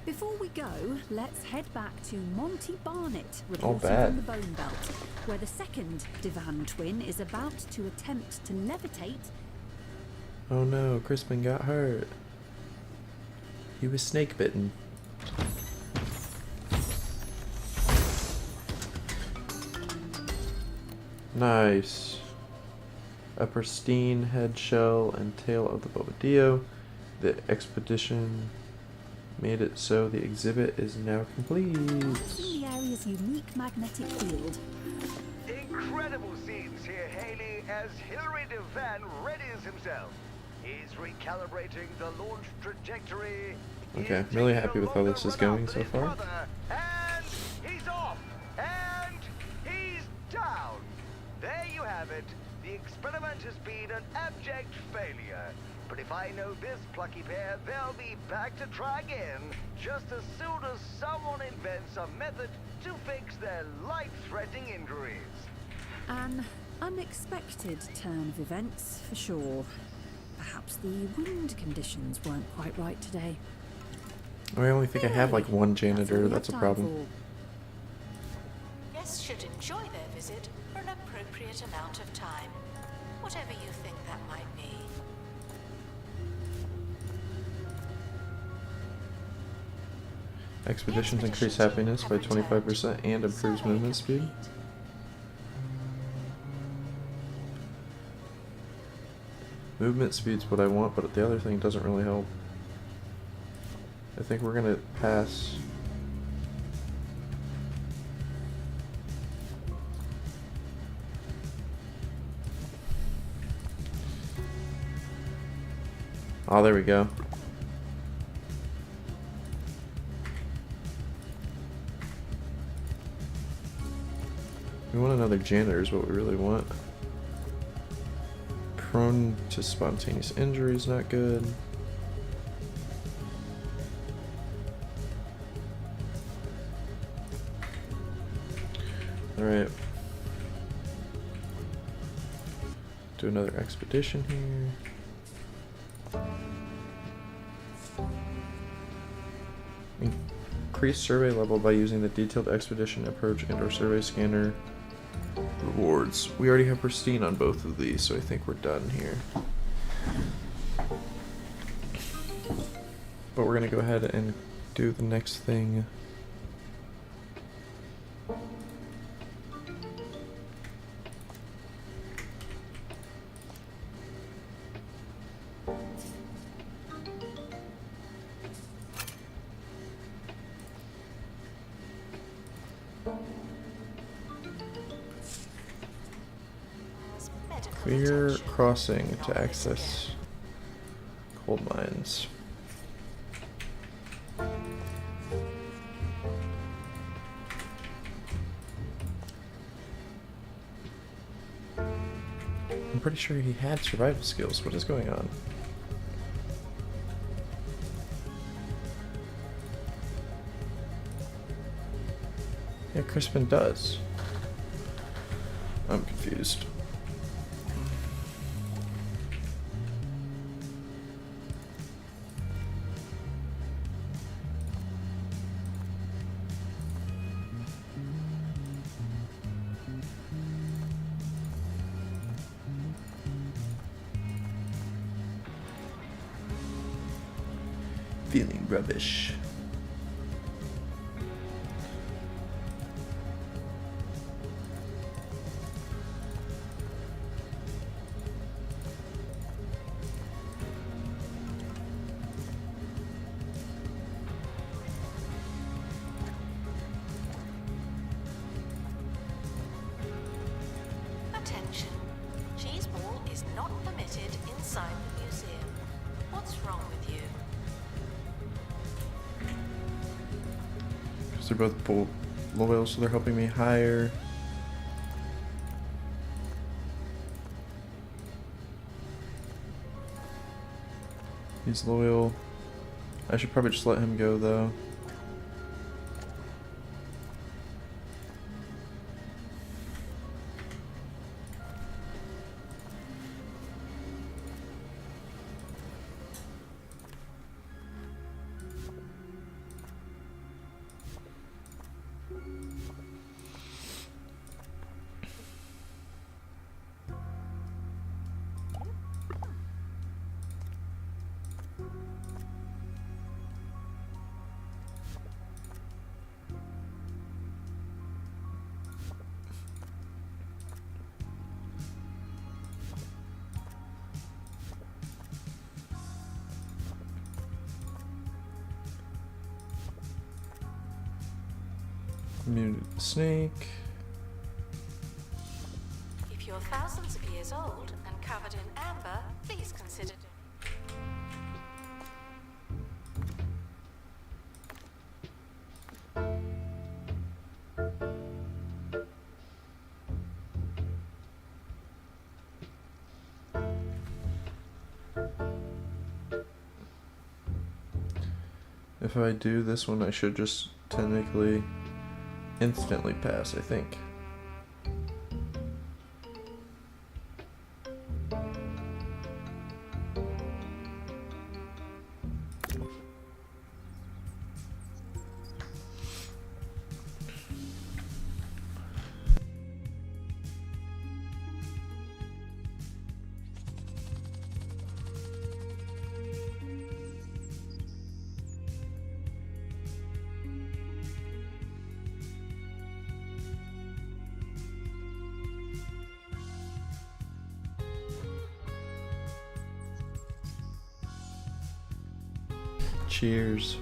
Before we go, let's head back to Monty Barnett, All reporting bad. from the Bone Belt, where the second Divan twin is about to attempt to levitate. Oh no, Crispin got hurt. He was snake bitten. Nice. A pristine head, shell, and tail of the Bobadillo. The expedition made it so the exhibit is now complete. Harnessing the area's unique magnetic field. Incredible scenes here, Haley, as Hilary Devan readies himself. He's recalibrating the launch trajectory. Okay, He's I'm really taking happy a with how longer this is run going up so than his far. brother, and he's off, and he's down. There you have it. The experiment has been an abject failure. But if I know this plucky pair, they'll be back to try again just as soon as someone invents a method to fix their life-threatening injuries. An unexpected turn of events, for sure. Perhaps the wind conditions weren't quite right today. I only think I have like one That's all janitor, we have that's a time problem. Guests should enjoy their visit for an appropriate amount of time. Whatever you think that might be. Expeditions increase happiness by 25% and improves movement speed. Movement speed's what I want, but the other thing doesn't really help. I think we're gonna pass. Oh, there we go. We want another janitor is what we really want. Prone to spontaneous injury is not good. Alright. Do another expedition here. Increase survey level by using the detailed expedition approach and or survey scanner rewards. We already have pristine on both of these, so I think we're done here. But we're gonna go ahead and do the next thing. Clear crossing to access coal mines. I'm pretty sure he had survival skills. What is going on? Yeah, Crispin does. I'm confused. Feeling rubbish. Attention. Cheese ball is not permitted inside the museum. What's wrong with you? Because they're both loyal, so they're helping me hire. He's loyal. I should probably just let him go, though. Muted snake. If you're thousands of years old and covered in amber, please consider. If I do this one, I should just technically instantly pass, I think. Cheers.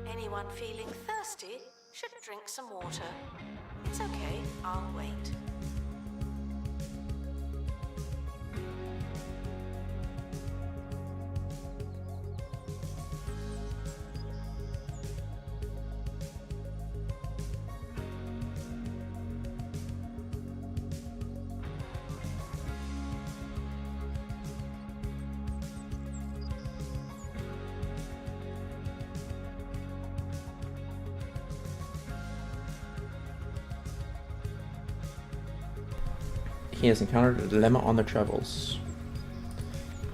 Anyone feeling thirsty should drink some water. It's okay, I'll wait. He has encountered a dilemma on their travels.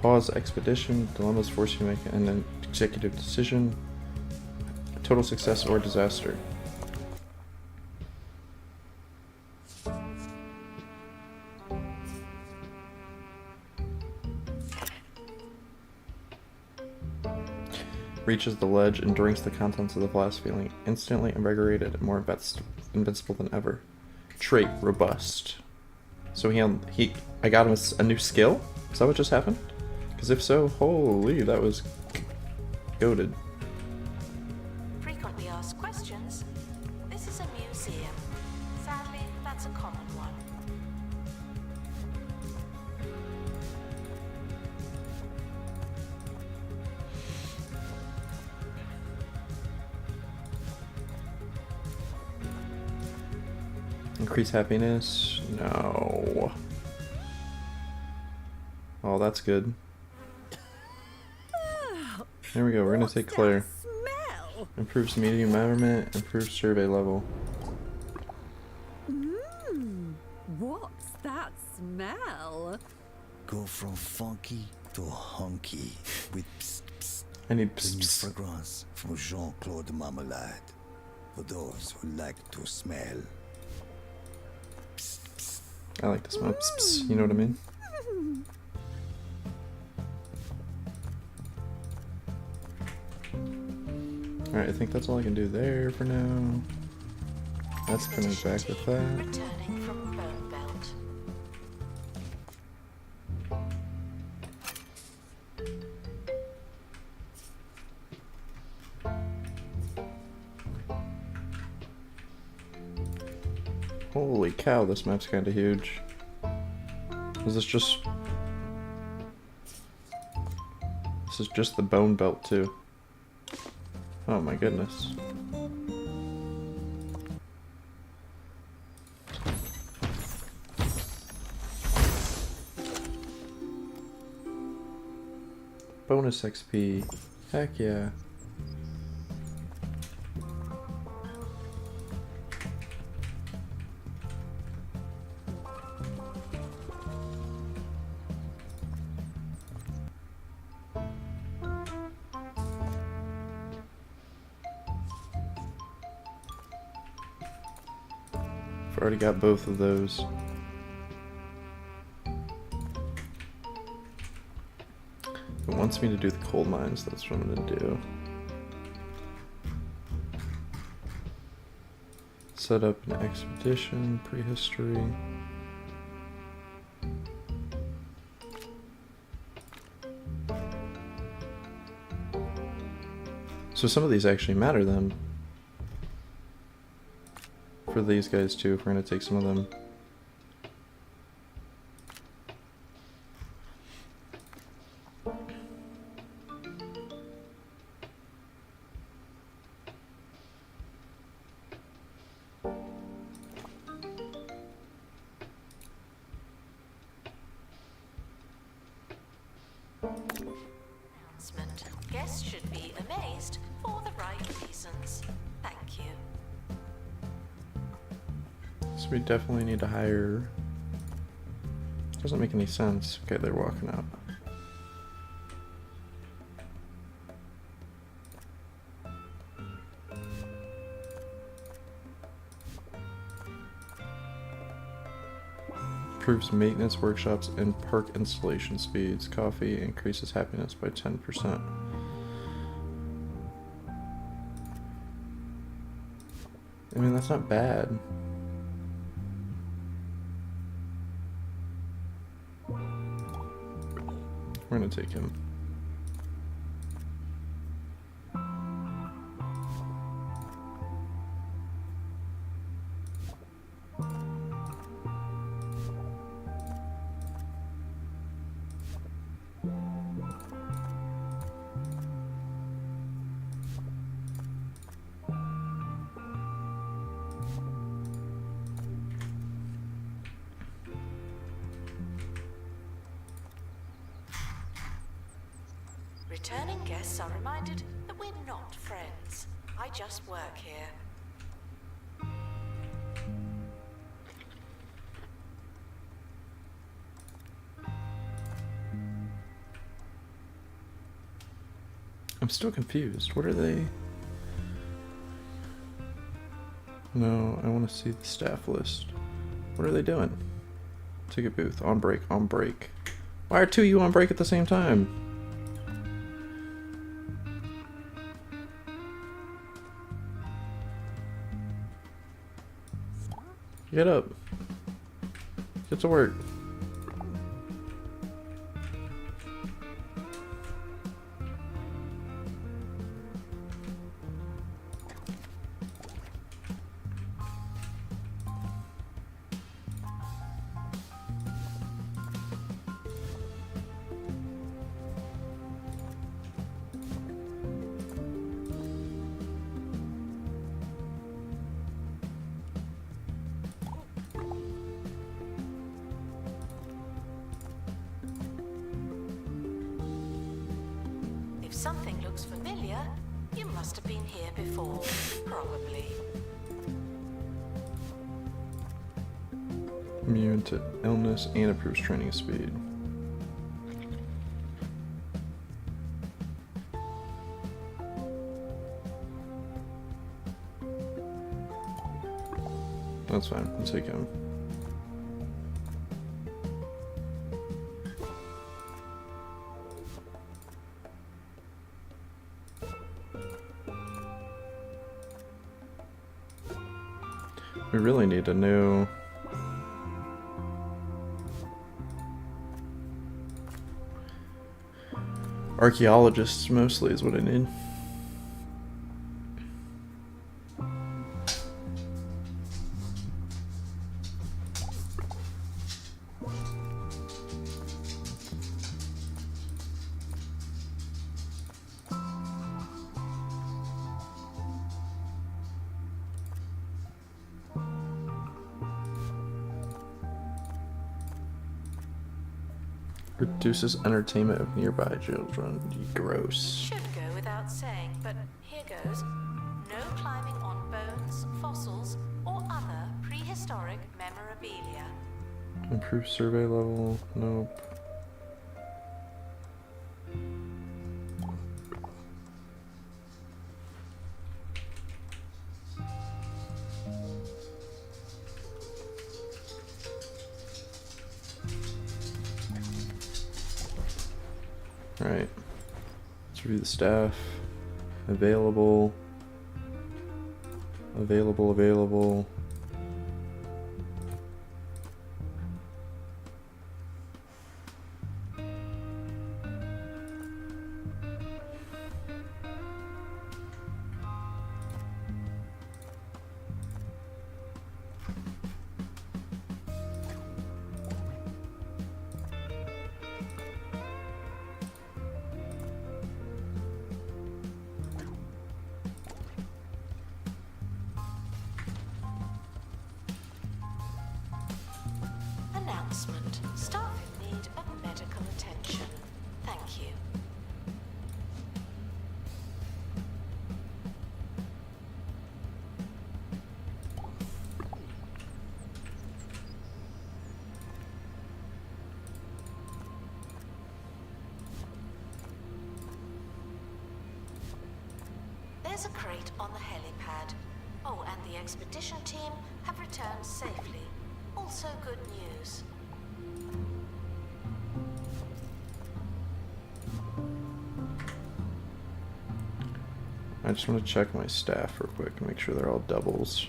Pause expedition. Dilemmas force you to make an executive decision. Total success or disaster. Reaches the ledge and drinks the contents of the flask, feeling instantly invigorated and more invincible than ever. Trait, robust. So I got him a new skill? Is that what just happened? Because if so, holy, that was goated. Frequently asked questions. This is a museum. Sadly, that's a common one. Increase happiness? No. Oh, that's good. There we go. We're gonna take Claire. Smell. Improves medium armament. Improves survey level. What's that smell? Go from funky to hunky with psst, psst, I need the new psst. fragrance from Jean-Claude Marmalade for those who like to smell. Psst, psst. I like to smell psst. You know what I mean? Alright, I think that's all I can do there for now. That's coming back with that. Returning from Bone Belt. Holy cow, this map's kinda huge. Is this just... This is just the Bone Belt too. Oh my goodness. Bonus XP. Heck yeah. I've already got both of those. If it wants me to do the coal mines, that's what I'm gonna do. Set up an expedition, prehistory. So some of these actually matter then. For these guys too, if we're gonna take some of them. Announcement. Guests should be amazed for the right reasons. Thank you. So we definitely need to hire... Doesn't make any sense. Okay, they're walking out. Improves maintenance workshops and park installation speeds. Coffee increases happiness by 10%. I mean, that's not bad. We're gonna take him. Returning guests are reminded that we're not friends. I just work here. I'm still confused. What are they? No, I want to see the staff list. What are they doing? Ticket booth. On break. On break. Why are two of you on break at the same time? Get up. Get to work. something looks familiar, you must have been here before. Probably. Immune to illness and improves training speed. That's fine. We'll take him. We really need a new archaeologists, mostly, is what I need. Reduces entertainment of nearby children. Gross. Should go without saying, but here goes. No climbing on bones, fossils, or other prehistoric memorabilia. Improve survey level. Nope. Alright. Let's review the staff. Available. Available. Announcement. Staff in need of medical attention. Thank you. There's a crate on the helipad. Oh, and the expedition team have returned safely. Also good news. I just want to check my staff real quick and make sure they're all doubles.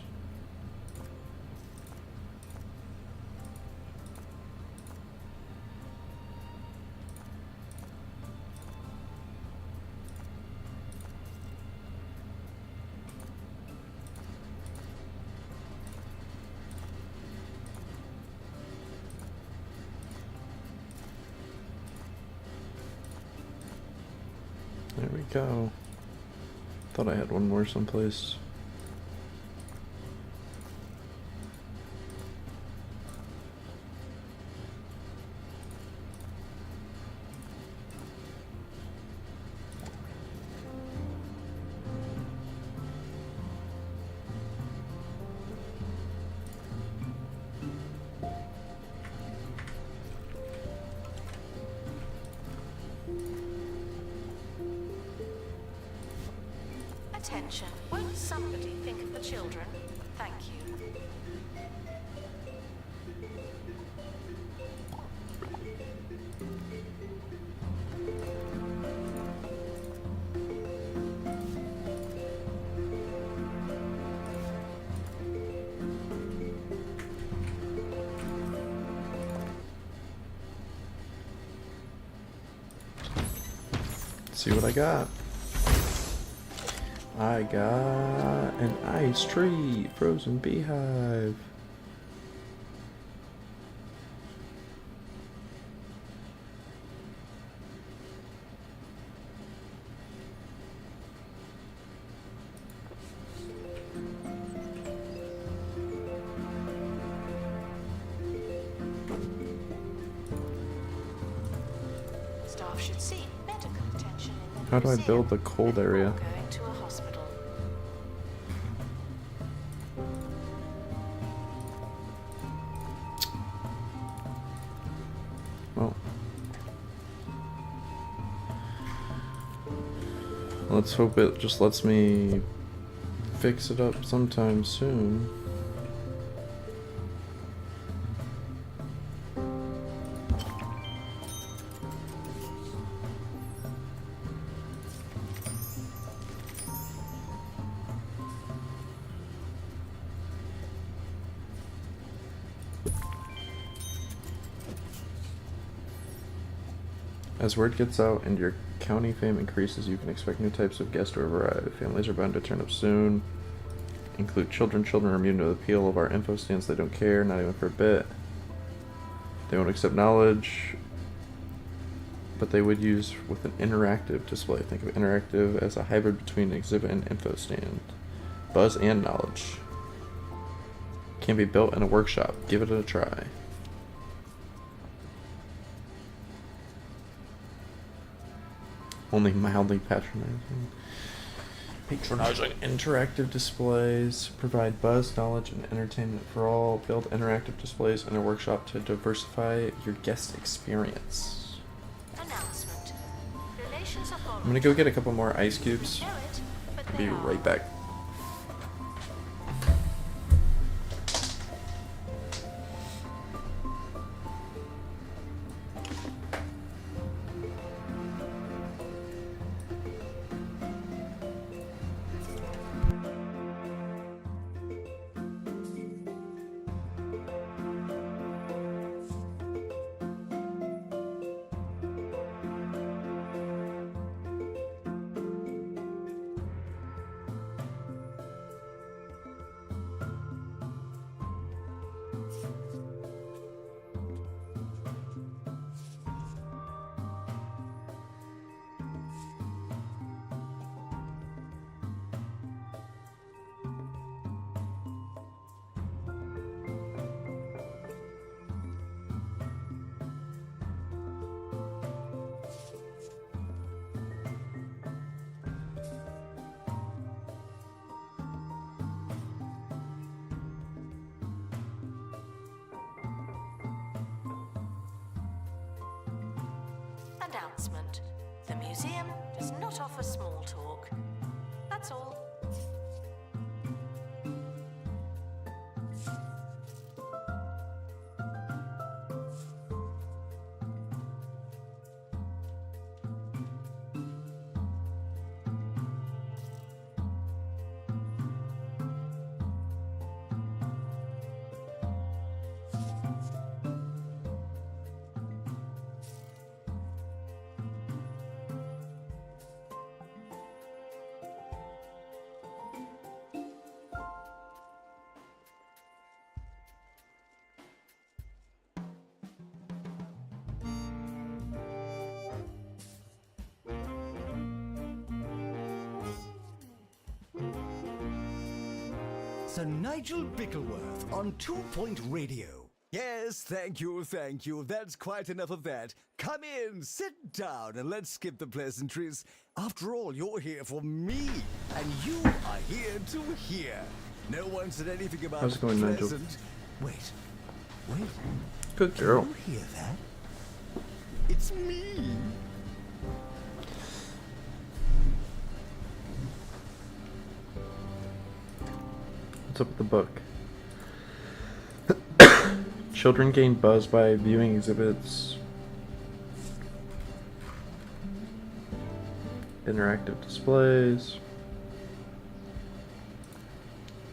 There we go. Thought I had one more someplace. Attention. Won't somebody think of the children? Thank you. Let's see what I got. I got an ice tree, frozen beehive. Staff should see medical attention in the How do I museum, build the cold before area? going to a hospital. Well, let's hope it just lets me fix it up sometime soon. As word gets out and your county fame increases, you can expect new types of guests to arrive. Families are bound to turn up soon. Include children. Children are immune to the appeal of our info stands. They don't care, not even for a bit. They won't accept knowledge, but they would use with an interactive display. Think of interactive as a hybrid between an exhibit and info stand. Buzz and knowledge. Can be built in a workshop. Give it a try. Only mildly patronizing. Patronizing interactive displays. Provide buzz, knowledge, and entertainment for all. Build interactive displays in a workshop to diversify your guest experience. Announcement. Relations are I'm gonna go get a couple more ice cubes. know it, but Be they are. right back. Announcement. The museum does not offer small talk. That's all. Sir Nigel Bickleworth on 2 Point Radio. Yes, thank you, thank you. That's quite enough of that. Come in, sit down, and let's skip the pleasantries. After all, you're here for me, and you are here to hear. No one said anything about How's it going, Nigel? pleasant. Wait. Good Can girl. you hear that? It's me. What's up with the book? Children gain buzz by viewing exhibits. Interactive displays.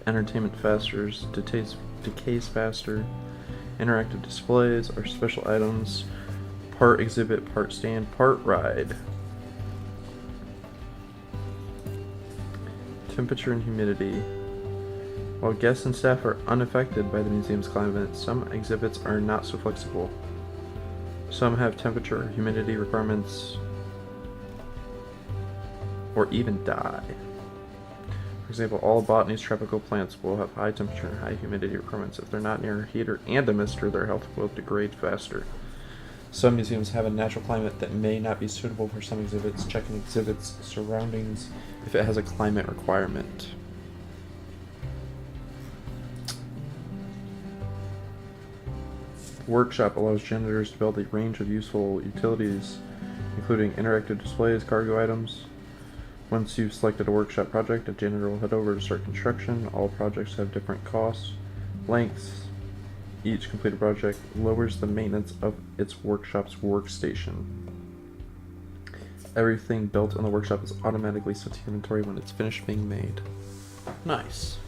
Entertainment fasters, decays faster. Interactive displays are special items. Part exhibit, part stand, part ride. Temperature and humidity. While guests and staff are unaffected by the museum's climate, some exhibits are not so flexible. Some have temperature or humidity requirements, or even die. For example, all botany's tropical plants will have high temperature and high humidity requirements. If they're not near a heater and a mister, their health will degrade faster. Some museums have a natural climate that may not be suitable for some exhibits. Check an exhibit's surroundings if it has a climate requirement. Workshop allows janitors to build a range of useful utilities, including interactive displays, cargo items. Once you've selected a workshop project, a janitor will head over to start construction. All projects have different costs, lengths. Each completed project lowers the maintenance of its workshop's workstation. Everything built in the workshop is automatically sent to inventory when it's finished being made. Nice.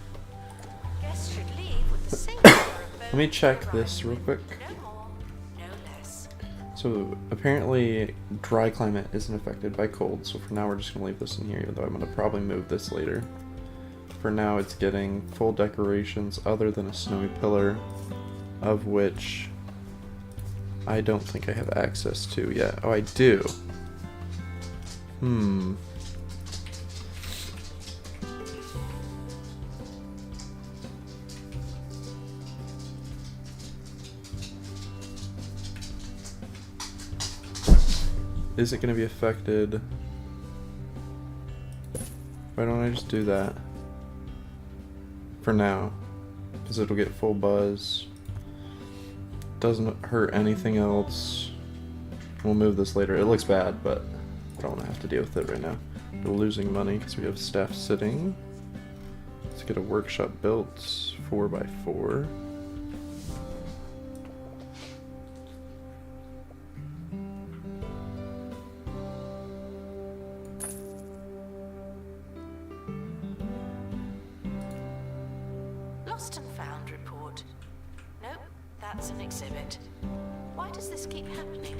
Guests should leave with the same number of Let me bones check they this real arrived quick. with. No more, no less. So apparently dry climate isn't affected by cold, so for now we're just going to leave this in here, even though I'm going to probably move this later. For now it's getting full decorations other than a snowy pillar, of which I don't think I have access to yet. Oh, I do. Is it going to be affected? Why don't I just do that? For now. Because it'll get full buzz. Doesn't hurt anything else. We'll move this later. It looks bad, but I don't want to have to deal with it right now. We're losing money because we have staff sitting. Let's get a workshop built 4x4. Lost and found report. Nope, that's an exhibit. Why does this keep happening?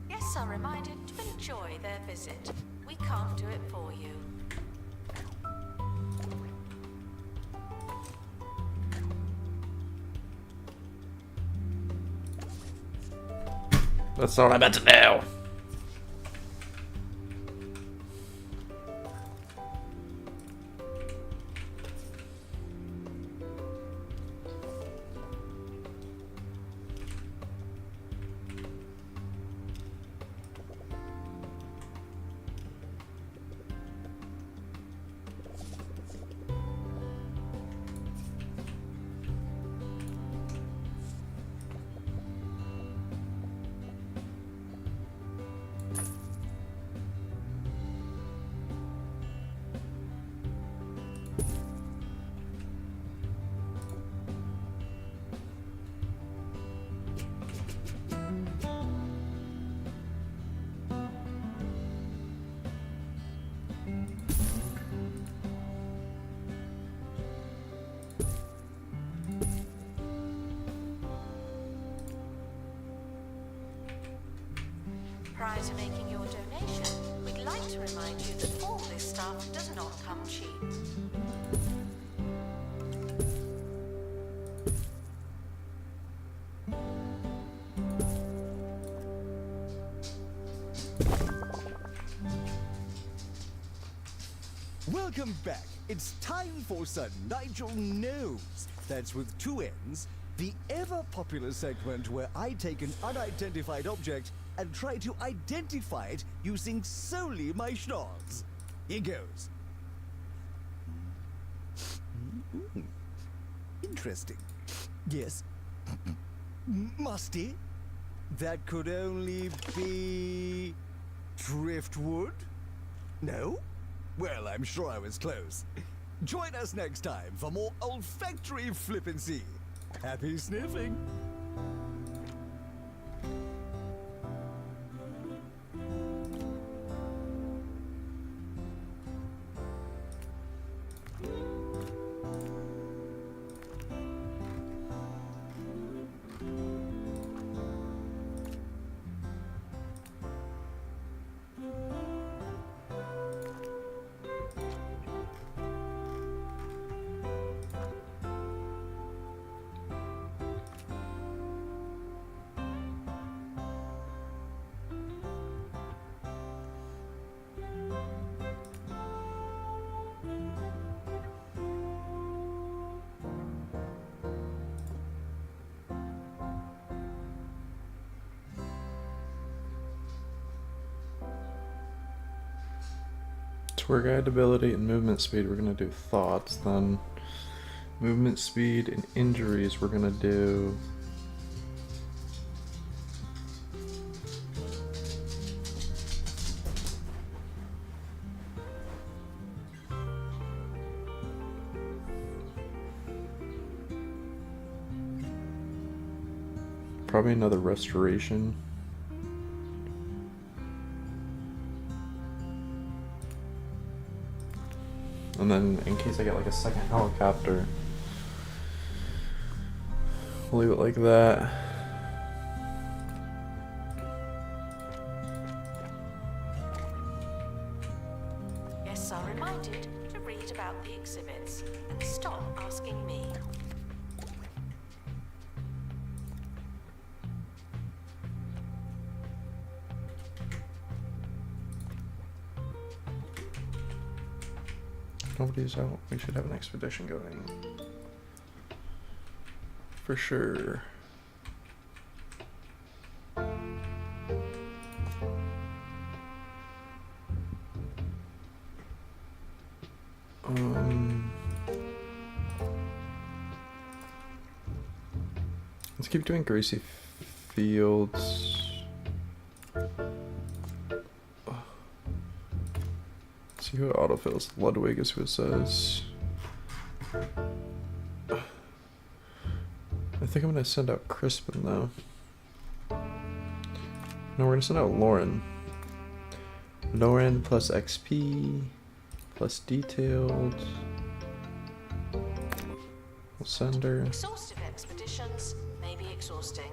Guests are reminded to enjoy their visit. We can't do it for you. That's all I meant to do. Prior to making your donation, we'd like to remind you that all this stuff does not come cheap. Welcome back. It's time for Sir Nigel Knows. That's with two N's. The ever-popular segment where I take an unidentified object and try to identify it using solely my schnoz. Here goes. Interesting. Yes. Musty? That could only be driftwood? No? Well, I'm sure I was close. Join us next time for more olfactory flippancy. Happy sniffing! Tour guide ability and movement speed, we're going to do thoughts. Then movement speed and injuries, we're going to do probably another restoration. And then in case I get like a second helicopter, we'll leave it like that. Guests are reminded to read about the exhibits and stop asking me. Nobody's out. We should have an expedition going. For sure. Let's keep doing Gracie Fields. See who autofills. Ludwig is who it says. I think I'm gonna send out Crispin though. No, we're gonna send out Lauren. Lauren plus XP plus detailed. We'll send her. Exhaustive expeditions may be exhausting.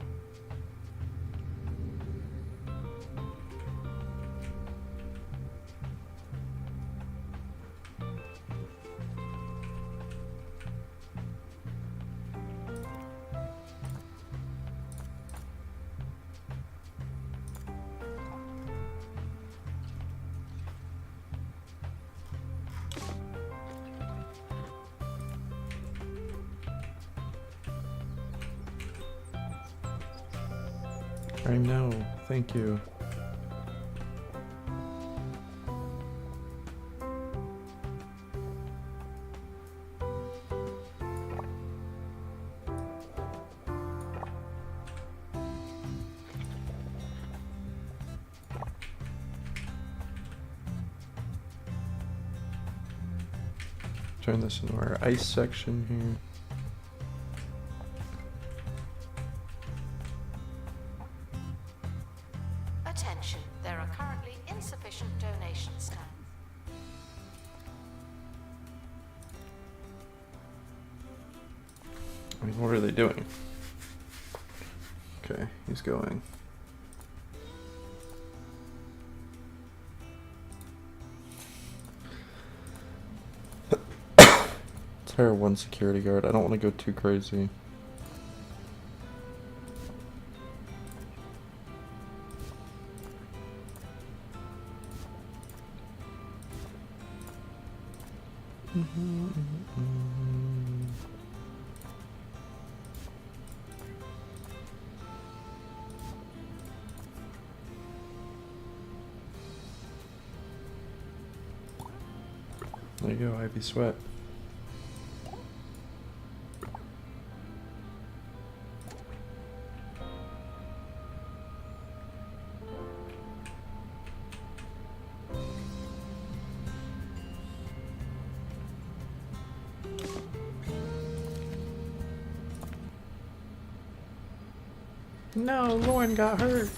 I know, thank you. Turn this into our ice section here. Attention, there are currently insufficient donation stands. I mean, what are they doing? Okay, he's going. Hire one security guard. I don't want to go too crazy. There you go, Ivy Sweat. No, Lauren got hurt.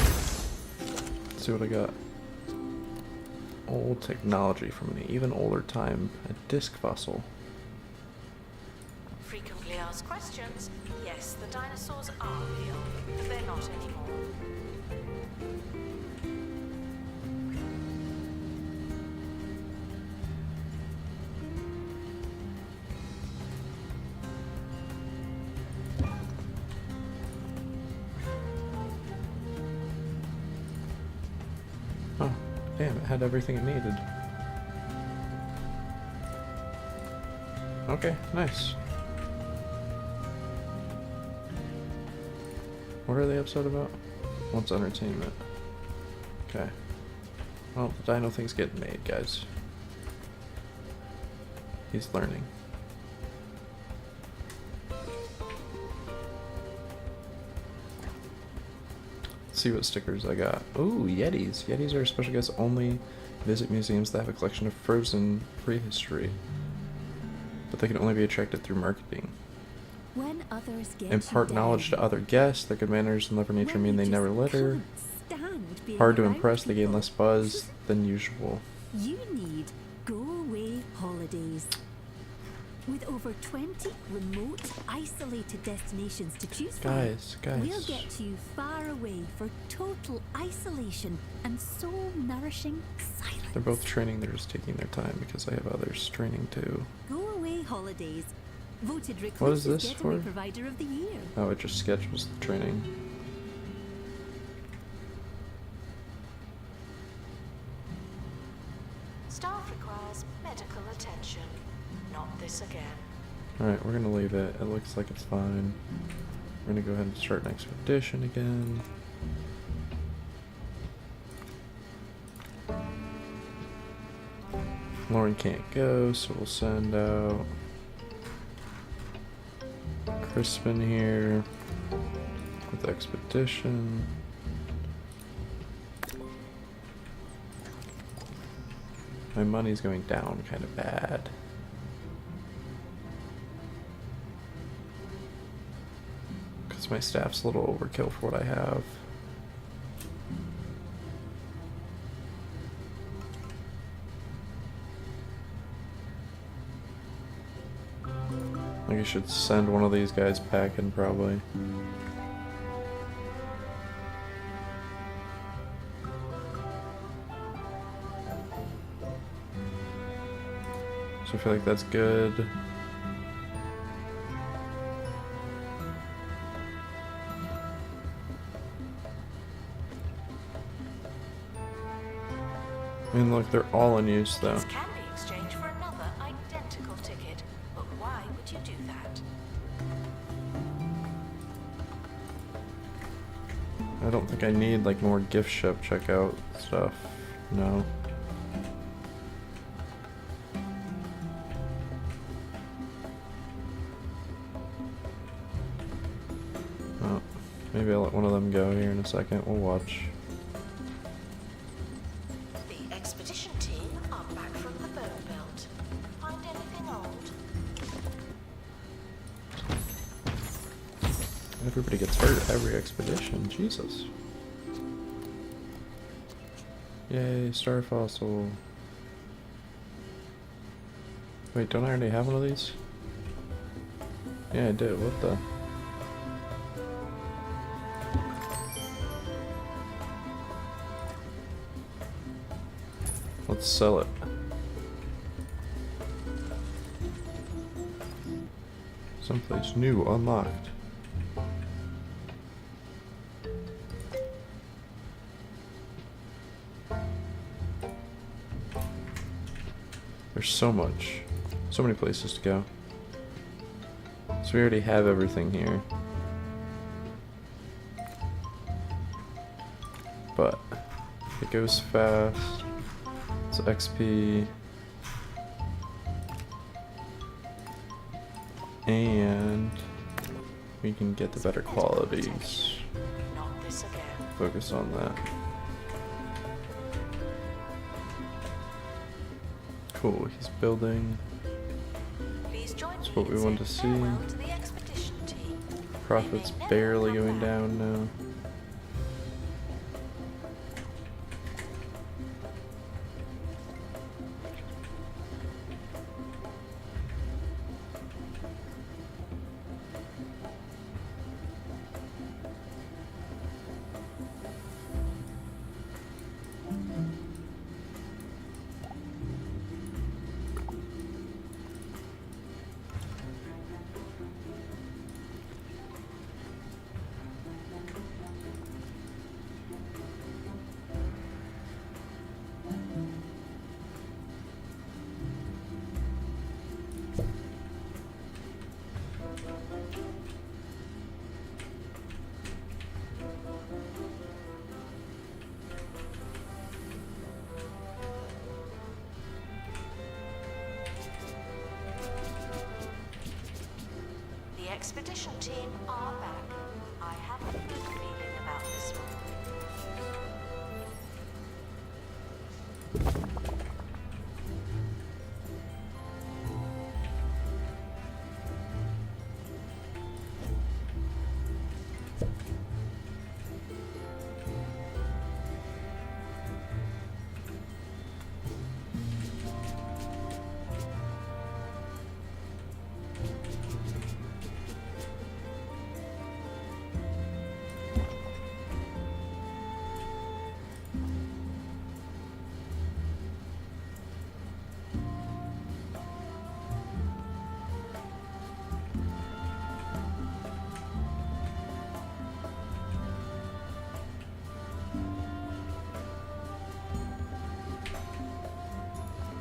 Let's see what I got. Old technology from an even older time. A disc fossil. Frequently asked questions. Yes, the dinosaurs are real, but they're not anymore. Oh, damn, it had everything it needed. Okay, nice. What are the episode about? What's entertainment? Okay. Well, the dino thing's getting made, guys. He's learning. Let's see what stickers I got. Ooh, Yetis. Yetis are special guests only. Visit museums that have a collection of frozen prehistory. But they can only be attracted through marketing. When others get Impart you knowledge to down, other guests. Their good manners and love for nature when mean you they just never litter. can't stand being Hard to around impress, they gain people. less buzz than usual. You need go-away holidays. With over 20 remote, isolated destinations to choose from, Guys. we'll get you far away for total isolation and soul-nourishing silence. They're both training, they're just taking their time because I have others training too. Go-away holidays. Voted What is Recluse's this Getaway for? Provider of the Year. Oh, it just schedules the training. Staff requires medical attention. Not this again. Alright, we're gonna leave it. It looks like it's fine. We're gonna go ahead and start an expedition again. Lauren can't go, so we'll send out Crispin here with expedition. My money's going down kind of bad. Because my staff's a little overkill for what I have. I think I should send one of these guys packing probably. So I feel like that's good. I mean, look, they're all in use though. These can be exchanged for another identical ticket, but why would you do that? I don't think I need like more gift shop checkout stuff. No. Oh, maybe I'll let one of them go here in a second. We'll watch. The expedition team are back from the bone belt. Find anything old? Everybody gets hurt every expedition. Jesus. Yay, star fossil. Wait, don't I already have one of these? Yeah, I did. What the? Let's sell it. Someplace new unlocked. There's so many places to go. So we already have everything here. But it goes fast. It's XP. And we can get the better qualities. Not this again. Focus on that. Cool, he's building. Please join That's me what we in want to saying see. farewell to the expedition team. Profit's barely going down now. The expedition team are back. I have a good feeling about this one.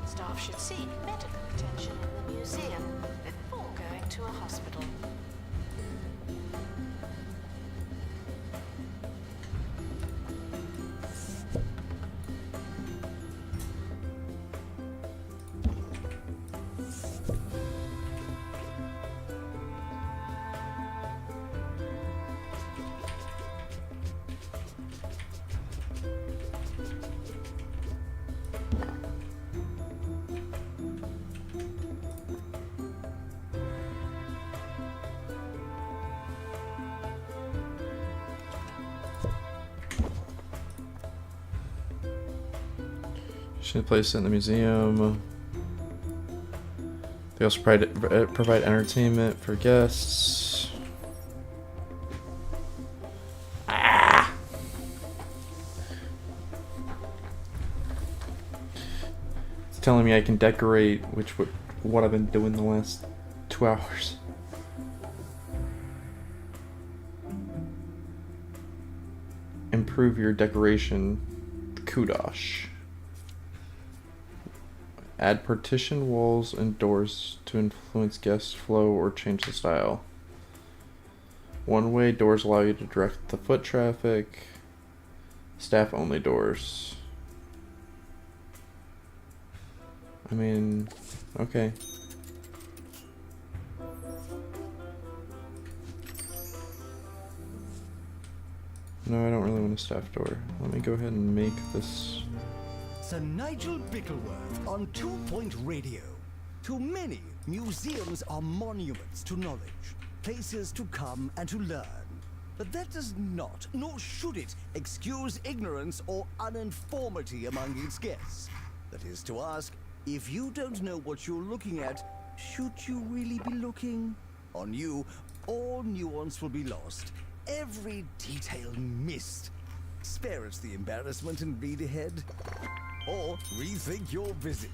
Staff should seek medical attention in the museum before going to a hospital. Should place it in the museum. They also provide entertainment for guests. Ah! It's telling me I can decorate, which what I've been doing the last 2 hours. Improve your decoration. Kudosh. Add partition walls and doors to influence guest flow or change the style. One-way doors allow you to direct the foot traffic. Staff-only doors. I mean, okay. No, I don't really want a staff door. Let me go ahead and make this. Sir Nigel Bickleworth on 2 Point Radio. To many, museums are monuments to knowledge, places to come and to learn. But that does not, nor should it, excuse ignorance or uninformity among its guests. That is to ask, if you don't know what you're looking at, should you really be looking? On you, all nuance will be lost, every detail missed. Spare us the embarrassment and read ahead. Or rethink your visit.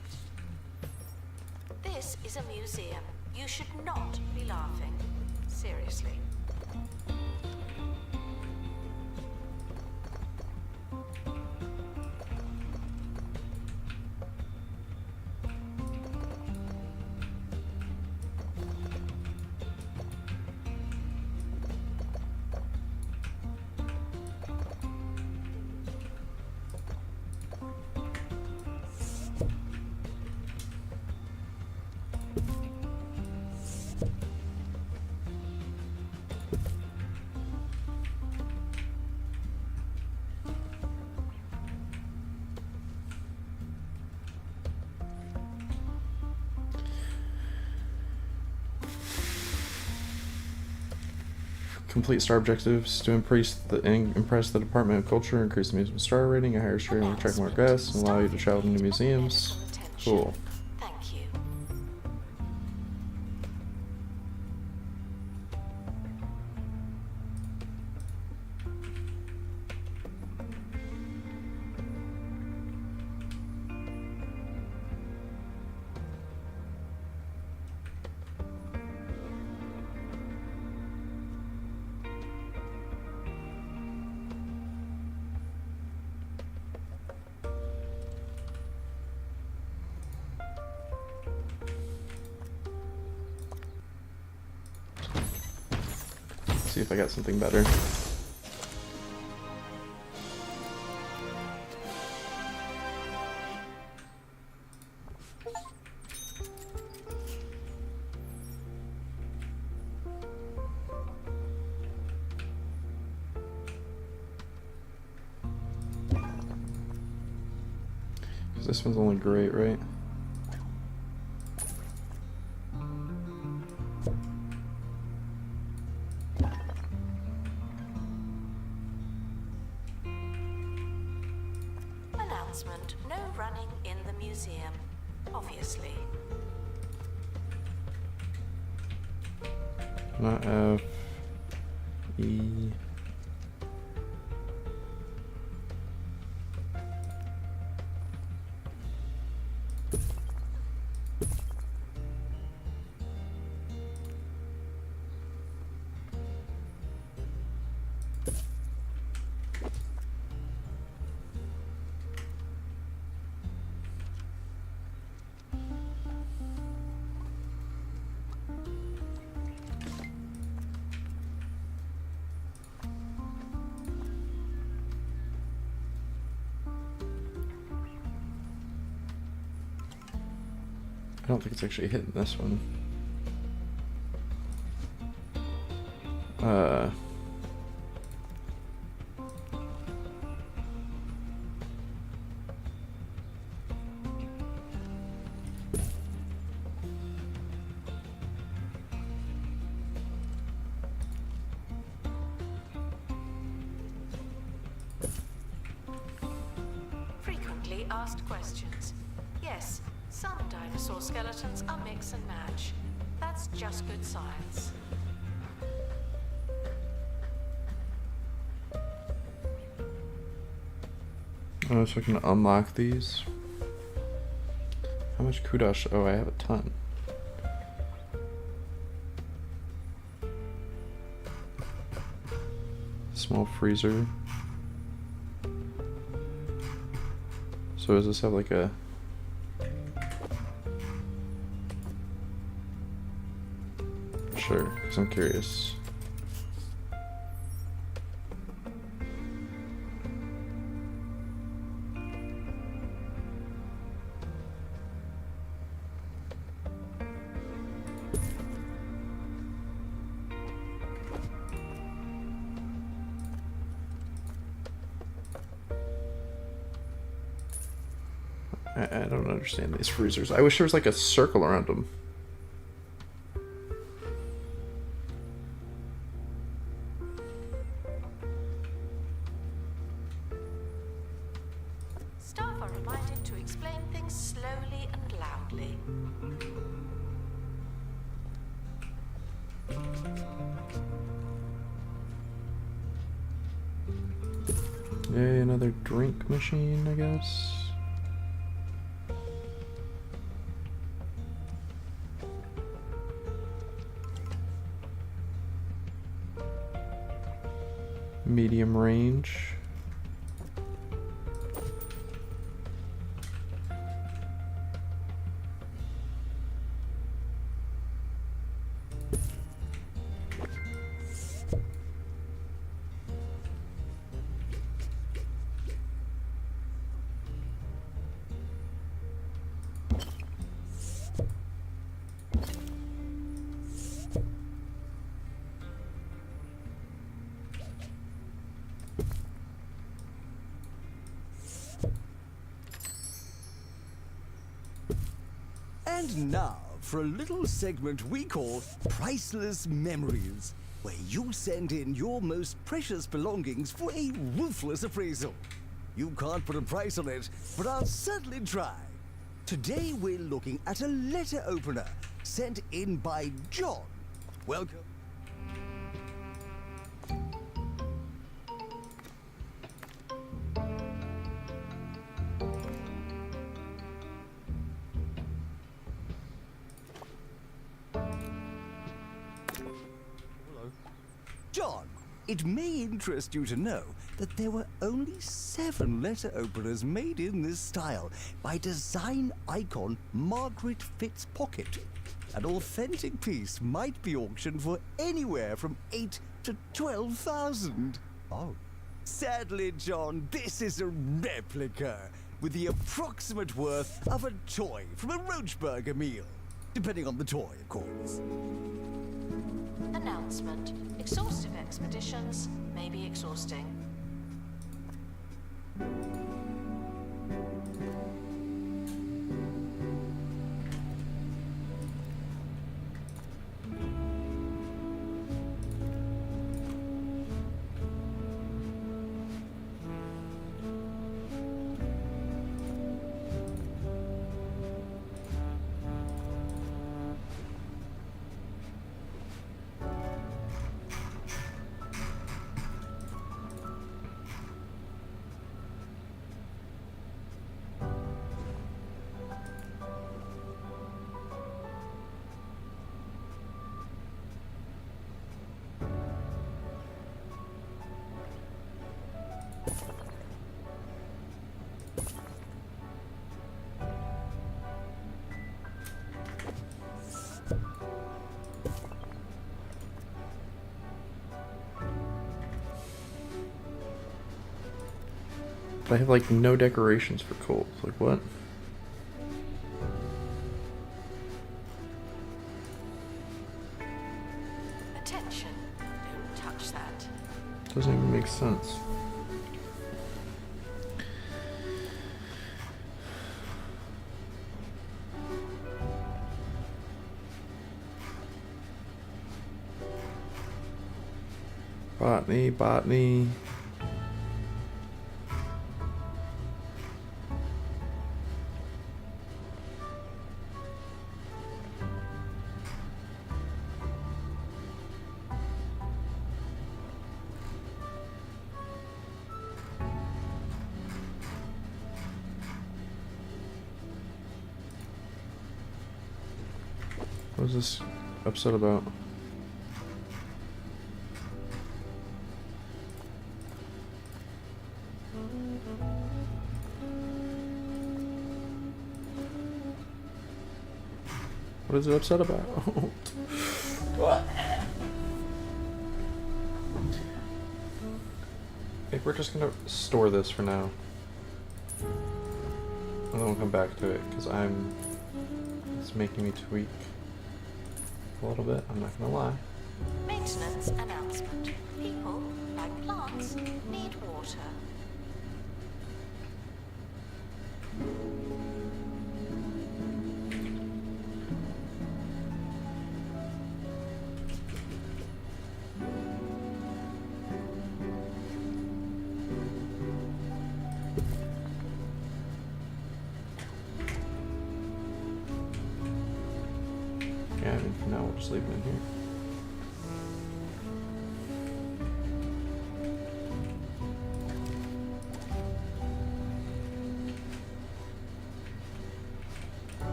This is a museum. You should not be laughing. Seriously. Complete star objectives to impress the Department of Culture, increase the museum star rating, a higher star rating, attract more guests, and allow you to travel to new museums. Cool. Thank you. See if I got something better. Because this one's only great, right? Announcement: no running in the museum, obviously. Not F. E. I don't think it's actually hitting this one. Frequently asked questions. Yes, some dinosaur skeletons are mix and match. That's just good science. Oh, so I can unlock these. How much kudosh? Oh, I have a ton. Small freezer. So does this have like a... Sure, because I'm curious. I don't understand these freezers. I wish there was like a circle around them. Staff are reminded to explain things slowly and loudly. Yay, another drink machine, I guess. Medium range. And now for a little segment we call Priceless Memories. where you send in your most precious belongings for a ruthless appraisal. You can't put a price on it, but I'll certainly try. Today we're looking at a letter opener sent in by John. Welcome. John, it may interest you to know that there were only 7 letter openers made in this style by design icon Margaret Fitzpocket. An authentic piece might be auctioned for anywhere from 8 to 12,000. Oh. Sadly, John, this is a replica with the approximate worth of a toy from a Roachburger meal. Depending on the toy, of course. Announcement. Exhaustive expeditions may be exhausting. But I have like no decorations for coals. Like what? Attention. Don't touch that. Doesn't even make sense. Botany, botany. What is this episode about? What is it upset about? I think we're just gonna store this for now. And then we'll come back to it, because it's making me tweak a little bit, I'm not gonna lie. Maintenance announcement. People, like plants, need water. Yeah, I mean, for now we'll just leave it in here.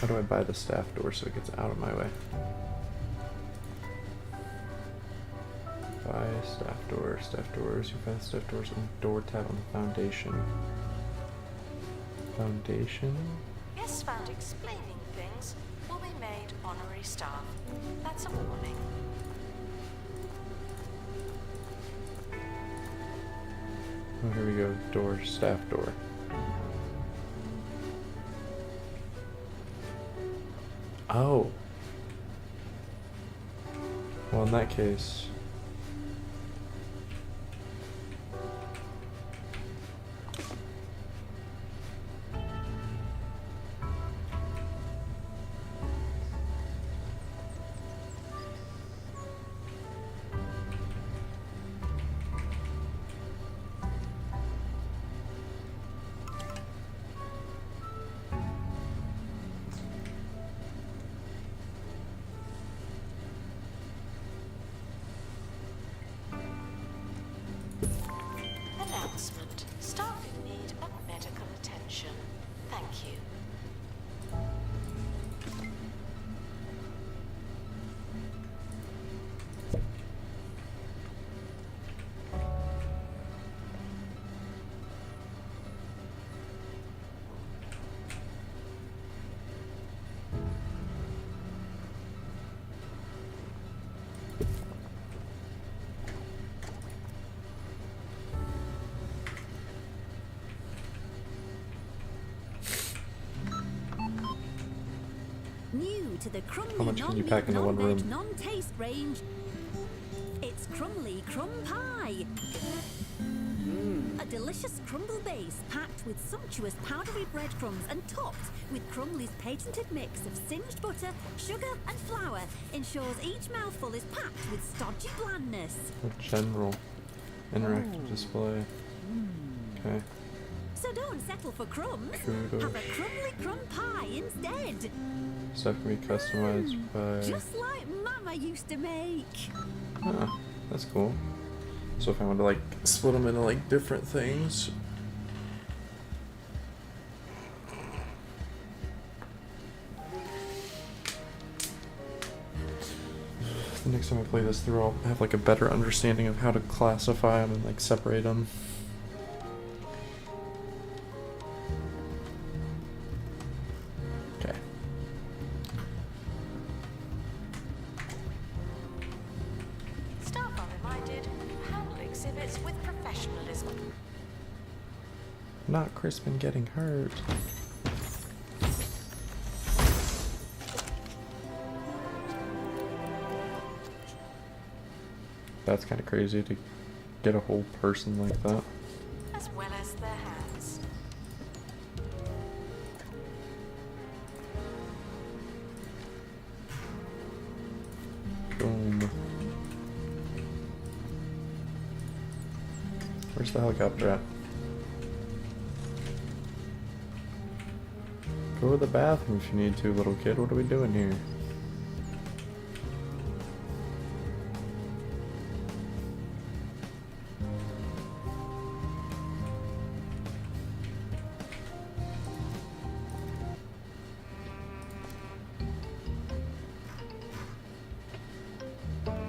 How do I buy the staff door so it gets out of my way? Buy staff doors. You find staff doors on the door tab on the foundation. Foundation? Guests found explaining things will be made honorary staff. That's a warning. Oh, here we go. Door, staff door. Oh. Well, in that case... Announcement. Staff in need of medical attention. Thank you. New to the How Crumly much can you non-meat, pack into one non-veg, room? non-taste range. It's Crumly Crumb Pie. A delicious crumble base packed with sumptuous powdery breadcrumbs and topped with Crumly's patented mix of singed butter, sugar and flour ensures each mouthful is packed with stodgy blandness. A general interactive display. Okay. So don't settle for crumbs. Kudos. Have a Crumly Crumb Pie instead. Stuff can be customized by... Just like Mama used to make. Huh, that's cool. So if I want to like split them into like different things. The next time I play this through, I'll have like a better understanding of how to classify them and like separate them. Okay. Staff are reminded to handle exhibits with professionalism. Not Crispin getting hurt. That's kind of crazy to get a whole person like that. As well as their hands. Boom. Where's the helicopter at? Go to the bathroom if you need to, little kid. What are we doing here?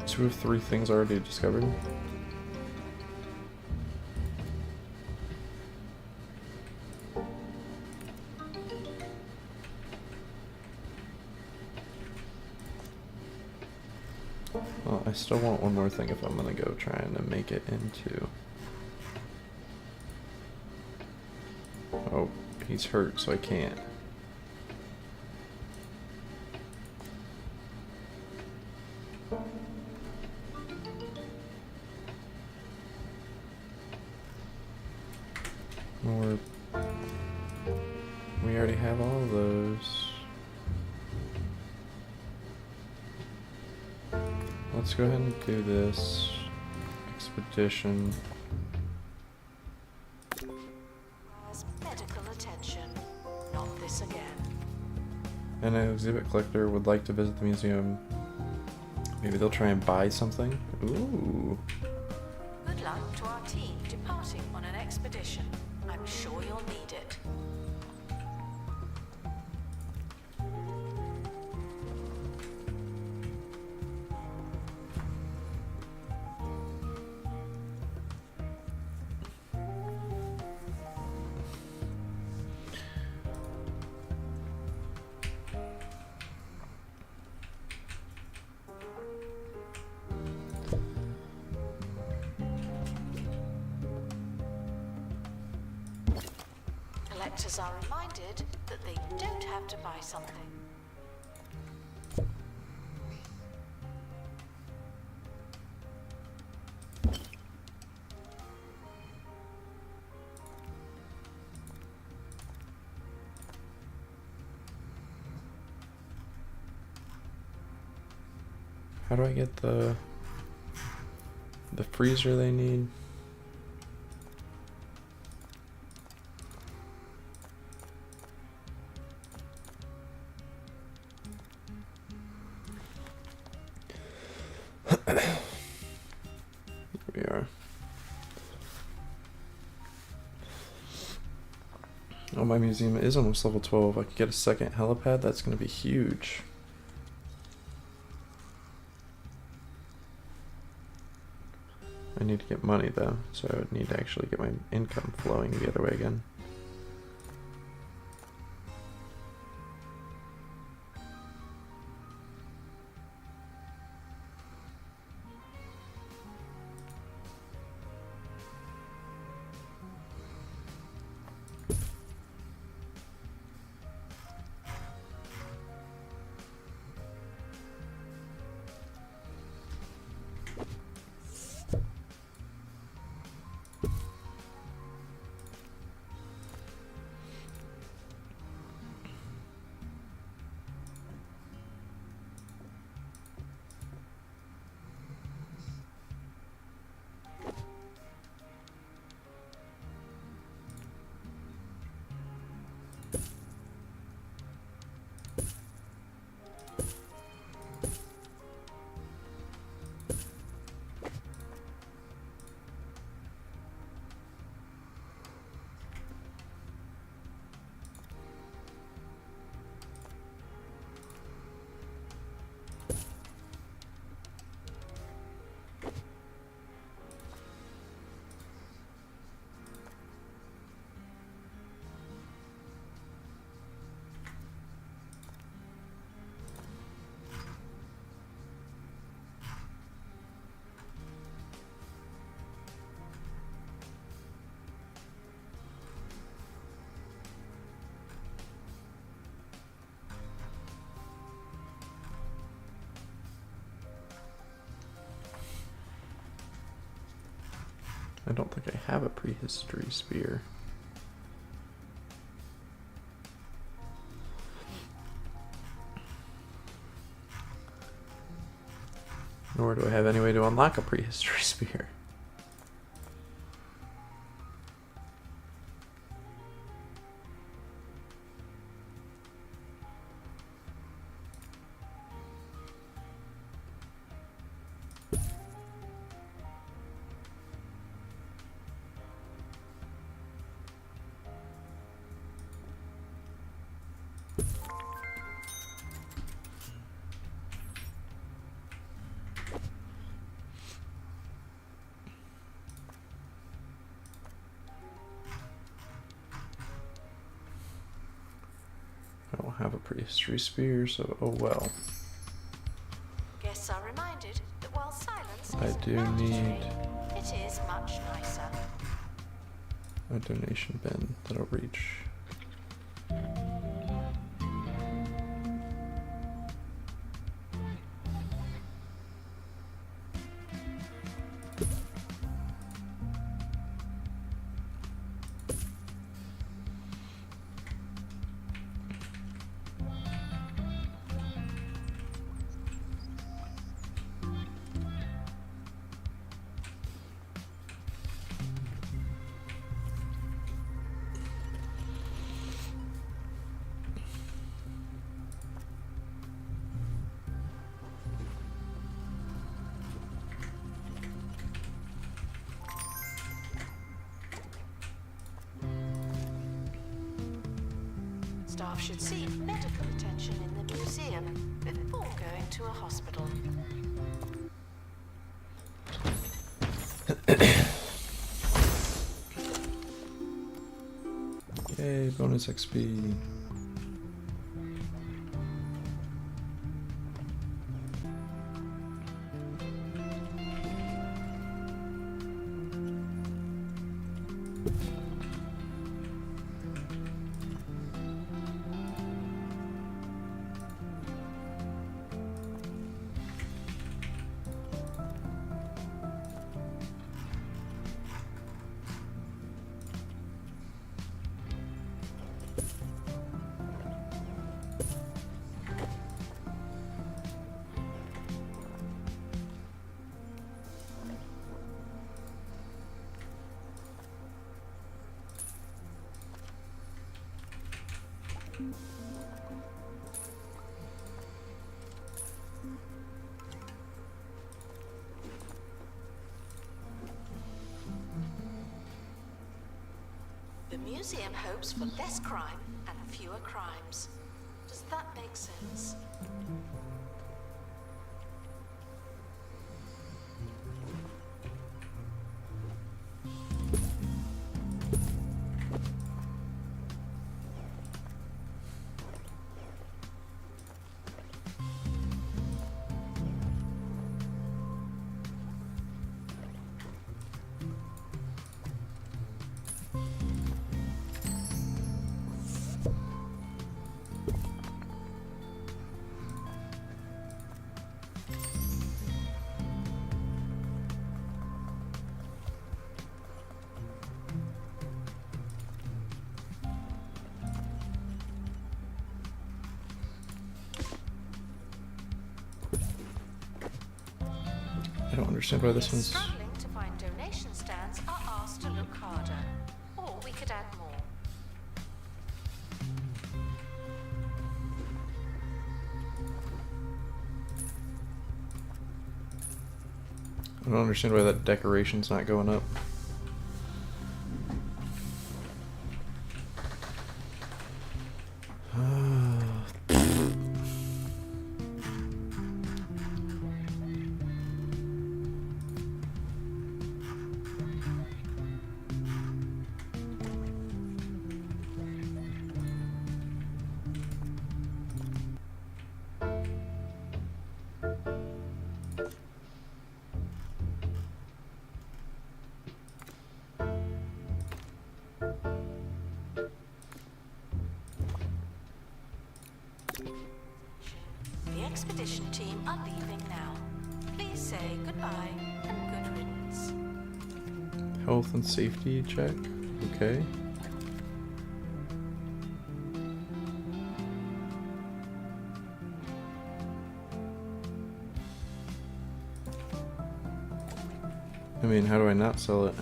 Two of three things already discovered. Well, I still want one more thing if I'm gonna go trying to make it into... Oh, he's hurt, so I can't. Or... We already have all of those. Let's go ahead and do this. Expedition. As medical attention. Not this again. And an exhibit collector would like to visit the museum. Maybe they'll try and buy something. Ooh. Good luck to our team departing on an expedition. I'm sure you'll need it. Collectors are reminded that they don't have to buy something. How do I get the freezer they need? Here we are. Oh, my museum is almost level 12. I could get a second helipad. That's going to be huge. I need to get money though, so I would need to actually get my income flowing the other way again. I don't think I have a prehistory spear. Nor do I have any way to unlock a prehistory spear. I don't have a prehistory spear, so oh well. Guests are reminded that while silence I is do mandatory, need it is much nicer. a donation bin that'll reach. Staff should seek medical attention in the museum before going to a hospital. Yay, bonus XP. The museum hopes for less crime and fewer crimes. Does that make sense? I don't understand why this If one's... struggling to find donation stands are asked to look harder. Or we could add more. I don't understand why that decoration's not going up. The expedition team are leaving now. Please say goodbye and good riddance. Health and safety check. Okay. I mean, how do I not sell it?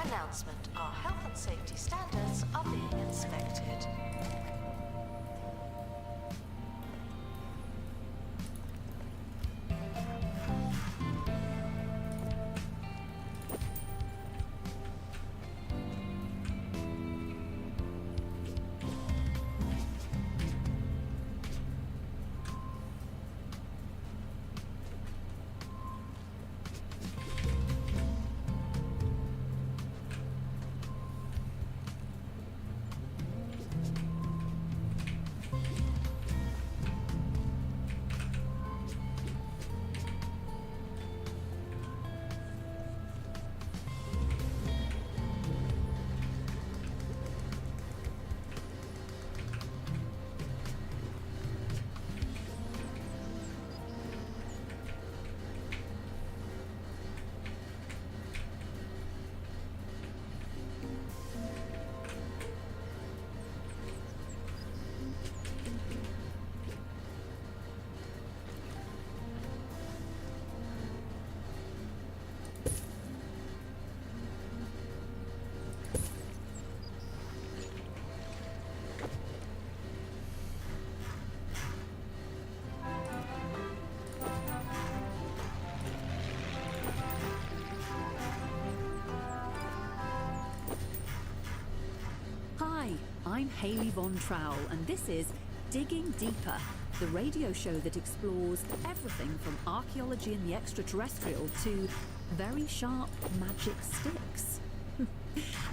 Announcement. Our health and safety standards are being inspected. Hi, I'm Hayley Von Trowell, and this is Digging Deeper, the radio show that explores everything from archaeology and the extraterrestrial to very sharp magic sticks.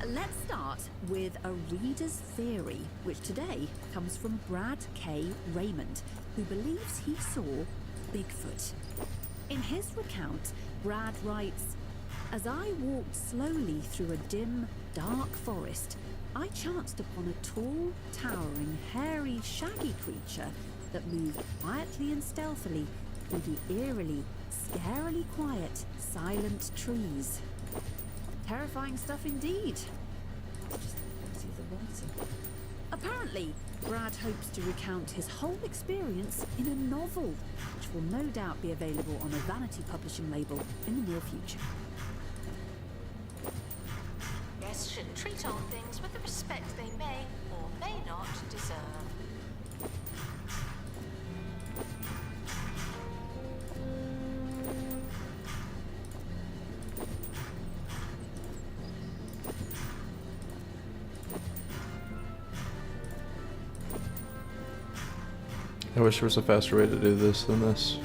Let's start with a reader's theory, which today comes from Brad K. Raymond, who believes he saw Bigfoot. In his recount, Brad writes, "As I walked slowly through a dim, dark forest, I chanced upon a tall, towering, hairy, shaggy creature that moved quietly and stealthily through the eerily, scarily quiet, silent trees." Terrifying stuff indeed. Just see the writing. Apparently, Brad hopes to recount his whole experience in a novel, which will no doubt be available on a vanity publishing label in the near future. Guests should treat old things with the respect they may or may not deserve. I wish there was a faster way to do this than this.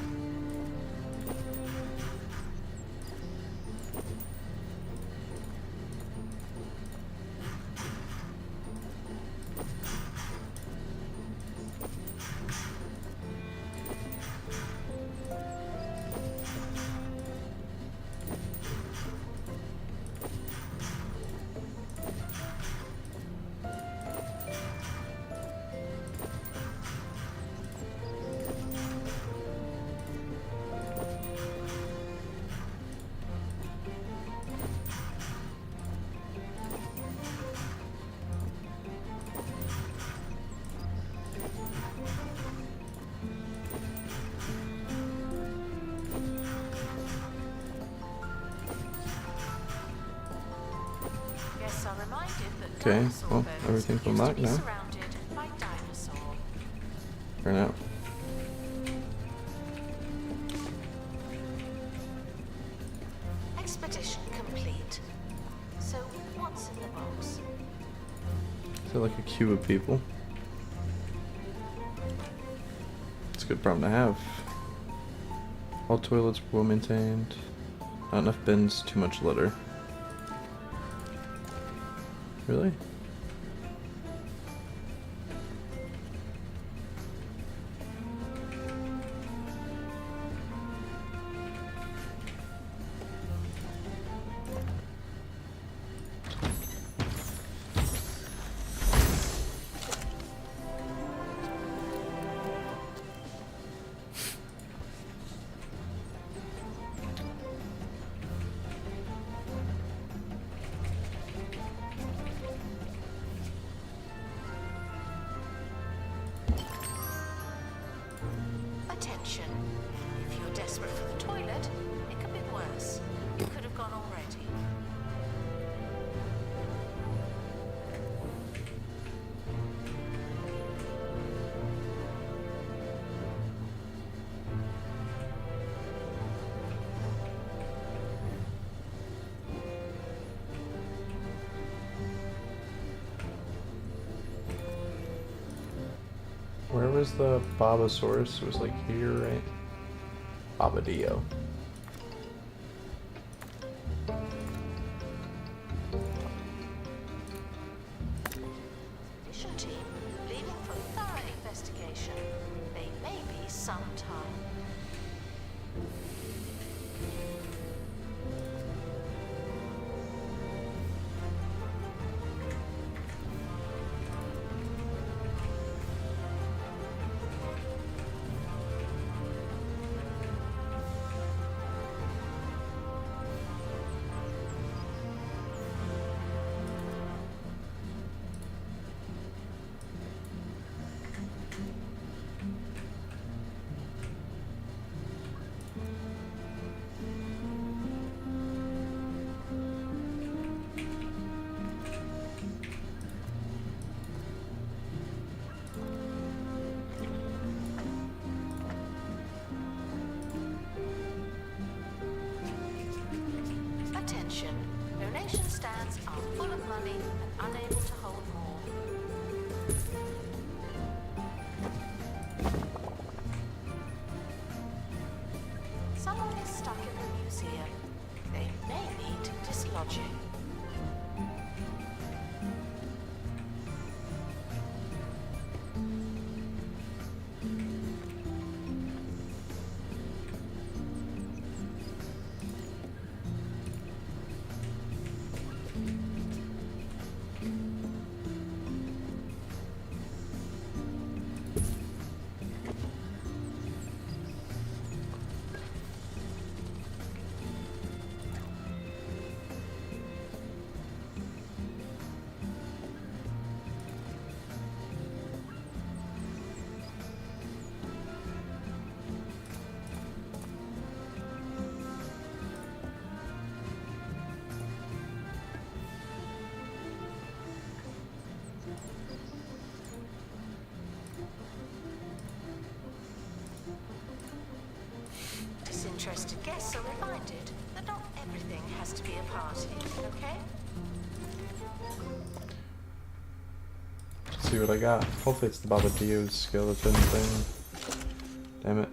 Guests are reminded that Okay, dinosaur well, bones everything's used to unlocked be now. surrounded by dinosaur. For now. Expedition complete. So, what's in the box? I feel like a queue of people. It's a good problem to have. All toilets well maintained. Not enough bins, too much litter. Really? Attention. If you're desperate for the toilet, it could be worse. You could have gone already. Where was the Bobosaurus? It was like here, right? Bobadillo. Mission team leaving for thorough investigation. They may be some time. Attention. Donation stands are full of money and unable to hold more. Someone is stuck in the museum. They may need dislodging. interested guests are reminded that not everything has to be a party, okay? Let's see what I got. Hopefully it's the Baba Dio's skeleton thing. Damn it.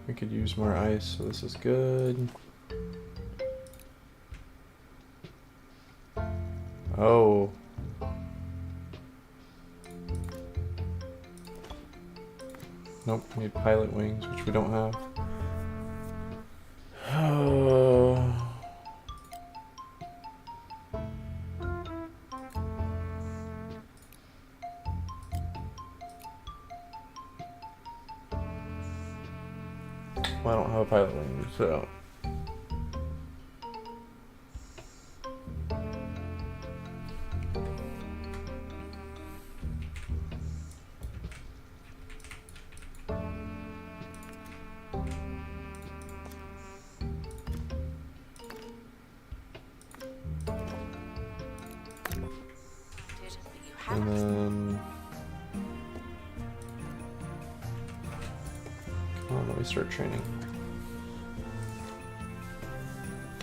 We could use more ice, so this is good. Oh. Nope, we need pilot wings, which we don't have. Oh. Well, I don't have a pilot wing, so. And then. Come on, let me start training.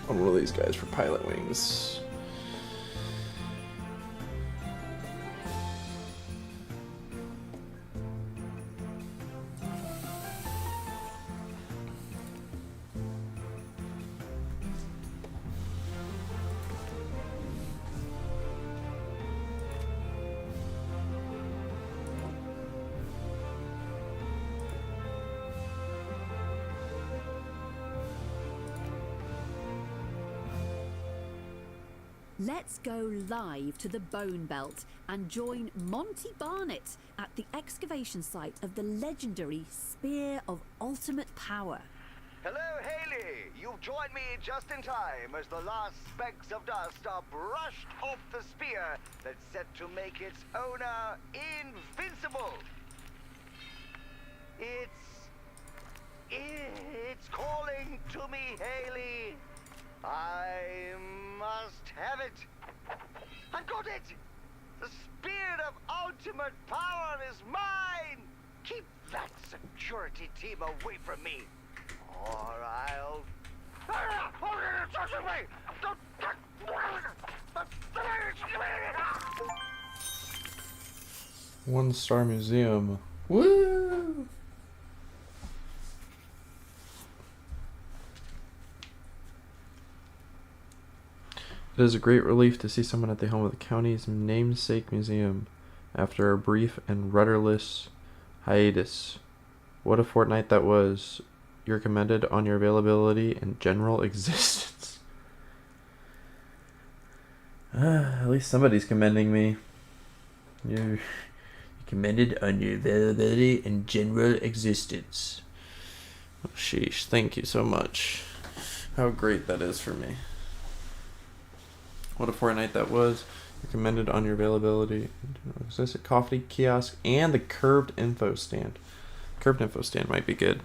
On one of these guys for pilot wings. Let's go live to the Bone Belt and join Monty Barnett at the excavation site of the legendary Spear of Ultimate Power. Hello, Haley! You've joined me just in time as the last specks of dust are brushed off the spear that's set to make its owner invincible. It's calling to me, Haley. I must have it. I've got it! The Spear of Ultimate Power is mine! Keep that security team away from me, or I'll... One-star museum. Woo! It is a great relief to see someone at the helm of the county's namesake museum after a brief and rudderless hiatus. What a fortnight that was. You're commended on your availability and general existence. At least somebody's commending me. You're commended on your availability and general existence. Oh, sheesh, thank you so much. How great that is for me. What a fortnight that was. You're commended on your availability. Is this a coffee kiosk and the curved info stand? Curved info stand might be good.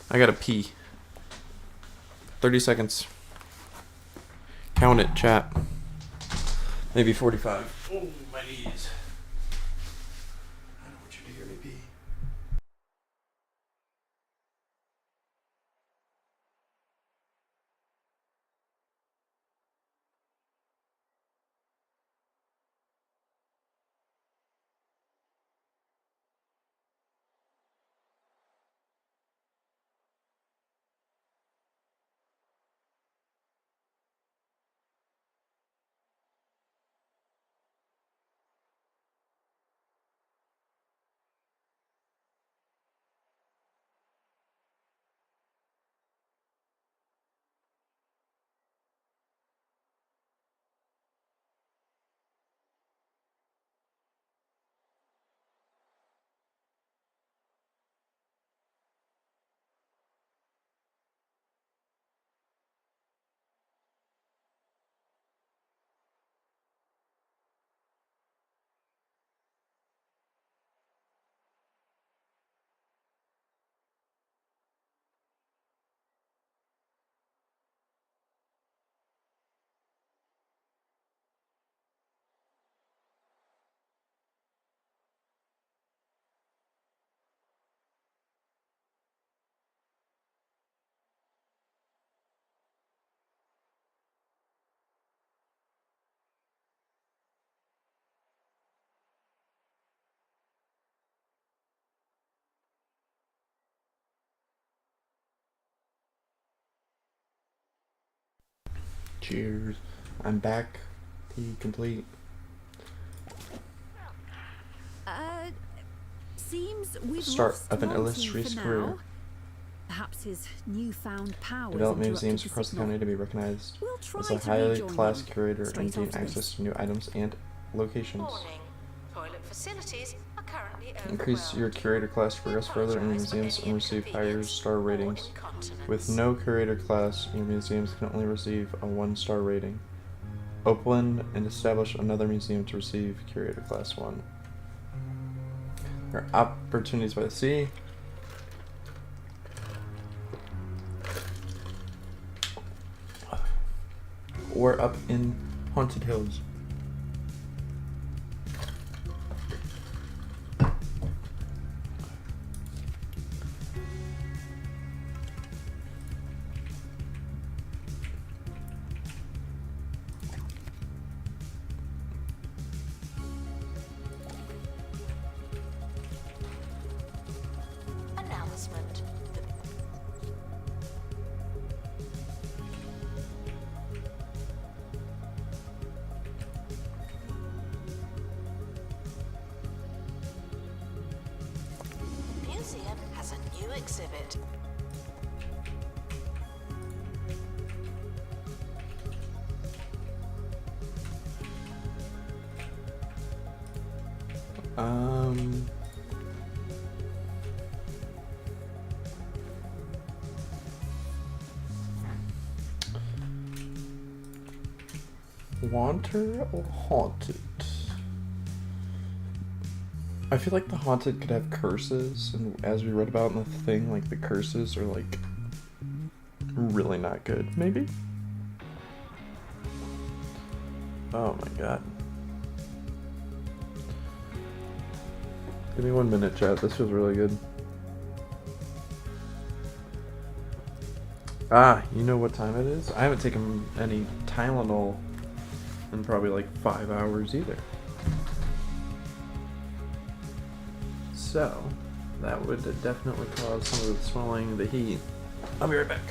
I gotta pee. 30 seconds. Count it, chat. Maybe 45. Oh, my knees. I don't want you to hear me pee. Cheers. I'm back. Tea complete. Seems we've Start lost of an Monty illustrious for career. now. Perhaps his newfound powers Develop interrupted museums the across the signal. county to be recognized We'll try as a to highly rejoin classed him curator and straight gain after access this. to new items and locations. Warning. Toilet facilities are currently Increase your overwhelmed. curator class to We progress further in your apologize for museums any and receive higher inconvenience star or ratings. incontinence. With no curator class, your museums can only receive a 1-star rating. Open and establish another museum to receive curator class 1. There are opportunities by the sea. Or up in Haunted Hills. Announcement. Museum has a new exhibit. Wanter or haunted? I feel like the haunted could have curses, and as we read about in the thing, like the curses are like really not good, maybe? Oh my god. Give me 1 minute, chat. This feels really good. Ah, you know what time it is? I haven't taken any Tylenol in probably like 5 hours either. So, that would definitely cause some of the swelling, the heat. I'll be right back.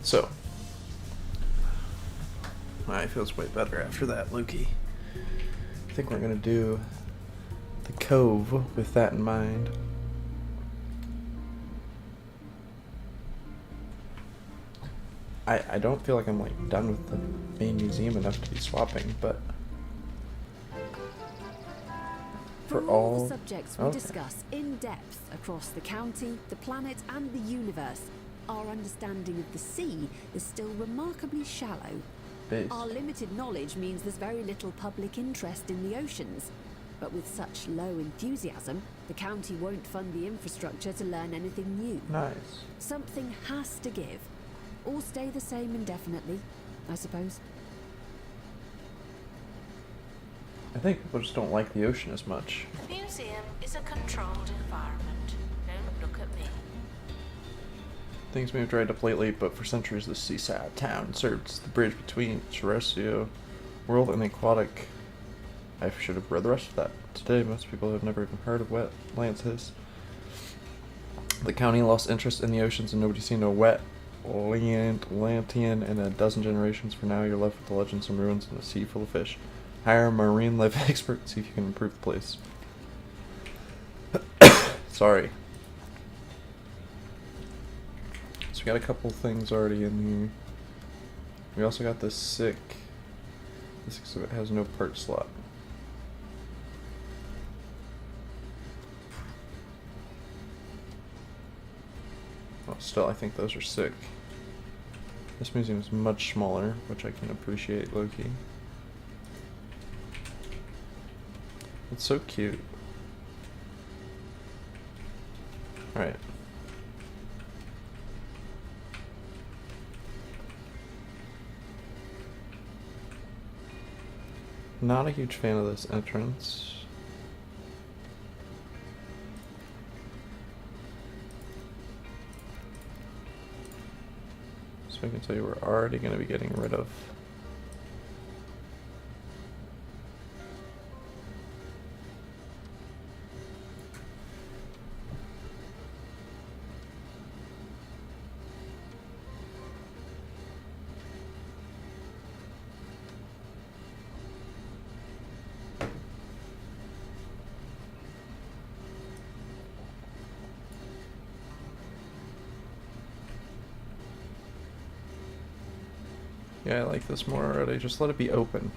So, it feels way better after that, Lukey. I think we're gonna do the Cove with that in mind. I don't feel like I'm like done with the main museum enough to be swapping, but For for all all the subjects we okay. discuss in depth across the county, the planet, and the universe, our understanding of the sea is still remarkably shallow. Based. Our limited knowledge means there's very little public interest in the oceans. But with such low enthusiasm, the county won't fund the infrastructure to learn anything new. Nice. Something has to give. Or stay the same indefinitely, I suppose. I think people just don't like the ocean as much. Museum is a controlled environment. Don't look at me. Things moved right up lately, but for centuries this seaside town served as the bridge between the terrestrial world and the aquatic. I should have read the rest of that. Today, most people have never even heard of wet Lances. The county lost interest in the oceans and nobody's seen a wet Lantian in a dozen generations. For now, you're left with the legends and ruins and a sea full of fish. Hire a marine life expert, see if you can improve the place. Sorry. So we got a couple things already in here. We also got this sick. This exhibit has no part slot. Oh, still, I think those are sick. This museum is much smaller, which I can appreciate low-key. It's so cute. Alright. Not a huge fan of this entrance. So I can tell you we're already going to be getting rid of. Yeah, I like this more already. Just let it be open.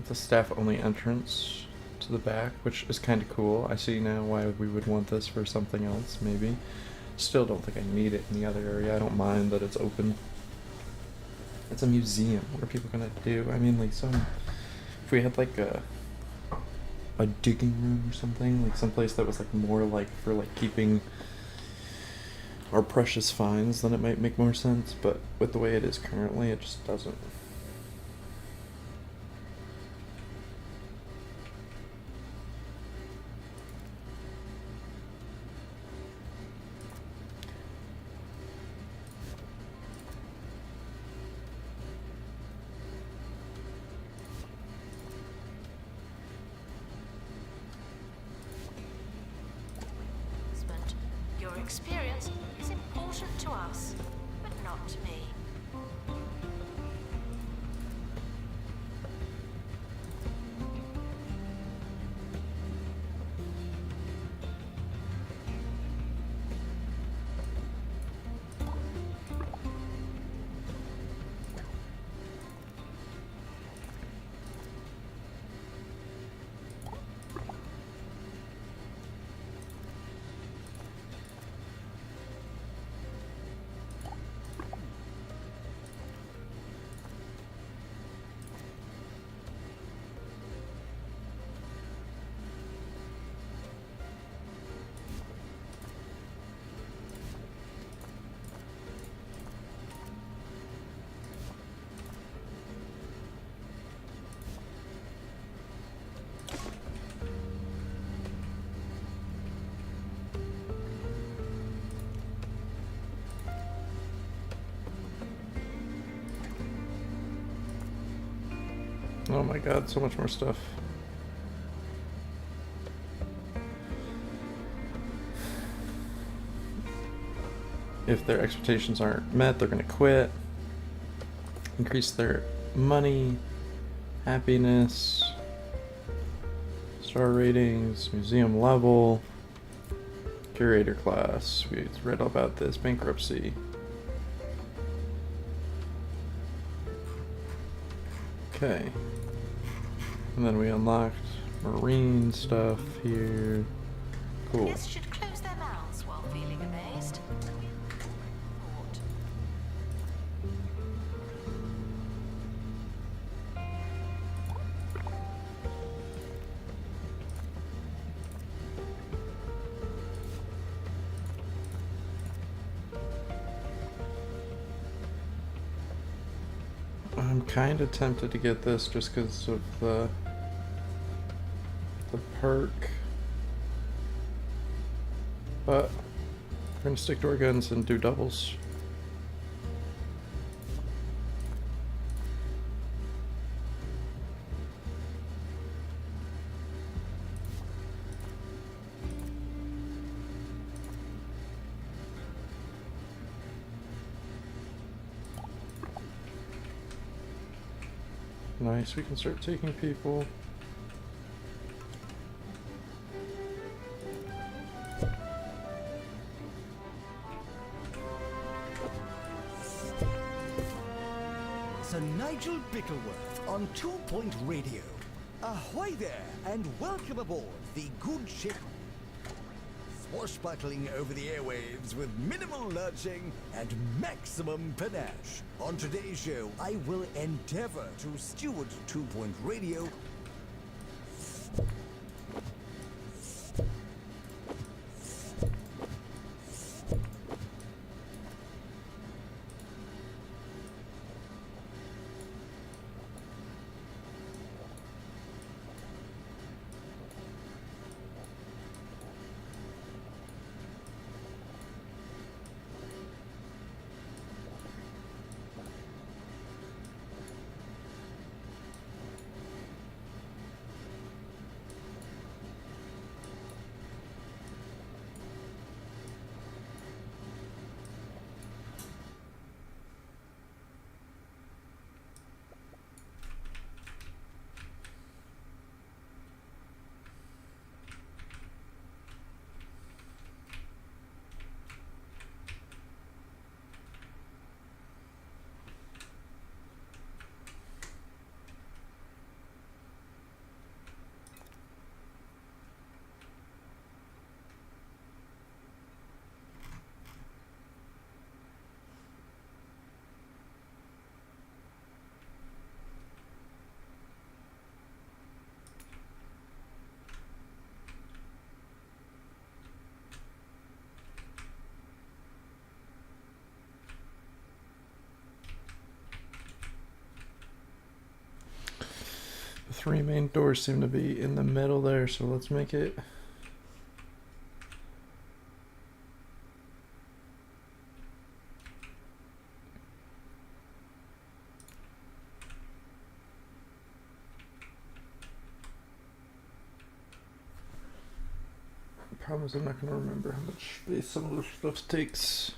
The staff-only entrance to the back, which is kind of cool. I see now why we would want this for something else, maybe. Still don't think I need it in the other area. I don't mind that it's open. It's a museum. What are people gonna do? I mean, like, if we had like a digging room or something, like someplace that was like more like for like keeping our precious finds, then it might make more sense, but with the way it is currently, it just doesn't. Your experience is important to us, but not to me. Oh my god, so much more stuff. If their expectations aren't met, they're gonna quit. Increase their money, happiness, star ratings, museum level, curator class. We read all about this. Bankruptcy. Okay. And then we unlocked marine stuff here. Cool. Guests should close their mouths while feeling amazed. Thought. I'm kind of tempted to get this just because of the perk, but we're gonna stick to our guns and do doubles. nice. We can start taking people. Sir Nigel Bickleworth on 2 Point Radio. Ahoy there, and welcome aboard the good ship. Swashbuckling over the airwaves with minimal lurching and maximum panache. On today's show, I will endeavor to steward 2 Point Radio. The 3 main doors seem to be in the middle there, so let's make it. The problem is I'm not going to remember how much space some of this stuff takes.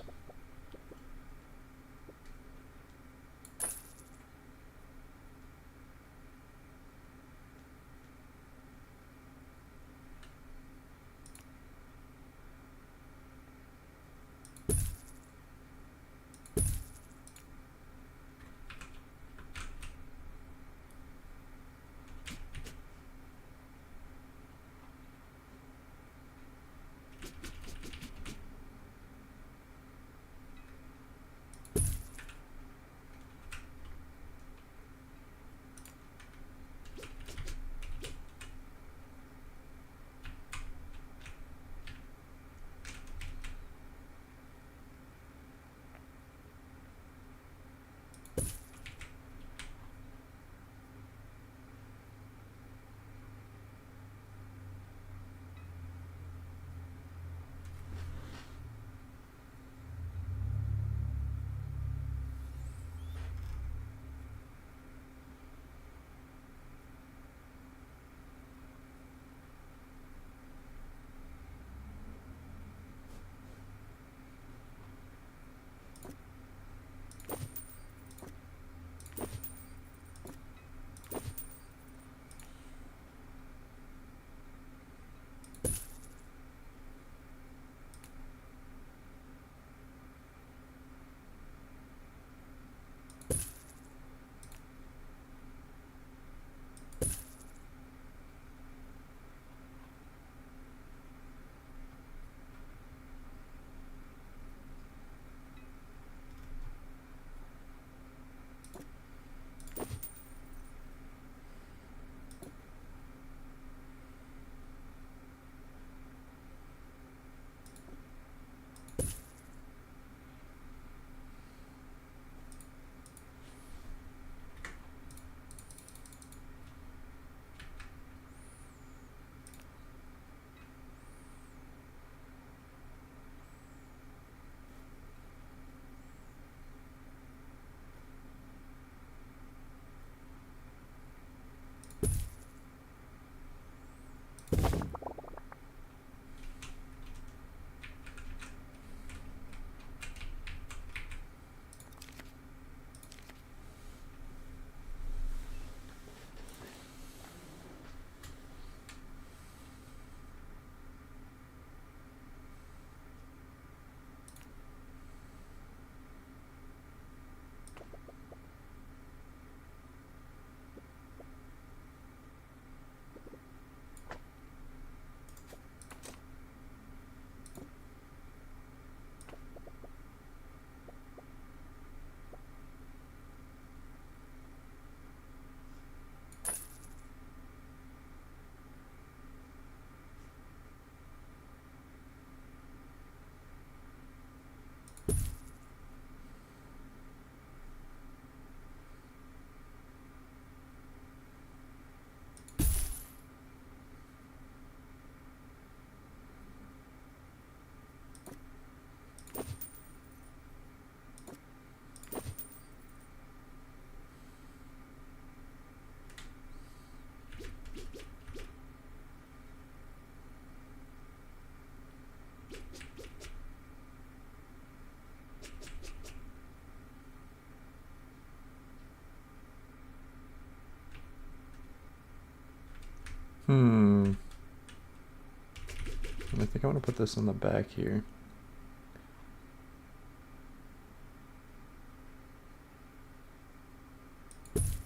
think I want to put this in the back here.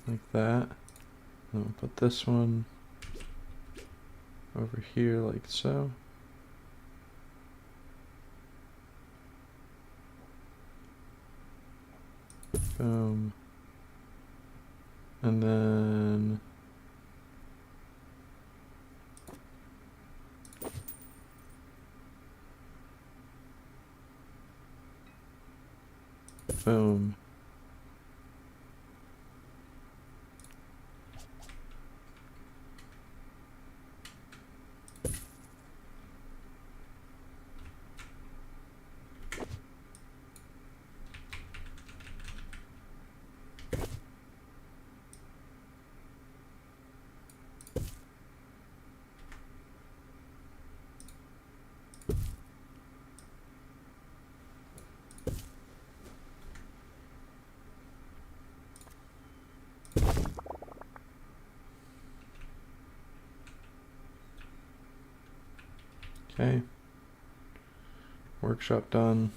Like that. And we'll put this one over here like so. Boom. And then boom. Okay. Workshop done.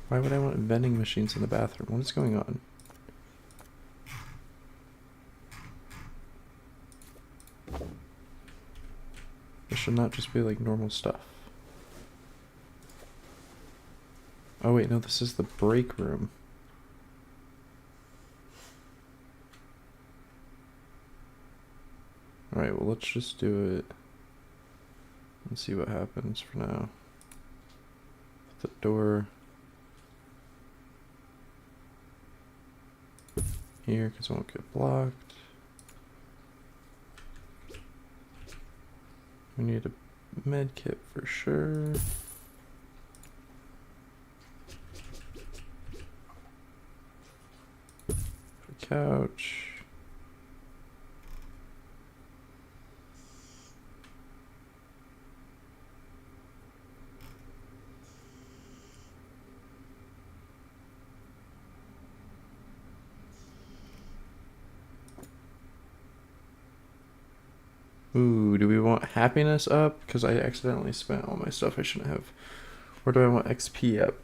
Why would I want vending machines in the bathroom? What is going on? This should not just be like normal stuff. Oh wait, no, this is the break room. Alright, well let's just do it and see what happens for now. Put the door here because it won't get blocked. We need a med kit for sure. For couch. Ooh, do we want happiness up? Because I accidentally spent all my stuff I shouldn't have. Or do I want XP up?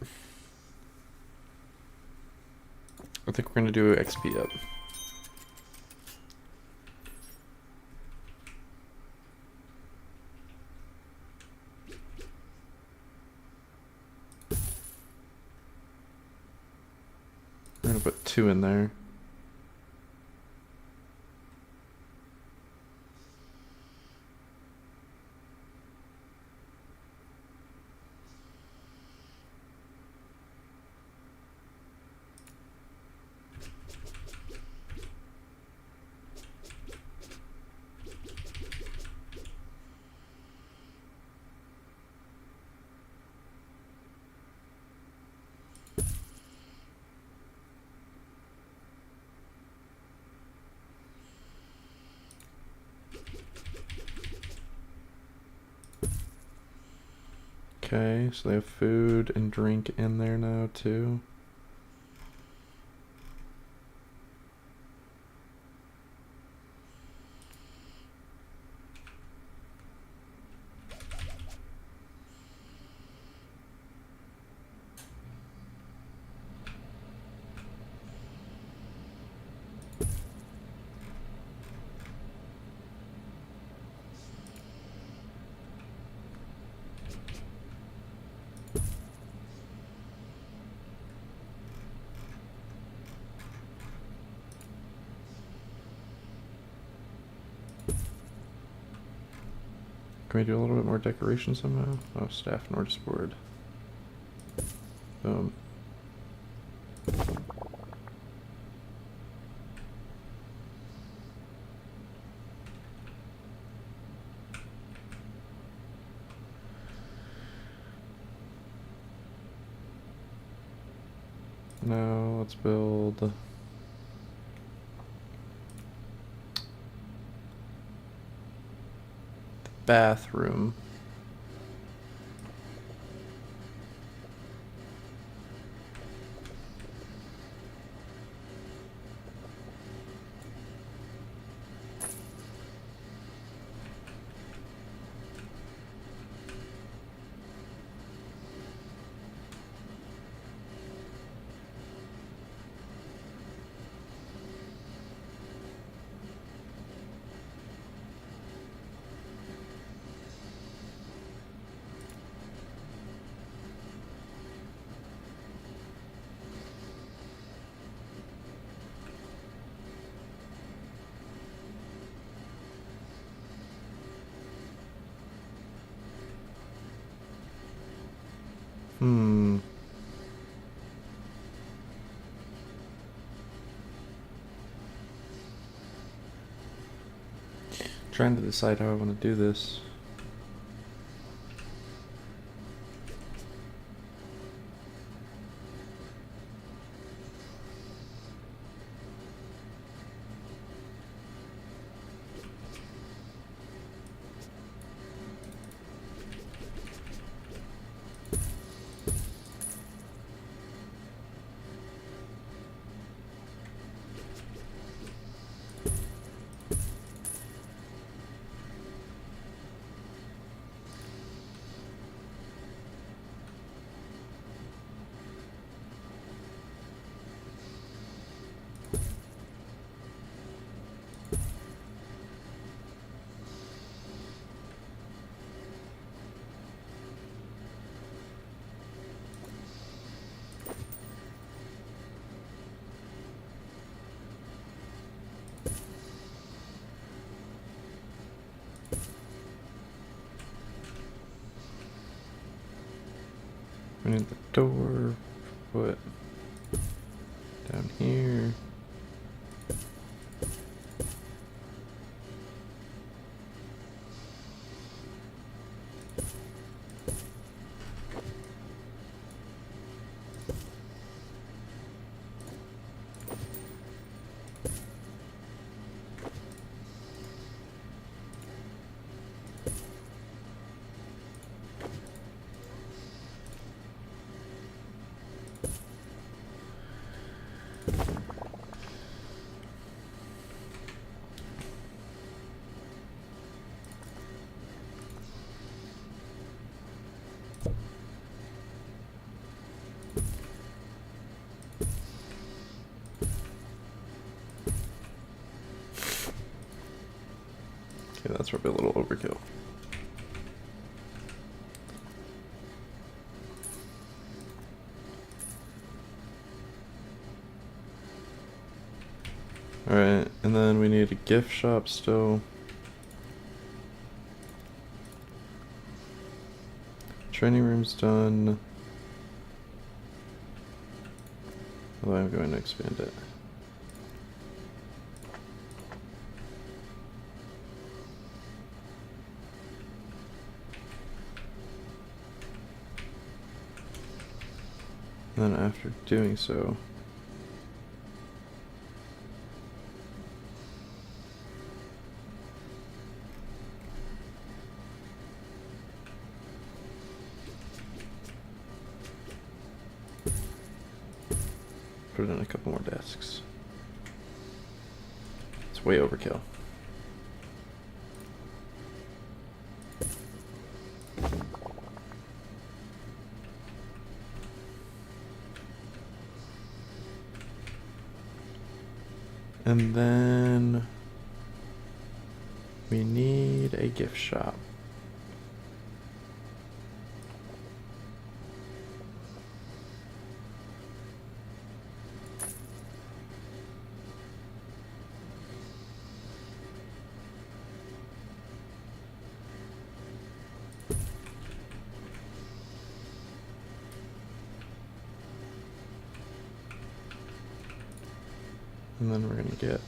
I think we're going to do XP up. I'm going to put 2 in there. Okay, so they have food and drink in there now too. Can we do a little bit more decoration somehow? Oh, staff notice board. Boom. Now let's build the bathroom. Trying to decide how I want to do this. We need the door put down here. Okay, that's probably a little overkill. Alright, and then we need a gift shop still. Training room's done. Although I'm going to expand it. And then after doing so, put in a couple more desks. It's way overkill. And then we need a gift shop. And then we're gonna get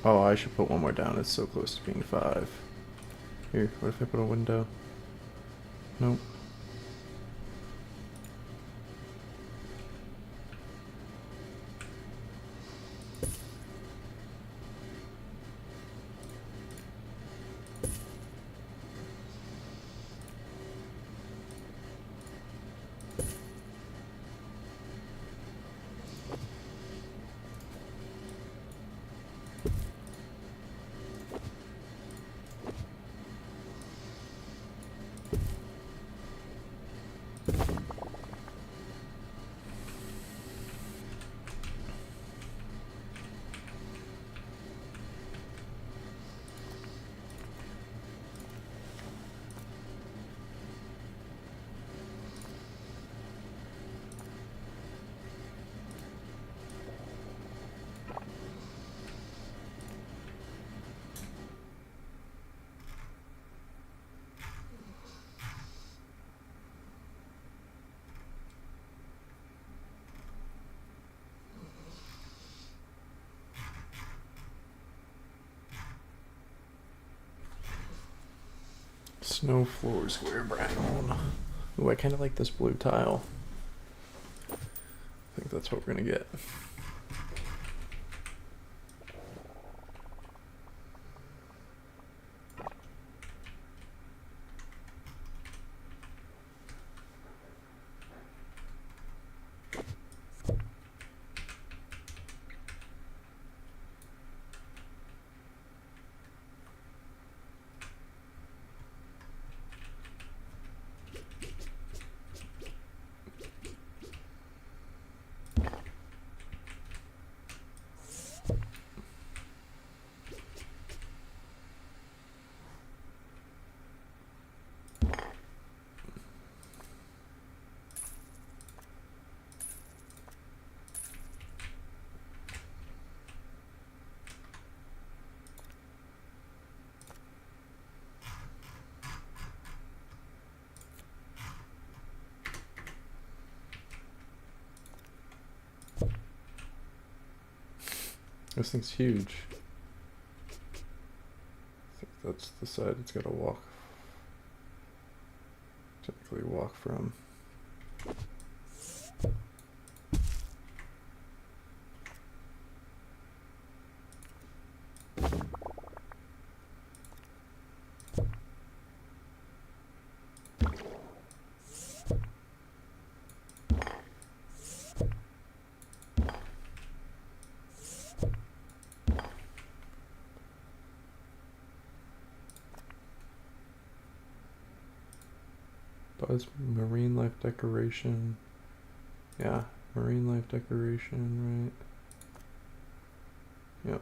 Oh, I should put one more down. It's so close to being 5. Here, what if I put a window? Nope. Snow floor, square brown. Ooh, I kind of like this blue tile. I think that's what we're gonna get. This thing's huge. I think that's the side it's gotta typically walk from. Buzz marine life decoration. Yeah, marine life decoration, right? Yep.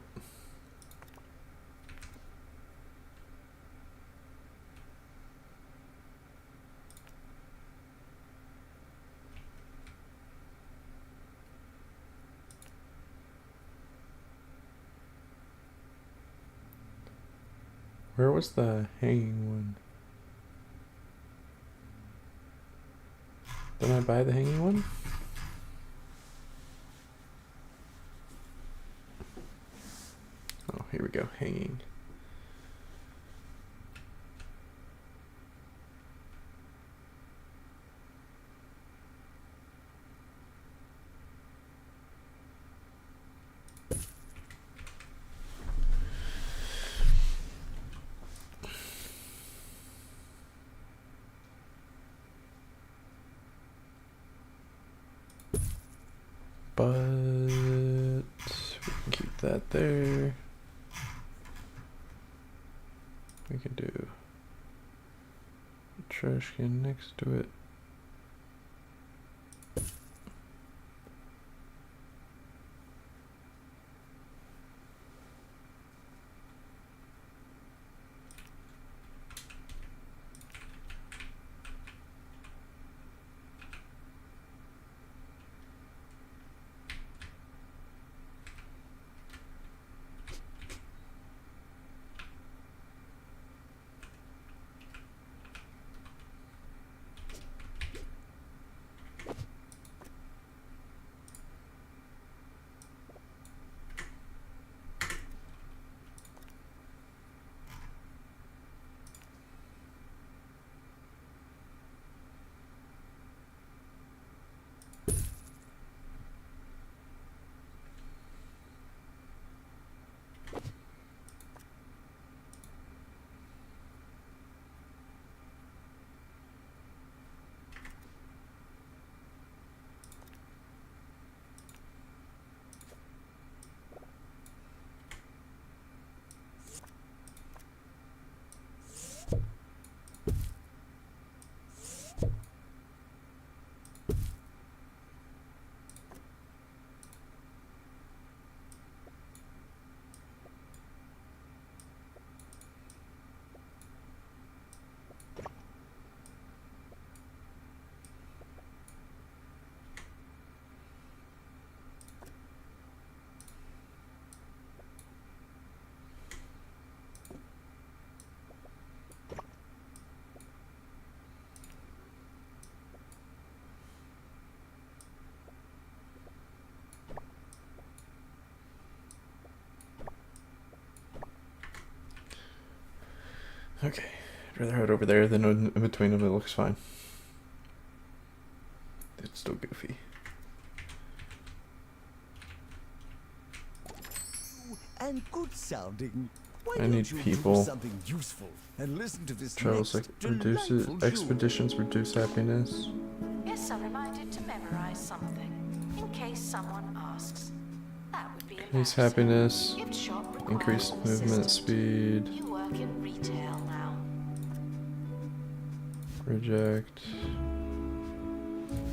Where was the hanging one? Did I buy the hanging one? Oh, here we go. Hanging. But we can keep that there. We can do a trash can next to it. Okay, I'd rather have it over there than in between them. It looks fine. It's still goofy. And good sounding. Why I don't need you people. do something useful and listen to this Travels next reduces delightful tune? expeditions reduce happiness. Yes, I'm reminded to memorize something, in case someone asks. That would be Increase embarrassing. happiness. Gift shop requires Increase an movement assistant. speed. You work in retail now. Reject.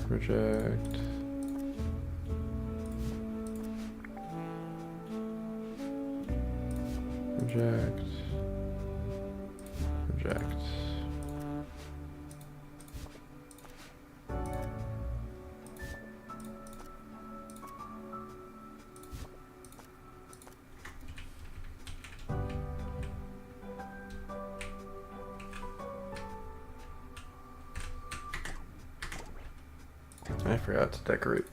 Reject. Reject. Reject. I forgot to decorate.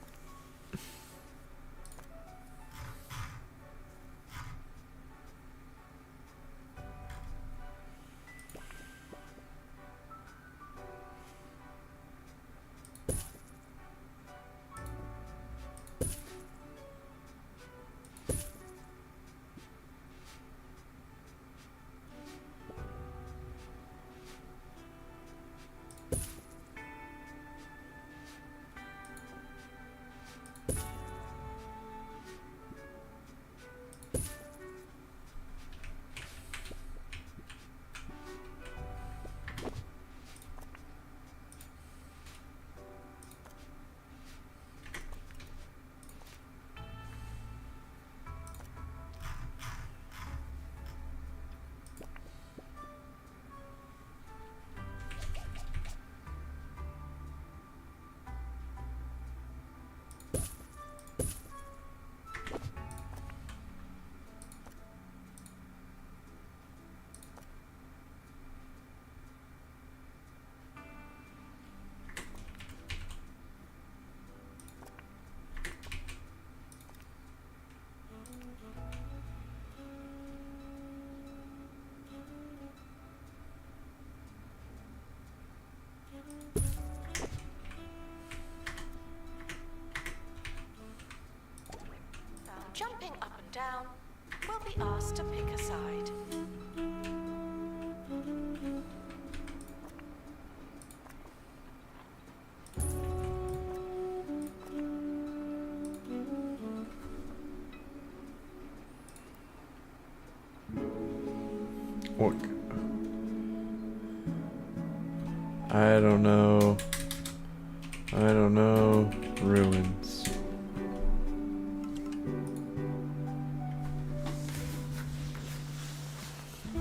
down will be asked to pick a side. What? I don't know. I don't know. Ruins.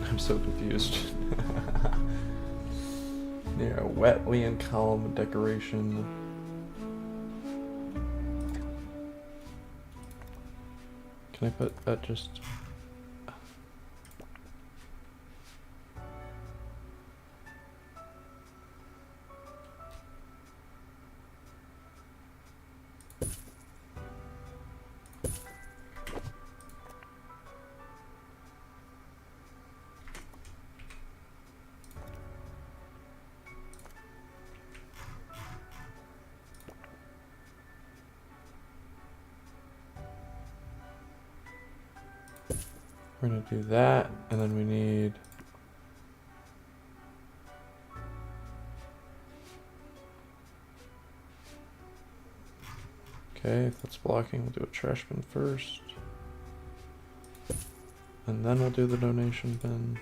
I'm so confused. Yeah, wetland column decoration. Can I put that just... We're gonna do that, and then we need... Okay, if that's blocking, we'll do a trash bin first. And then we'll do the donation bin.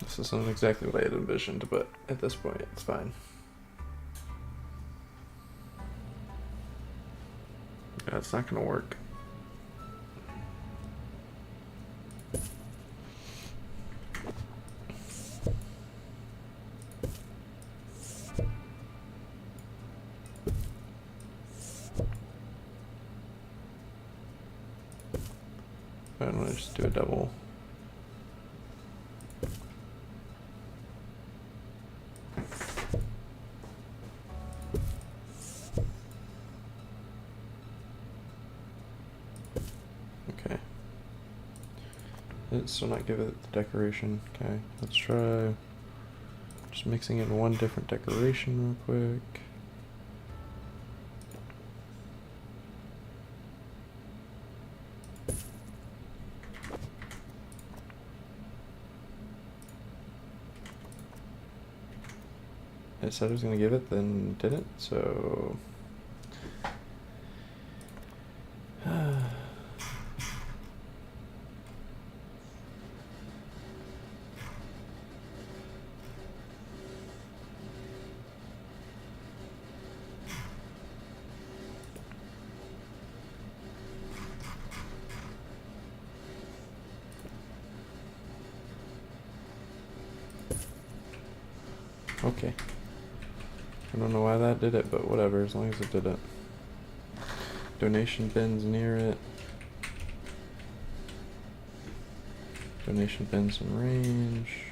This isn't exactly what I had envisioned, but at this point, it's fine. Yeah, it's not gonna work. I'm gonna just do a double. Okay. Let's still not give it the decoration. Okay, let's try just mixing in one different decoration real quick. It said it was gonna give it, then didn't, so... Okay. I don't know why that did it, but whatever, as long as it did it. Donation bins near it. Donation bins in range.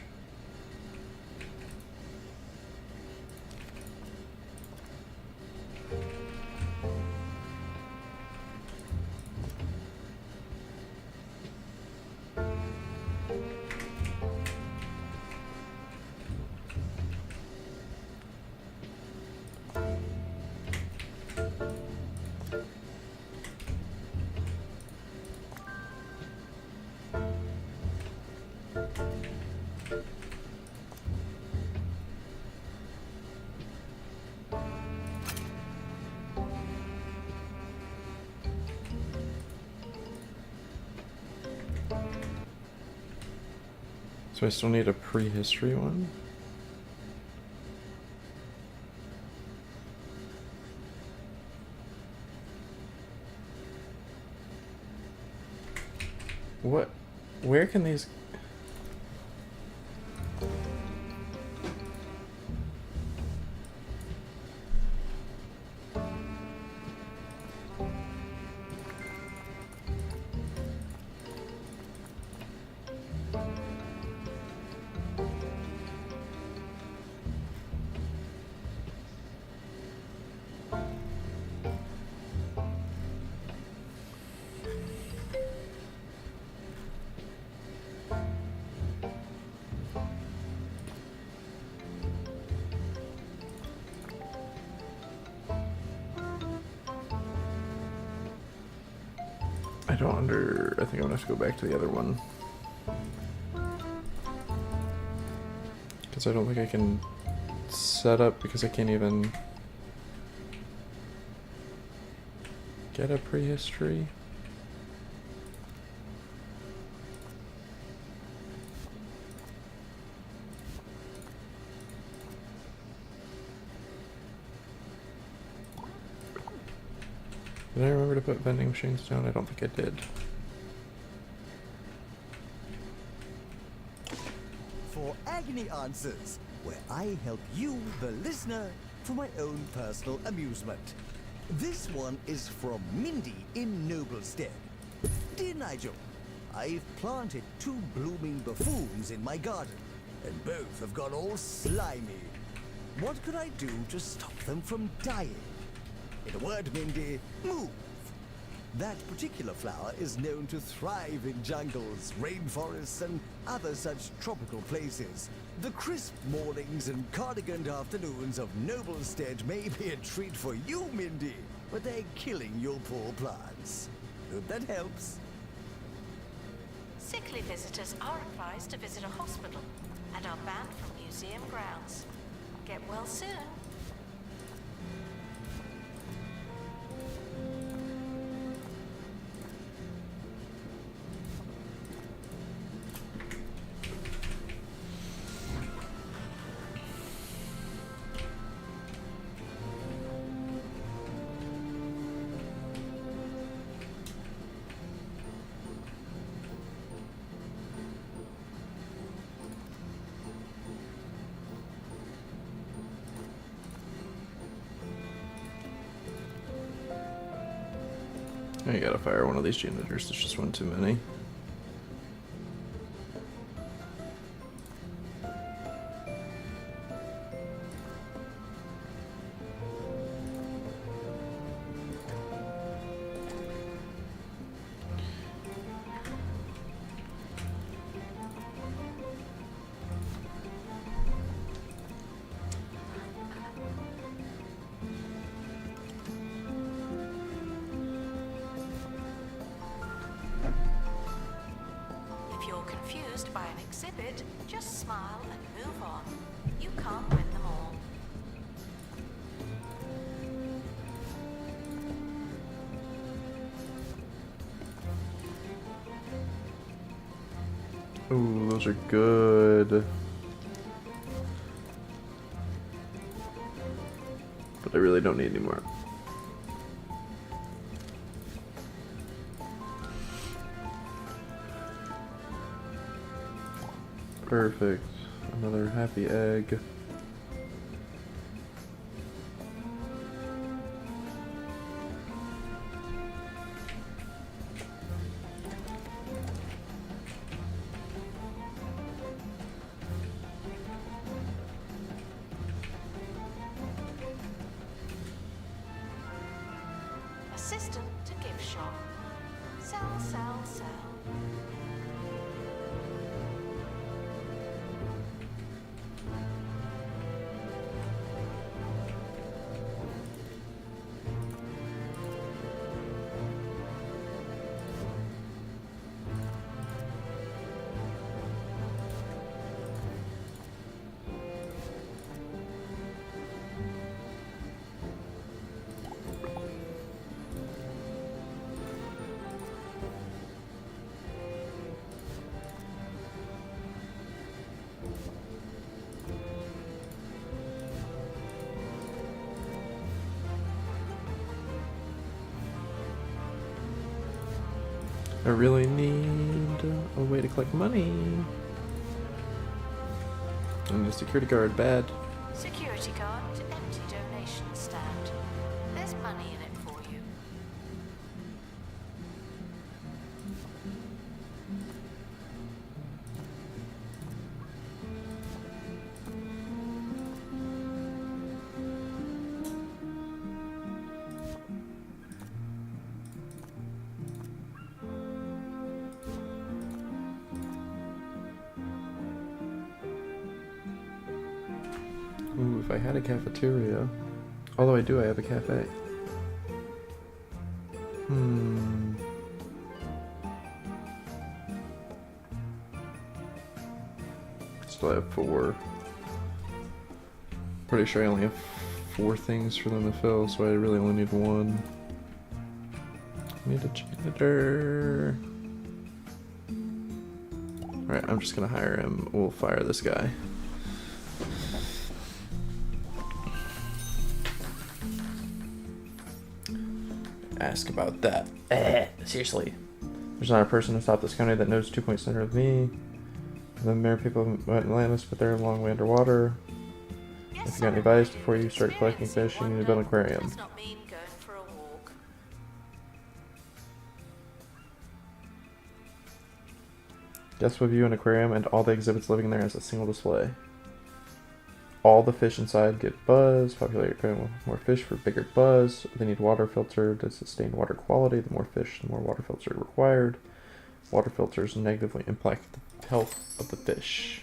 So I still need a prehistory one? What? Where can these... I think I'm gonna have to go back to the other one. Because I don't think I can set up, because I can't even get a prehistory. Did I remember to put vending machines down? I don't think I did. For Agony Answers, where I help you, the listener, for my own personal amusement. This one is from Mindy in Noblestead. Dear Nigel, I've planted 2 blooming buffoons in my garden, and both have gone all slimy. What could I do to stop them from dying? In a word, Mindy, move. That particular flower is known to thrive in jungles, rainforests, and other such tropical places. The crisp mornings and cardiganed afternoons of Noblestead may be a treat for you, Mindy, but they're killing your poor plants. Hope that helps. Sickly visitors are advised to visit a hospital and are banned from museum grounds. Get well soon. I gotta fire one of these janitors, there's just one too many. If you're confused by an exhibit, just smile and move on. You can't win them all. Ooh, those are good. But I really don't need any more. Perfect. Another happy egg. Assistant to gift shop. Sell, sell, sell. I really need a way to collect money. And the security guard, bad. Security guard to empty donation stand. There's money in it for you. Ooh, if I had a cafeteria. Although I do, I have a cafe. Still have 4. Pretty sure I only have 4 things for them to fill, so I really only need 1. Need a janitor. Alright, I'm just gonna hire him. We'll fire this guy. Ask about that. Seriously. There's not a person atop this county that knows 2 Point Center of me. The mayor people of Atlantis, but they're a long way underwater. If you got any advice before you start collecting fish, you need to build an aquarium. Does not mean going for a walk. Guests will view an aquarium and all the exhibits living there as a single display. All the fish inside get buzz. Populate your aquarium with more fish for bigger buzz. They need water filter to sustain water quality. The more fish, the more water filter required. Water filters negatively impact the health of the fish.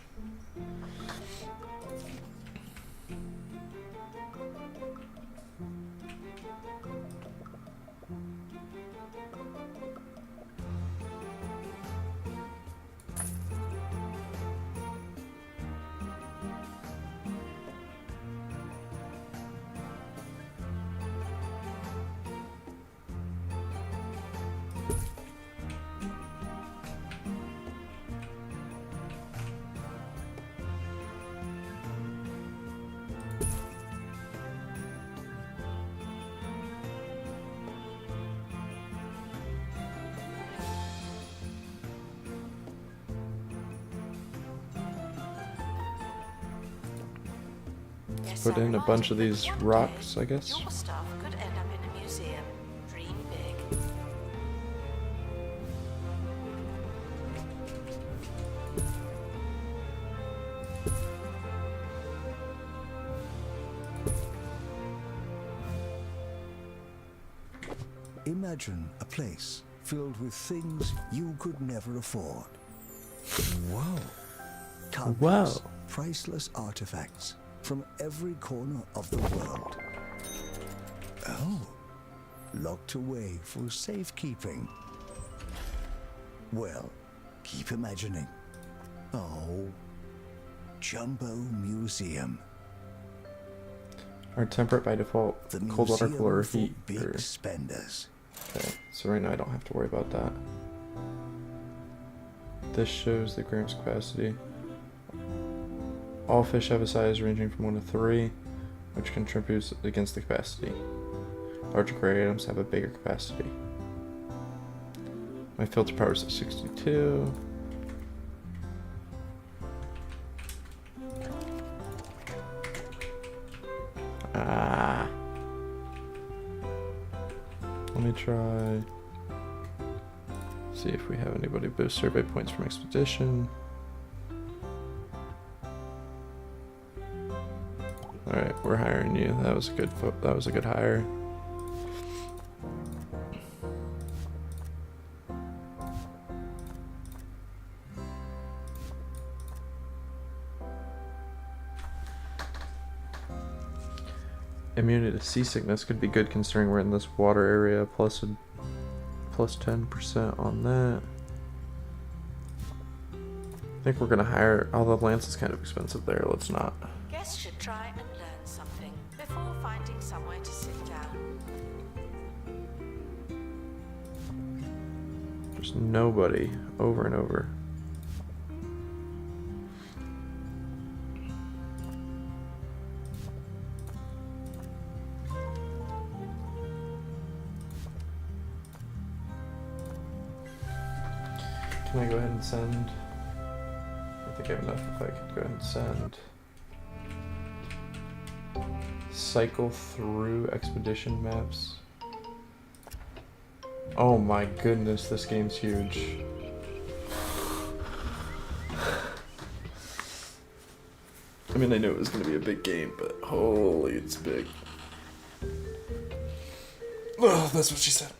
Yes, Put I in a reminded bunch of you that these one day rocks, I guess. Your stuff could end up in a museum. Dream big. Imagine a place filled with things you could never afford. Whoa. Countless priceless artifacts from every corner of the world. Oh, locked away for safekeeping. Well, keep imagining. Oh, Jumbo Museum. Are temperate by default. The Cold water, museum cooler, or for heat. big Or... spenders. Okay, so right now I don't have to worry about that. This shows the aquarium's capacity. All fish have a size ranging from 1 to 3, which contributes against the capacity. Larger aquariums have a bigger capacity. My filter power is at 62. Let me try. See if we have anybody boost survey points from expedition. All right, we're hiring you. That was a good hire. Immunity to seasickness could be good considering we're in this water area, plus 10% on that. I think we're gonna hire, although Lance is kind of expensive there, let's not. Guests should try and learn something before finding somewhere to sit down. There's nobody over and over. Can I go ahead and send? I think I have enough if I could go ahead and send. Cycle through expedition maps. Oh my goodness, this game's huge. I mean, I knew it was going to be a big game, but holy, it's big. Oh, that's what she said.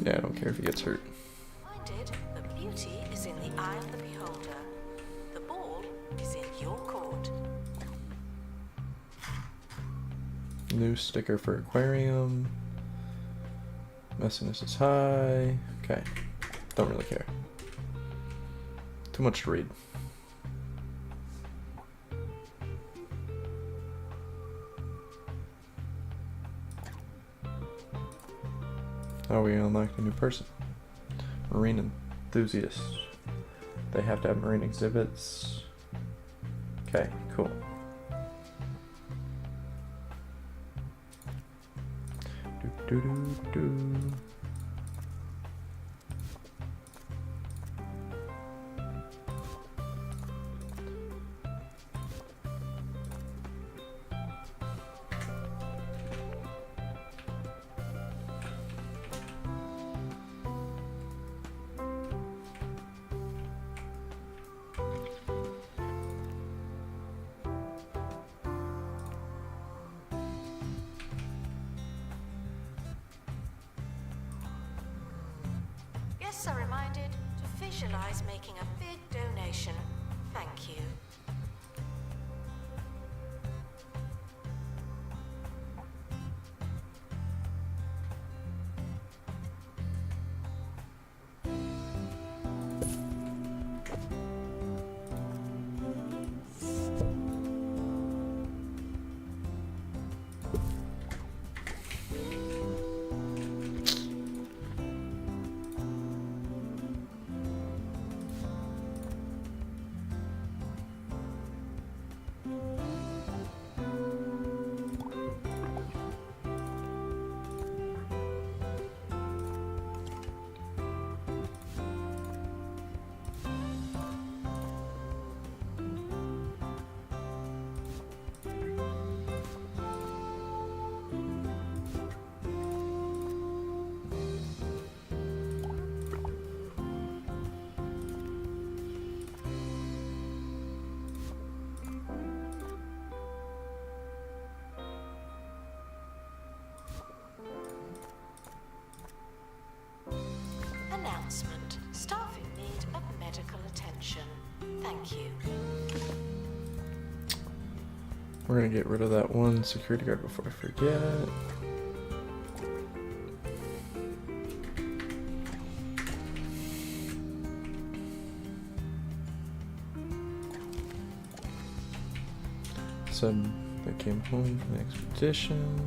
Yeah, I don't care if he gets hurt. Minded, the beauty is in the eye of the beholder. The ball is in your court. New sticker for aquarium. Messiness is high. Okay. Don't really care. Too much to read. Oh, we unlocked a new person. Marine enthusiast. They have to have marine exhibits. Okay, cool. Do do do do. Guests are reminded to visualize making a big donation. Thank you. Announcement. Staff in need of medical attention. Thank you. We're gonna get rid of that one security guard before I forget. Said they came home from the expedition.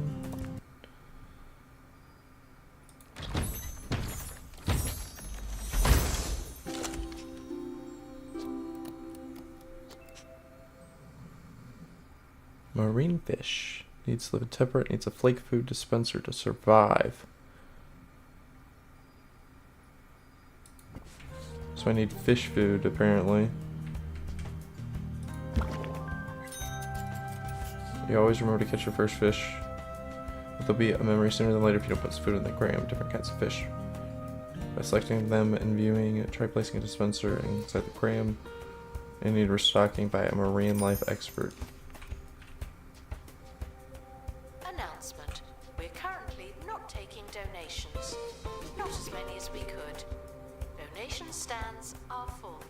Marine fish. Needs to live in temperate, needs a flake food dispenser to survive. So I need fish food, apparently. You always remember to catch your first fish. But there'll be a memory sooner than later if you don't put food in the aquarium, different kinds of fish. By selecting them and viewing, try placing a dispenser inside the aquarium. And need restocking by a marine life expert. Announcement. We're currently not taking donations. Not as many as we could. Donation stands are full.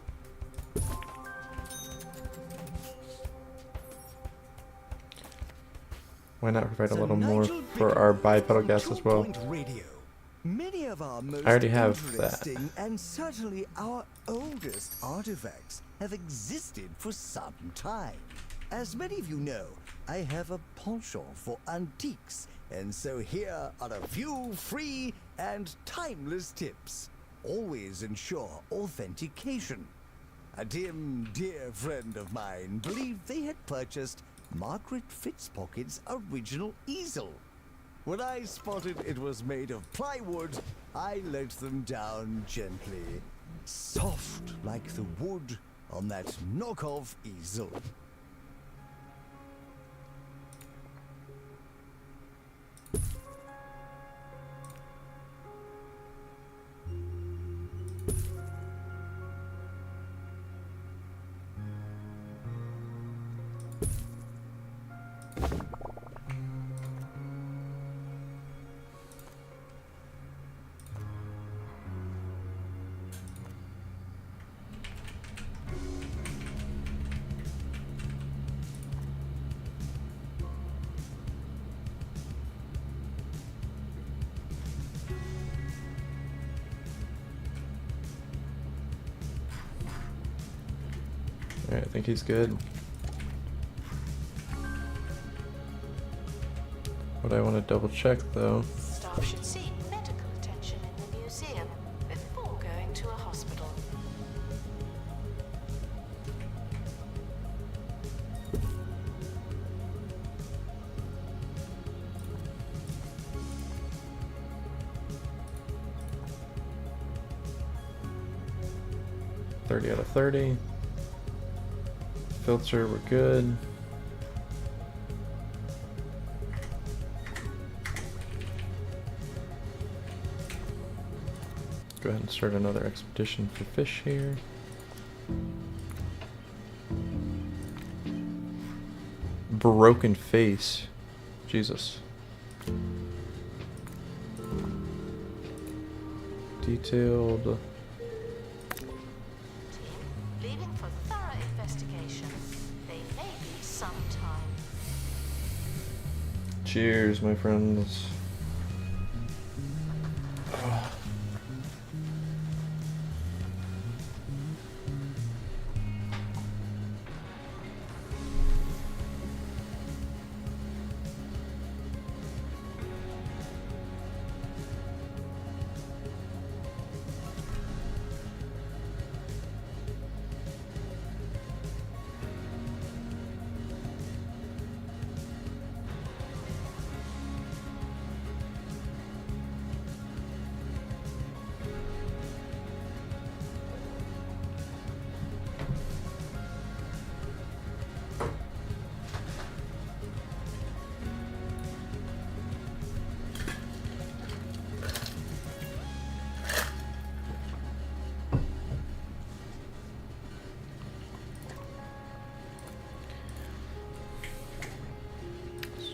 Why not provide a Sir little more Nigel for our Bickleworth bipedal on gas as well? 2 Point Radio. Many of our most I already have that. interesting and certainly our oldest artifacts have existed for some time. As many of you know, I have a penchant for antiques, and so here are a few free and timeless tips. Always ensure authentication. A dim, dear friend of mine believed they had purchased Margaret Fitzpocket's original easel. When I spotted it was made of plywood, I let them down gently. Soft like the wood on that knockoff easel. Alright, I think he's good. What I want to double check though. Staff should seek medical attention in the museum before going to a hospital. .30 out of 30. Filter, we're good. Go ahead and start another expedition for fish here. Broken face. Jesus. Detailed. Leaving for thorough investigation. They may be some time. Cheers, my friends.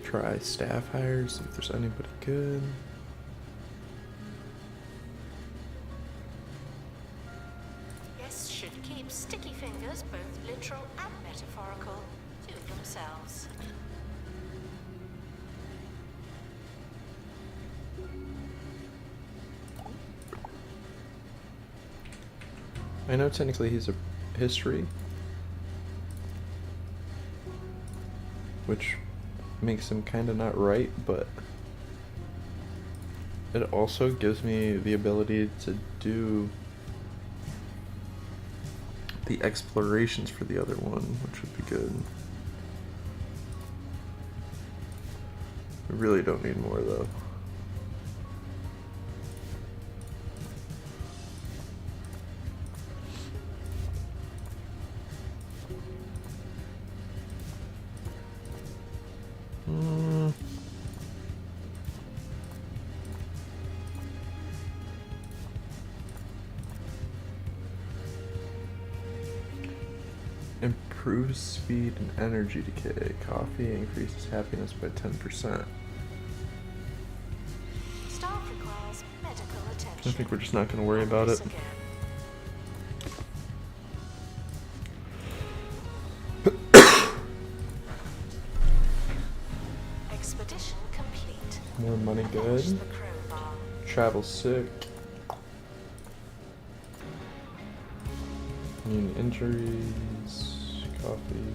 Try staff hires, see if there's anybody good. Guests should keep sticky fingers, both literal and metaphorical, to themselves. I know technically he's a history, which makes him kind of not right, but it also gives me the ability to do the explorations for the other one, which would be good. We really don't need more though. Improves speed and energy decay. Coffee increases happiness by 10%. Staff requires medical attention. I think we're just not going to worry about it. Expedition complete. More money Launch good. the crowbar. Travel sick. Immune injuries. Coffee.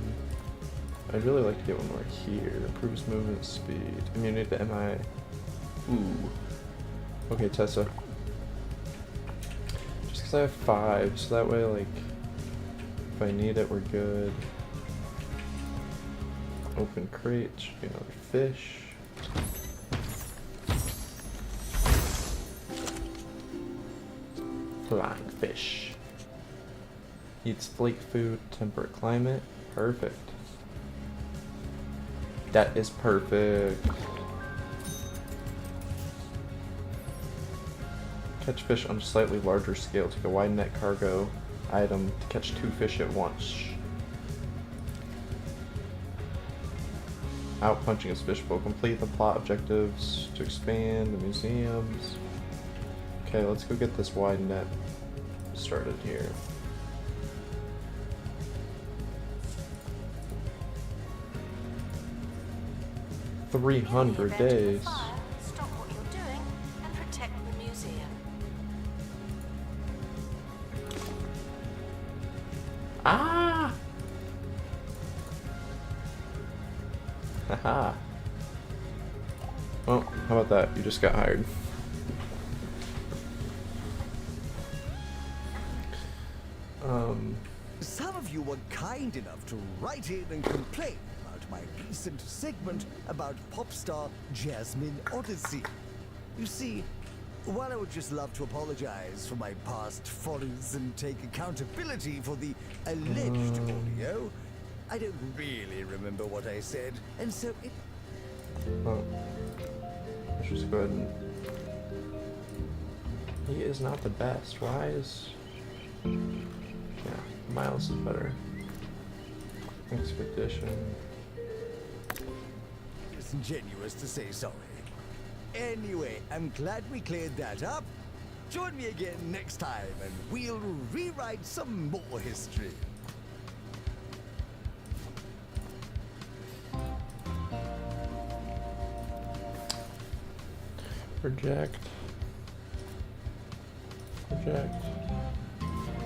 I'd really like to get one more here. Improves movement speed. Immunity to MI. Ooh. Okay, Tessa. Just because I have 5, so that way, like, if I need it, we're good. Open crate. Should be another fish. Flying fish. Eats flake food, temperate climate. Perfect. That is perfect. Catch fish on a slightly larger scale. Take a wide net cargo item to catch 2 fish at once. Out punching his fishbowl. Complete the plot objectives to expand the museums. Okay, let's go get this wide net started here. 300 days. Stop what you're doing and protect the museum. Ah! Aha. Well, how about that? You just got hired. Some of you were kind enough to write in and complain about my recent segment about pop star Jasmine Odyssey. You see, while I would just love to apologize for my past follies and take accountability for the alleged audio, I don't really remember what I said, and so it... Oh. Let's just go ahead and... He is not the best. Why is... Yeah, Miles is better. Expedition. Disingenuous to say sorry. Anyway, I'm glad we cleared that up. Join me again next time and we'll rewrite some more history. Reject. Reject.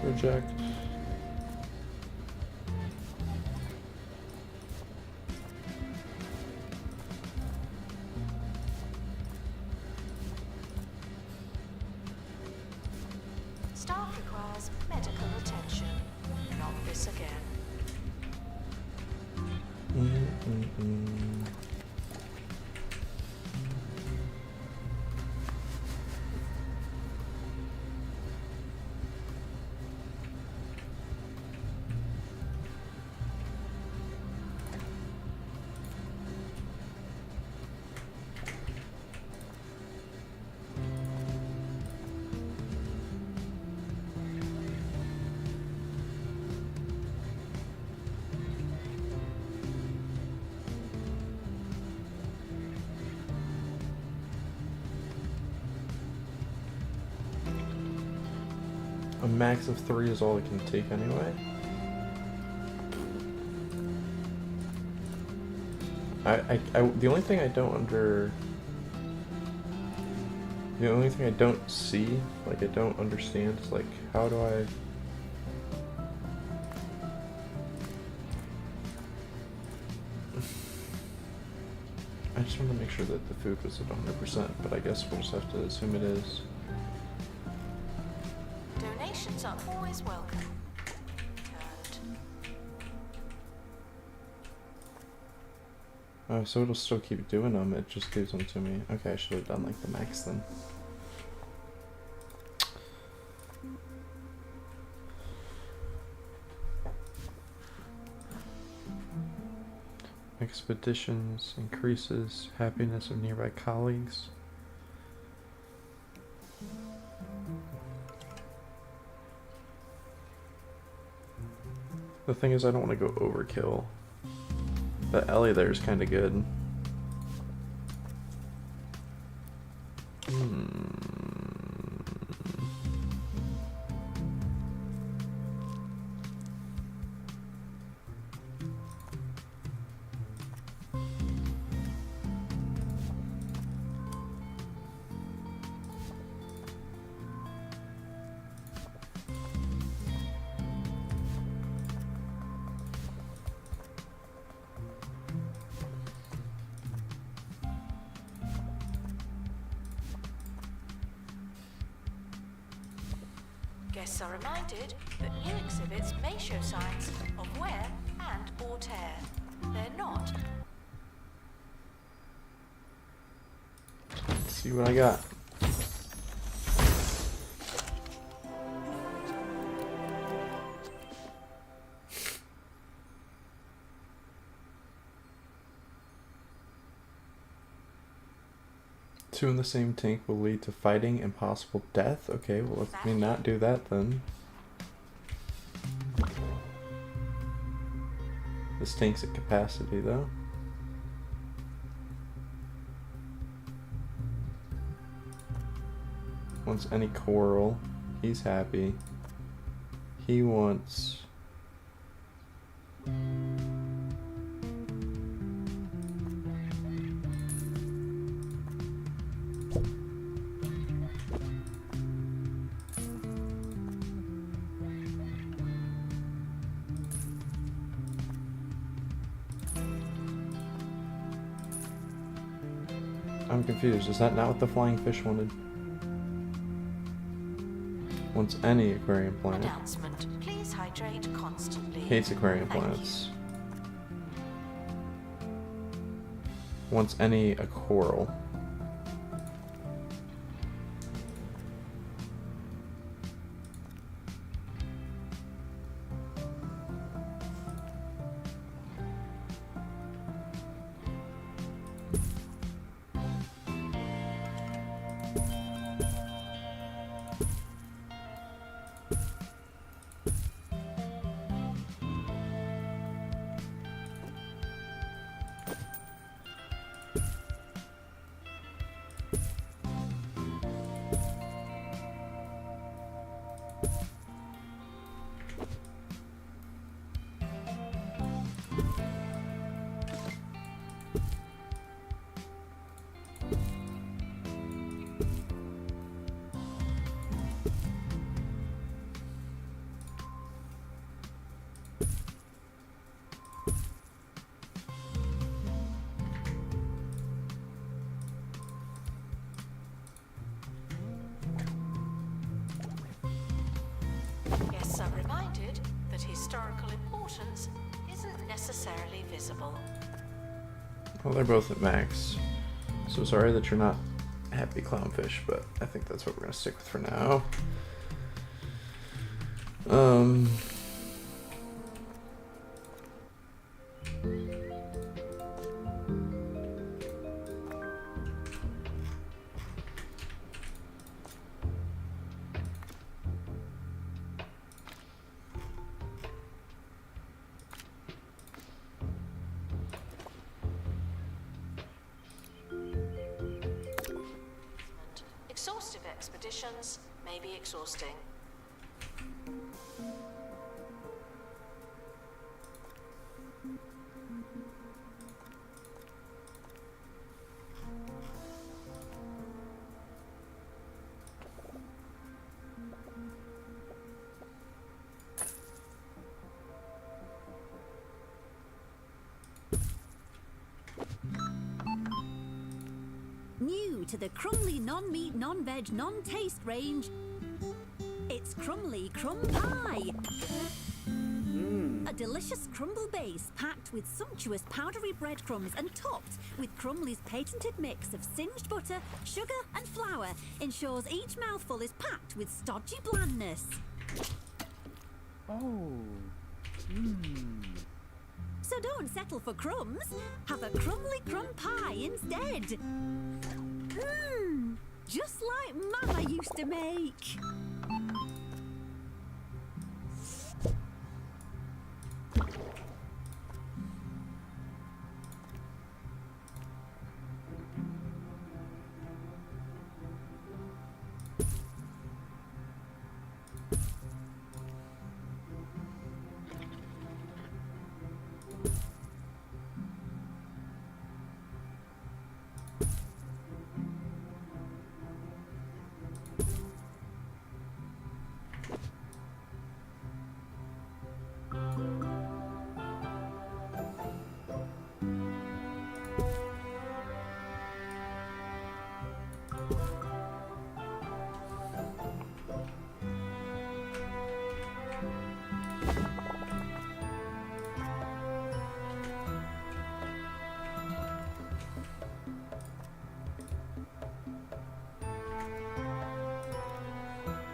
Reject. Staff requires medical attention. Not this again. A max of 3 is all it can take anyway. The only thing I don't the only thing I don't see, like I don't understand, is like, how do I... I just want to make sure that the food was at 100%, but I guess we'll just have to assume it is. Donations are always welcome. Oh, so it'll still keep doing them, it just gives them to me. Okay, I should have done like the max then. Expeditions increases happiness of nearby colleagues. The thing is, I don't want to go overkill. But Ellie there is kind of good. Guests are reminded that new exhibits may show signs of wear and or tear. They're not. Let's see what I got. Two in the same tank will lead to fighting and possible death. Okay, well, let me not do that then. This tank's at capacity though. Wants any coral. He's happy. He wants... I'm confused. Is that not what the flying fish wanted? Wants any aquarium plant. Announcement. Please hydrate constantly. Hates aquarium Thank plants. Wants any a coral. Guests are reminded that historical importance isn't necessarily visible. Well, they're both at max. So sorry that you're not happy clownfish, but I think that's what we're gonna stick with for now. Exhaustive expeditions may be exhausting. New to the Crumley non-meat, non-veg, non-taste range, it's Crumley Crumb Pie. A delicious crumble base packed with sumptuous powdery breadcrumbs and topped with Crumley's patented mix of singed butter, sugar and flour ensures each mouthful is packed with stodgy blandness. So don't settle for crumbs. Have a Crumley Crumb Pie instead. Just like Mama used to make.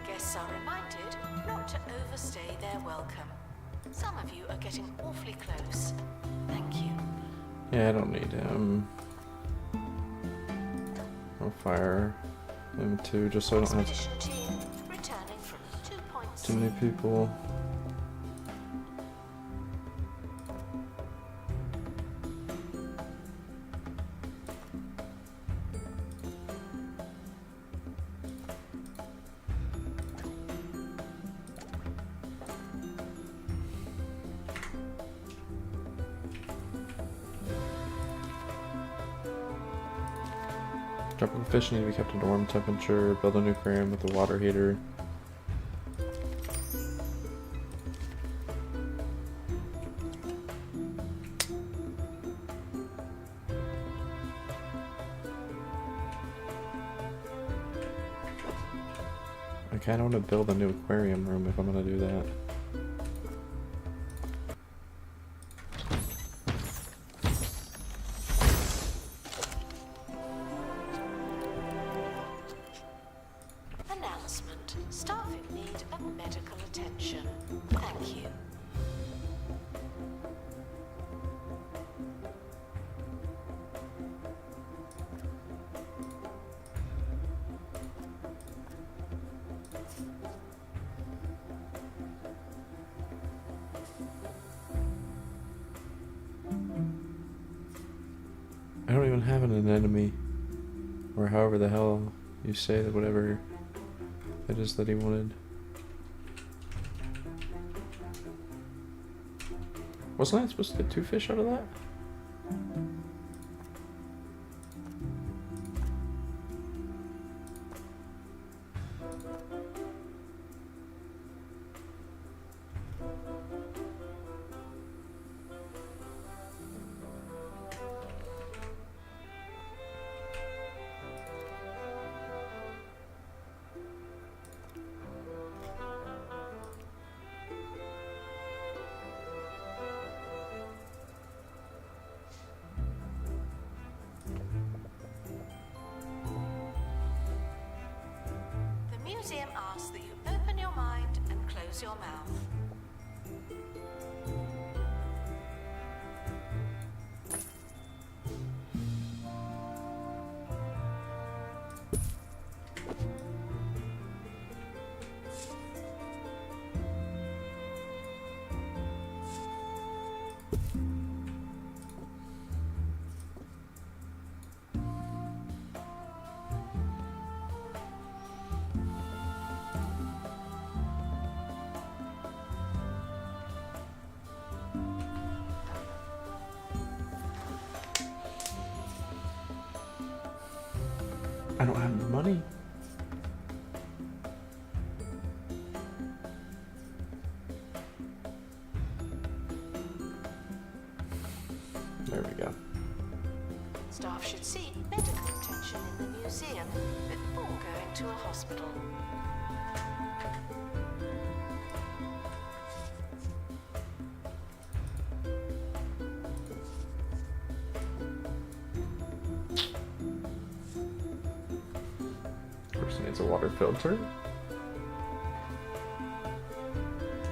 Guests are reminded not to overstay their welcome. Some of you are getting awfully close. Thank you. Yeah, I don't need him. I'll fire him too, just so I don't have Expedition team returning from 2 points. too many people. Tropical fish need to be kept at a warm temperature. Build a new aquarium with a water heater. I kinda wanna build a new aquarium room if I'm gonna do that. Announcement. Staff in need of medical attention. Thank you. I don't even have an anemone. Or however the hell you say that whatever it is that he wanted. Wasn't I supposed to get 2 fish out of that? The museum asks that you open your mind and close your mouth. I don't have the money. There we go. Staff should seek medical attention in the museum before going to a hospital. Person needs a water filter.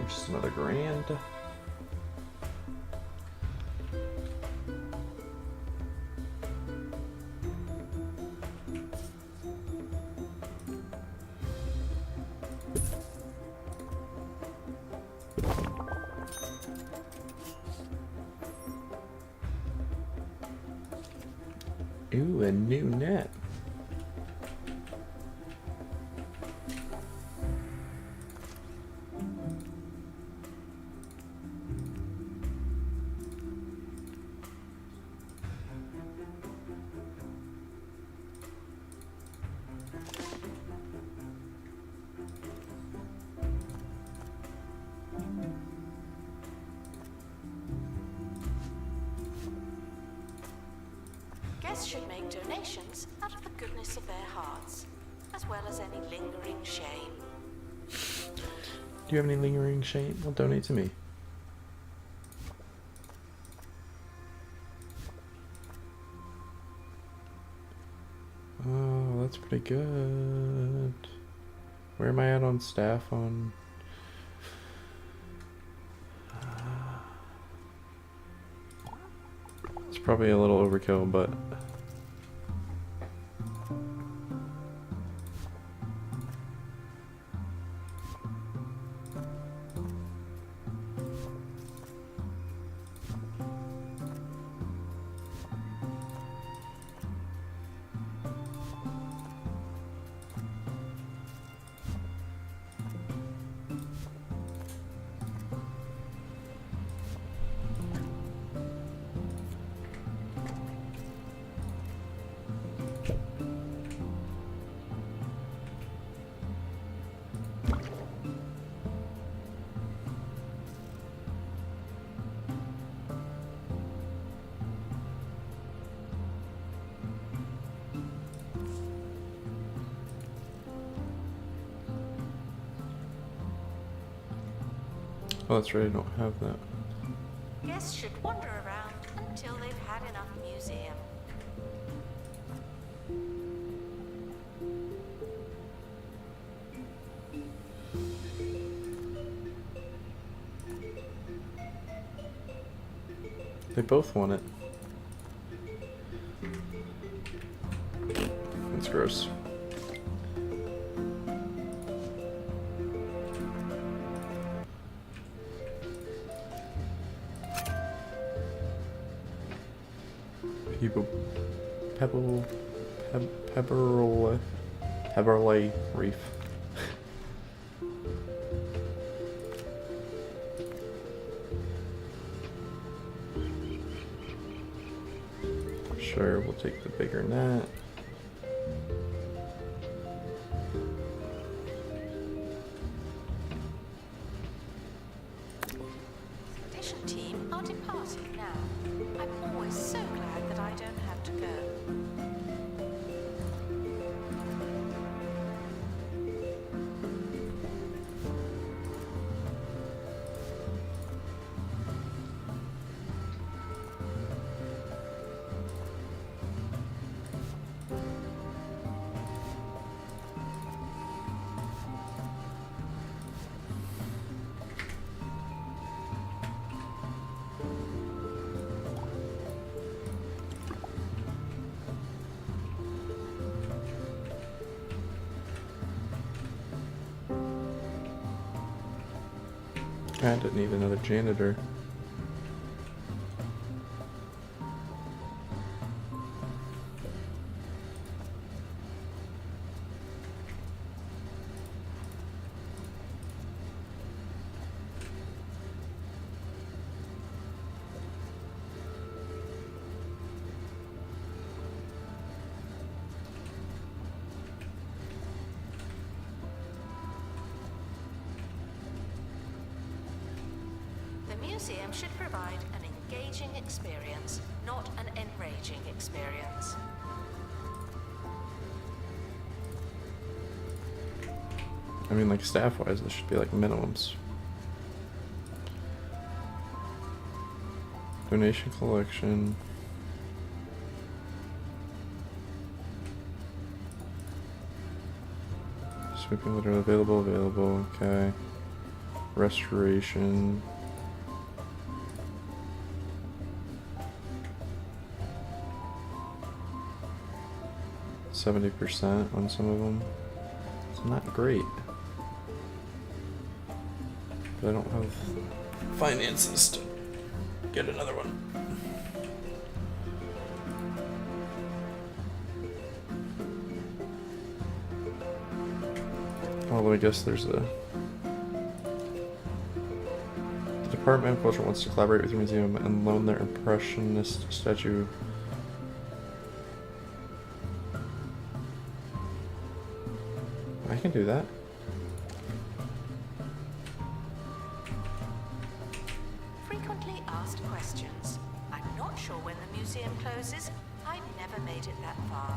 Just another grand. Ooh, a new net. Guests should make donations out of the goodness of their hearts, as well as any lingering shame. Do you have any lingering shame? Well, donate to me. Oh, that's pretty good. Where am I at on staff on? It's probably a little overkill, but Oh, that's right, I don't have that. Guests should wander around until they've had enough museum. They both want it. That's gross. Pebberley Reef. Sure, we'll take the bigger net. Expedition team are departing now. I'm always so glad that I don't have to go. I didn't need another janitor. The museum should provide an engaging experience, not an enraging experience. I mean, like, staff-wise, this should be, like, minimums. Donation collection. Sweeping litter available, okay. Restoration. %70 on some of them. It's not great. But I don't have finances to get another one. Although I guess there's the Department of Culture wants to collaborate with your museum and loan their impressionist statue. I can do that. Frequently asked questions. I'm not sure when the museum closes. I've never made it that far.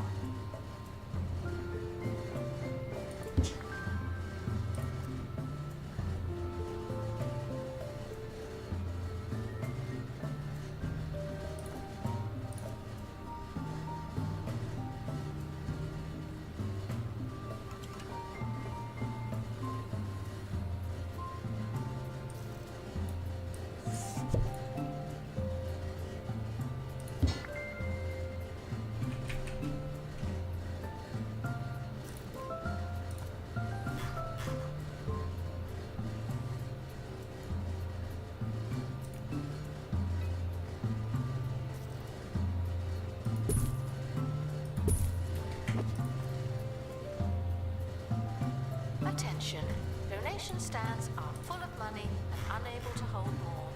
Attention, donation stands are full of money and unable to hold more.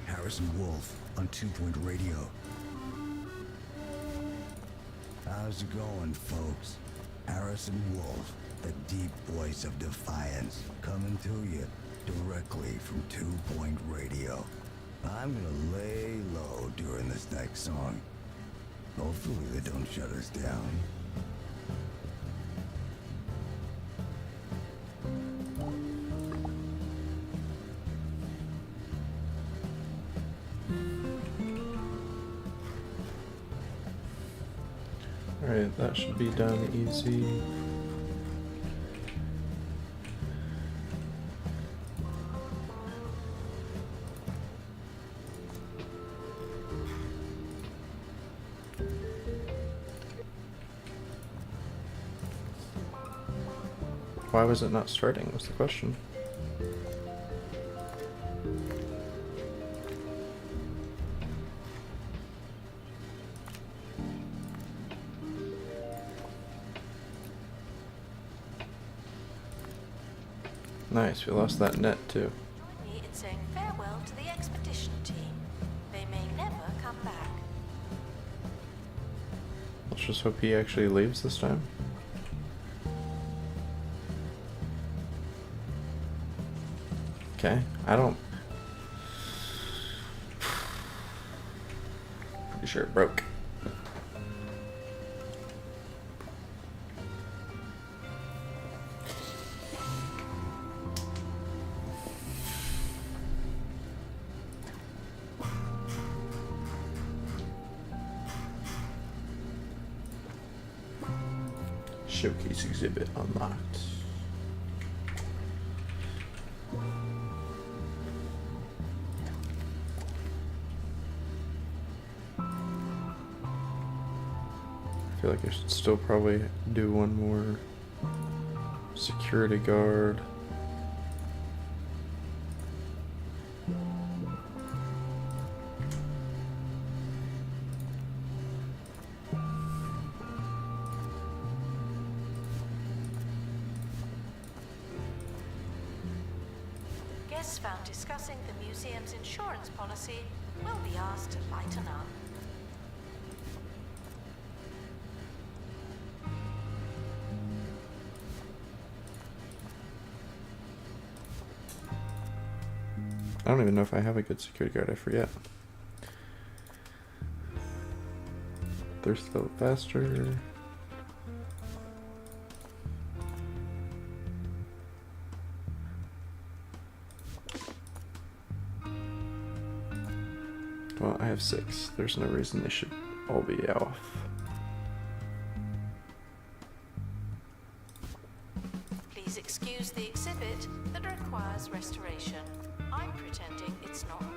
Harrison Wolf on 2 Point Radio. How's it going, folks? Harrison Wolf, the deep voice of defiance, coming to you directly from 2 Point Radio. I'm gonna lay low during this next song. Hopefully they don't shut us down. Alright, that should be done easy. Why was it not starting was the question. Nice, we lost that net too. Join me in saying farewell to the expedition team. They may never come back. Let's just hope he actually leaves this time. Okay, I don't... Pretty sure it broke. Showcase exhibit unlocked. I feel like I should still probably do one more security guard. Guests found discussing the museum's insurance policy will be asked to lighten up. I don't even know if I have a good security guard, I forget. Thirst a little faster. Well, I have 6. There's no reason they should all be off. Please excuse the exhibit that requires restoration. I'm pretending it's not there.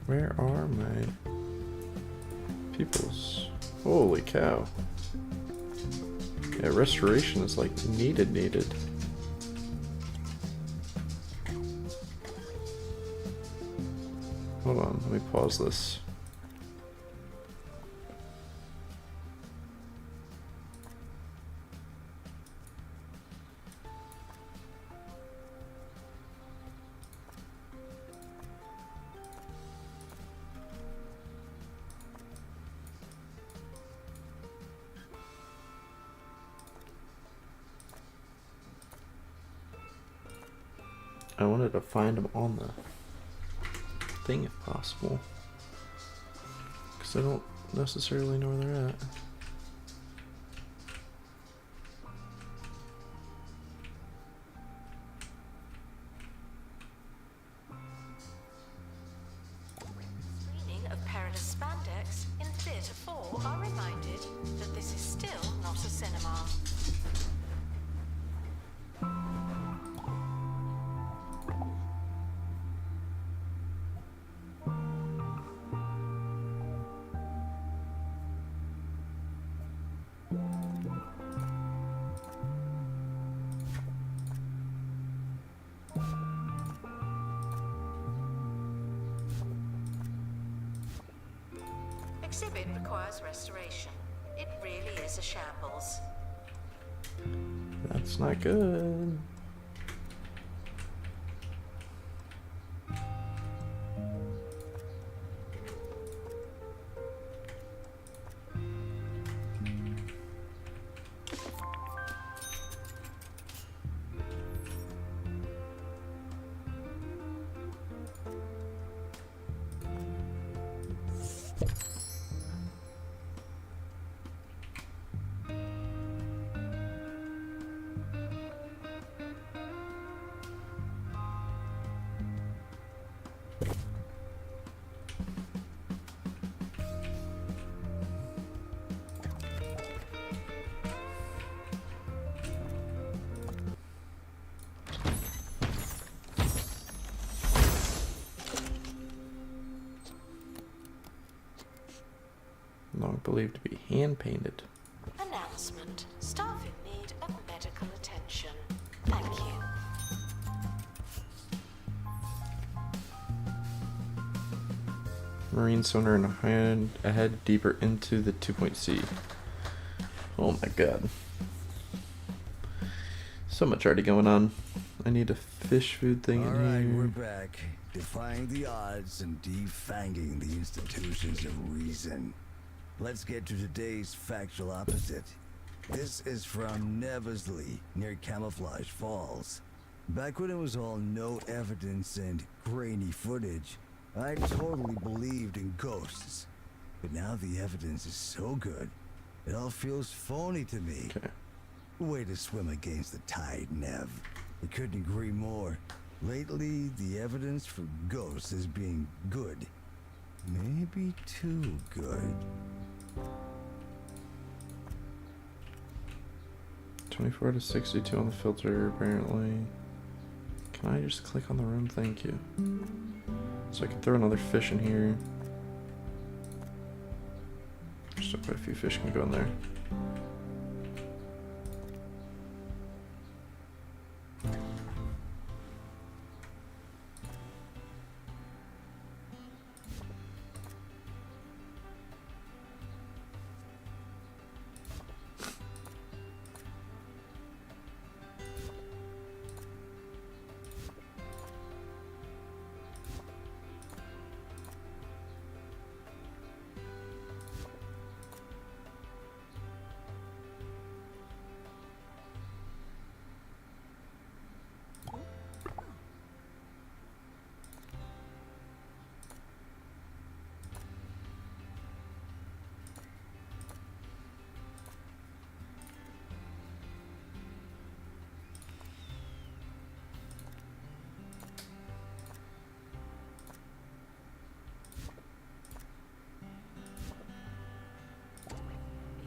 Where are my peoples? Holy cow. Yeah, restoration is like needed. Hold on, let me pause this. I wanted to find them on the thing if possible, because I don't necessarily know where they're at. Screening of perilous spandex in Theatre 4 are reminded that this is still not a cinema. Exhibit requires restoration. It really is a shambles. That's not good. Long believed to be hand painted. Announcement. Staff in need of medical attention. Thank you. Marine sonar and ahead deeper into the 2.C. Oh my god. So much already going on. I need a fish food thing in Alright, here. we're back. Defying the odds and defanging the institutions of reason. Let's get to today's factual opposite. This is from Nevesley, near Camouflage Falls. Back when it was all no evidence and grainy footage, I totally believed in ghosts. But now the evidence is so good, it all feels phony to me. Okay. Way to swim against the tide, Nev. I couldn't agree more. Lately, the evidence for ghosts is being good. Maybe too good. 24 to 62 on the filter, apparently. Can I just click on the room? Thank you. So I can throw another fish in here. Still quite a few fish can go in there.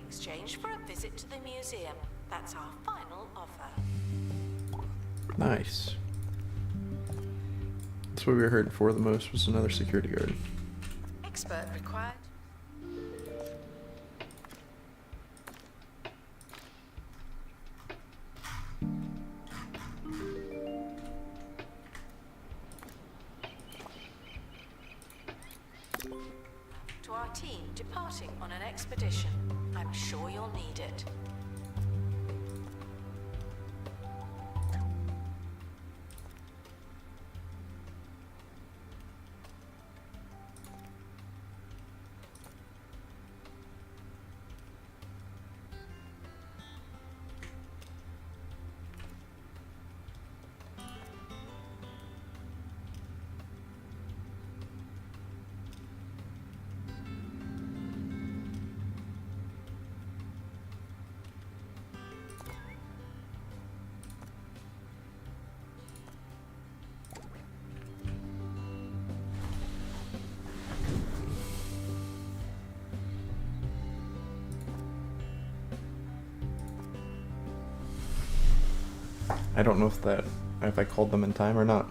Exchange for a visit to the museum. That's our final offer. Nice. That's what we were hurting for the most, was another security guard. Expert required. To our team departing on an expedition, I'm sure you'll need it. I don't know if I called them in time or not.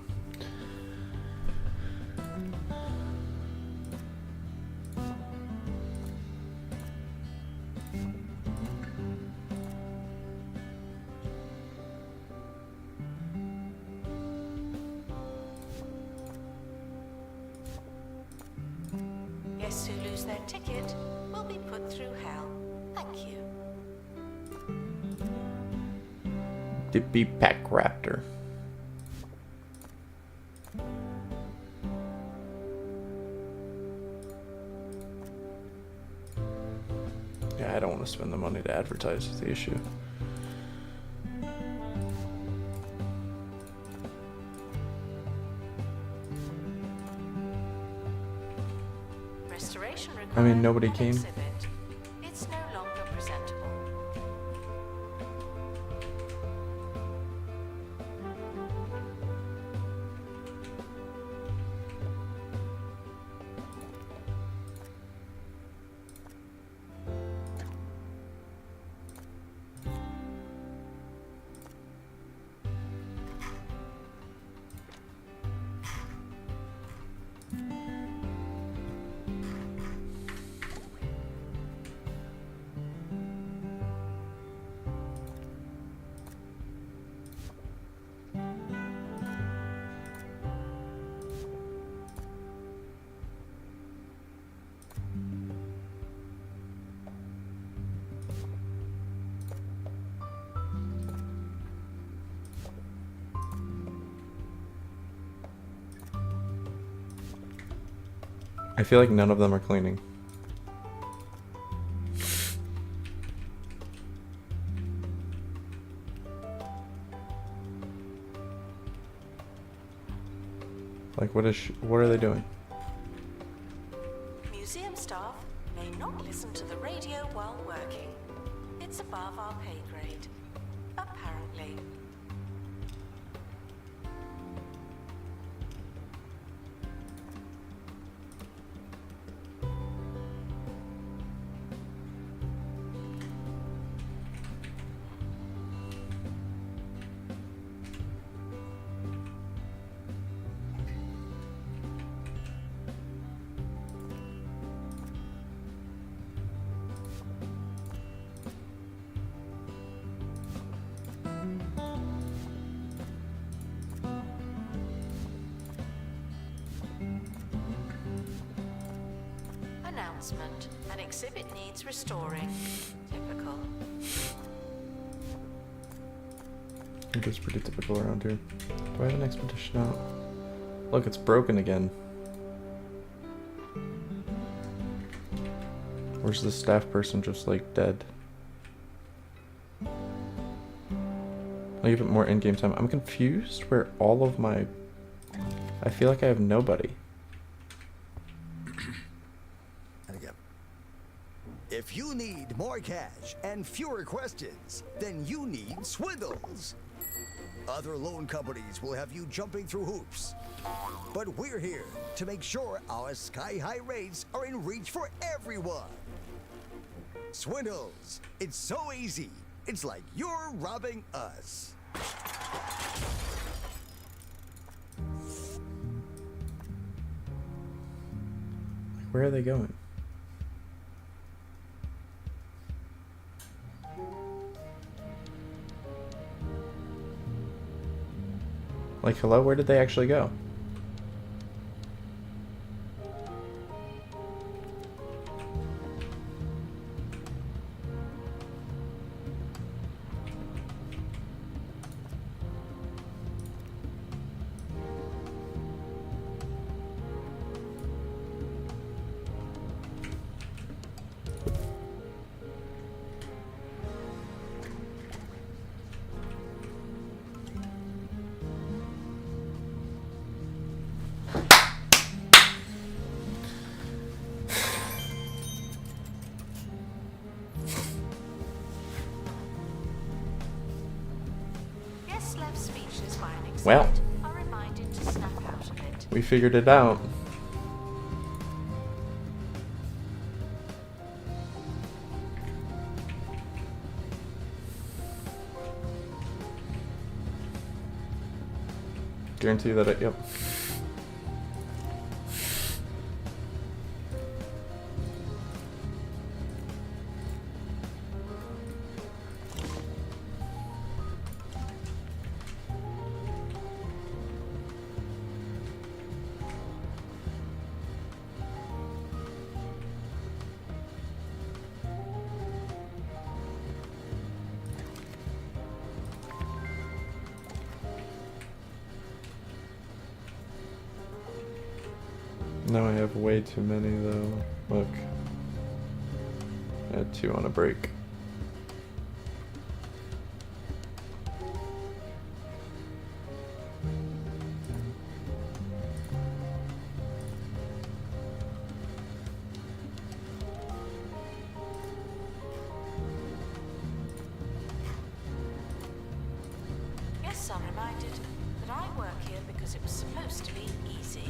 Guests who lose their ticket will be put through hell. Thank you. Dippy Pack Raptor. Yeah, I don't want to spend the money to advertise is the issue. Restoration I mean, required nobody an came. exhibit. It's no longer presentable. I feel like none of them are cleaning. Like, what are they doing? Museum staff may not listen to the radio while working. It's above our pay grade. Apparently. Announcement. An exhibit needs restoring. Typical. It is pretty typical around here. Do I have an expedition out? Look, it's broken again. Where's the staff person just like dead? I'll give it more in-game time. I'm confused where all of my... I feel like I have nobody. And again. If you need more cash and fewer questions, then you need Swindles. Other loan companies will have you jumping through hoops. But we're here to make sure our sky-high rates are in reach for everyone. Swindles. It's so easy. It's like you're robbing us. Where are they going? Like, hello? Where did they actually go? Guests left speechless by an exhibit Well. are reminded to snap out of it. We figured it out. Guarantee that it, yep. No, I have way too many though. Look. I had 2 on a break. Yes, I'm reminded that I work here because it was supposed to be easy.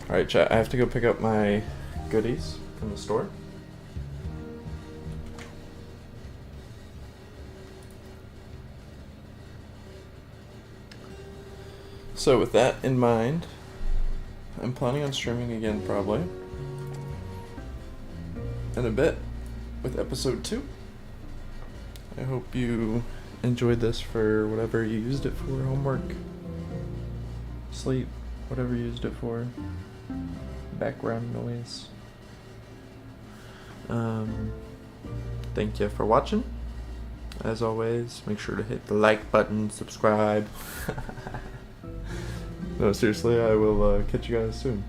Alright, chat, I have to go pick up my goodies from the store. So with that in mind, I'm planning on streaming again probably in a bit with episode 2. I hope you enjoyed this for whatever you used it for, homework, sleep, whatever you used it for, background noise. Thank you for watching. As always, make sure to hit the like button, subscribe. No, seriously, I will catch you guys soon.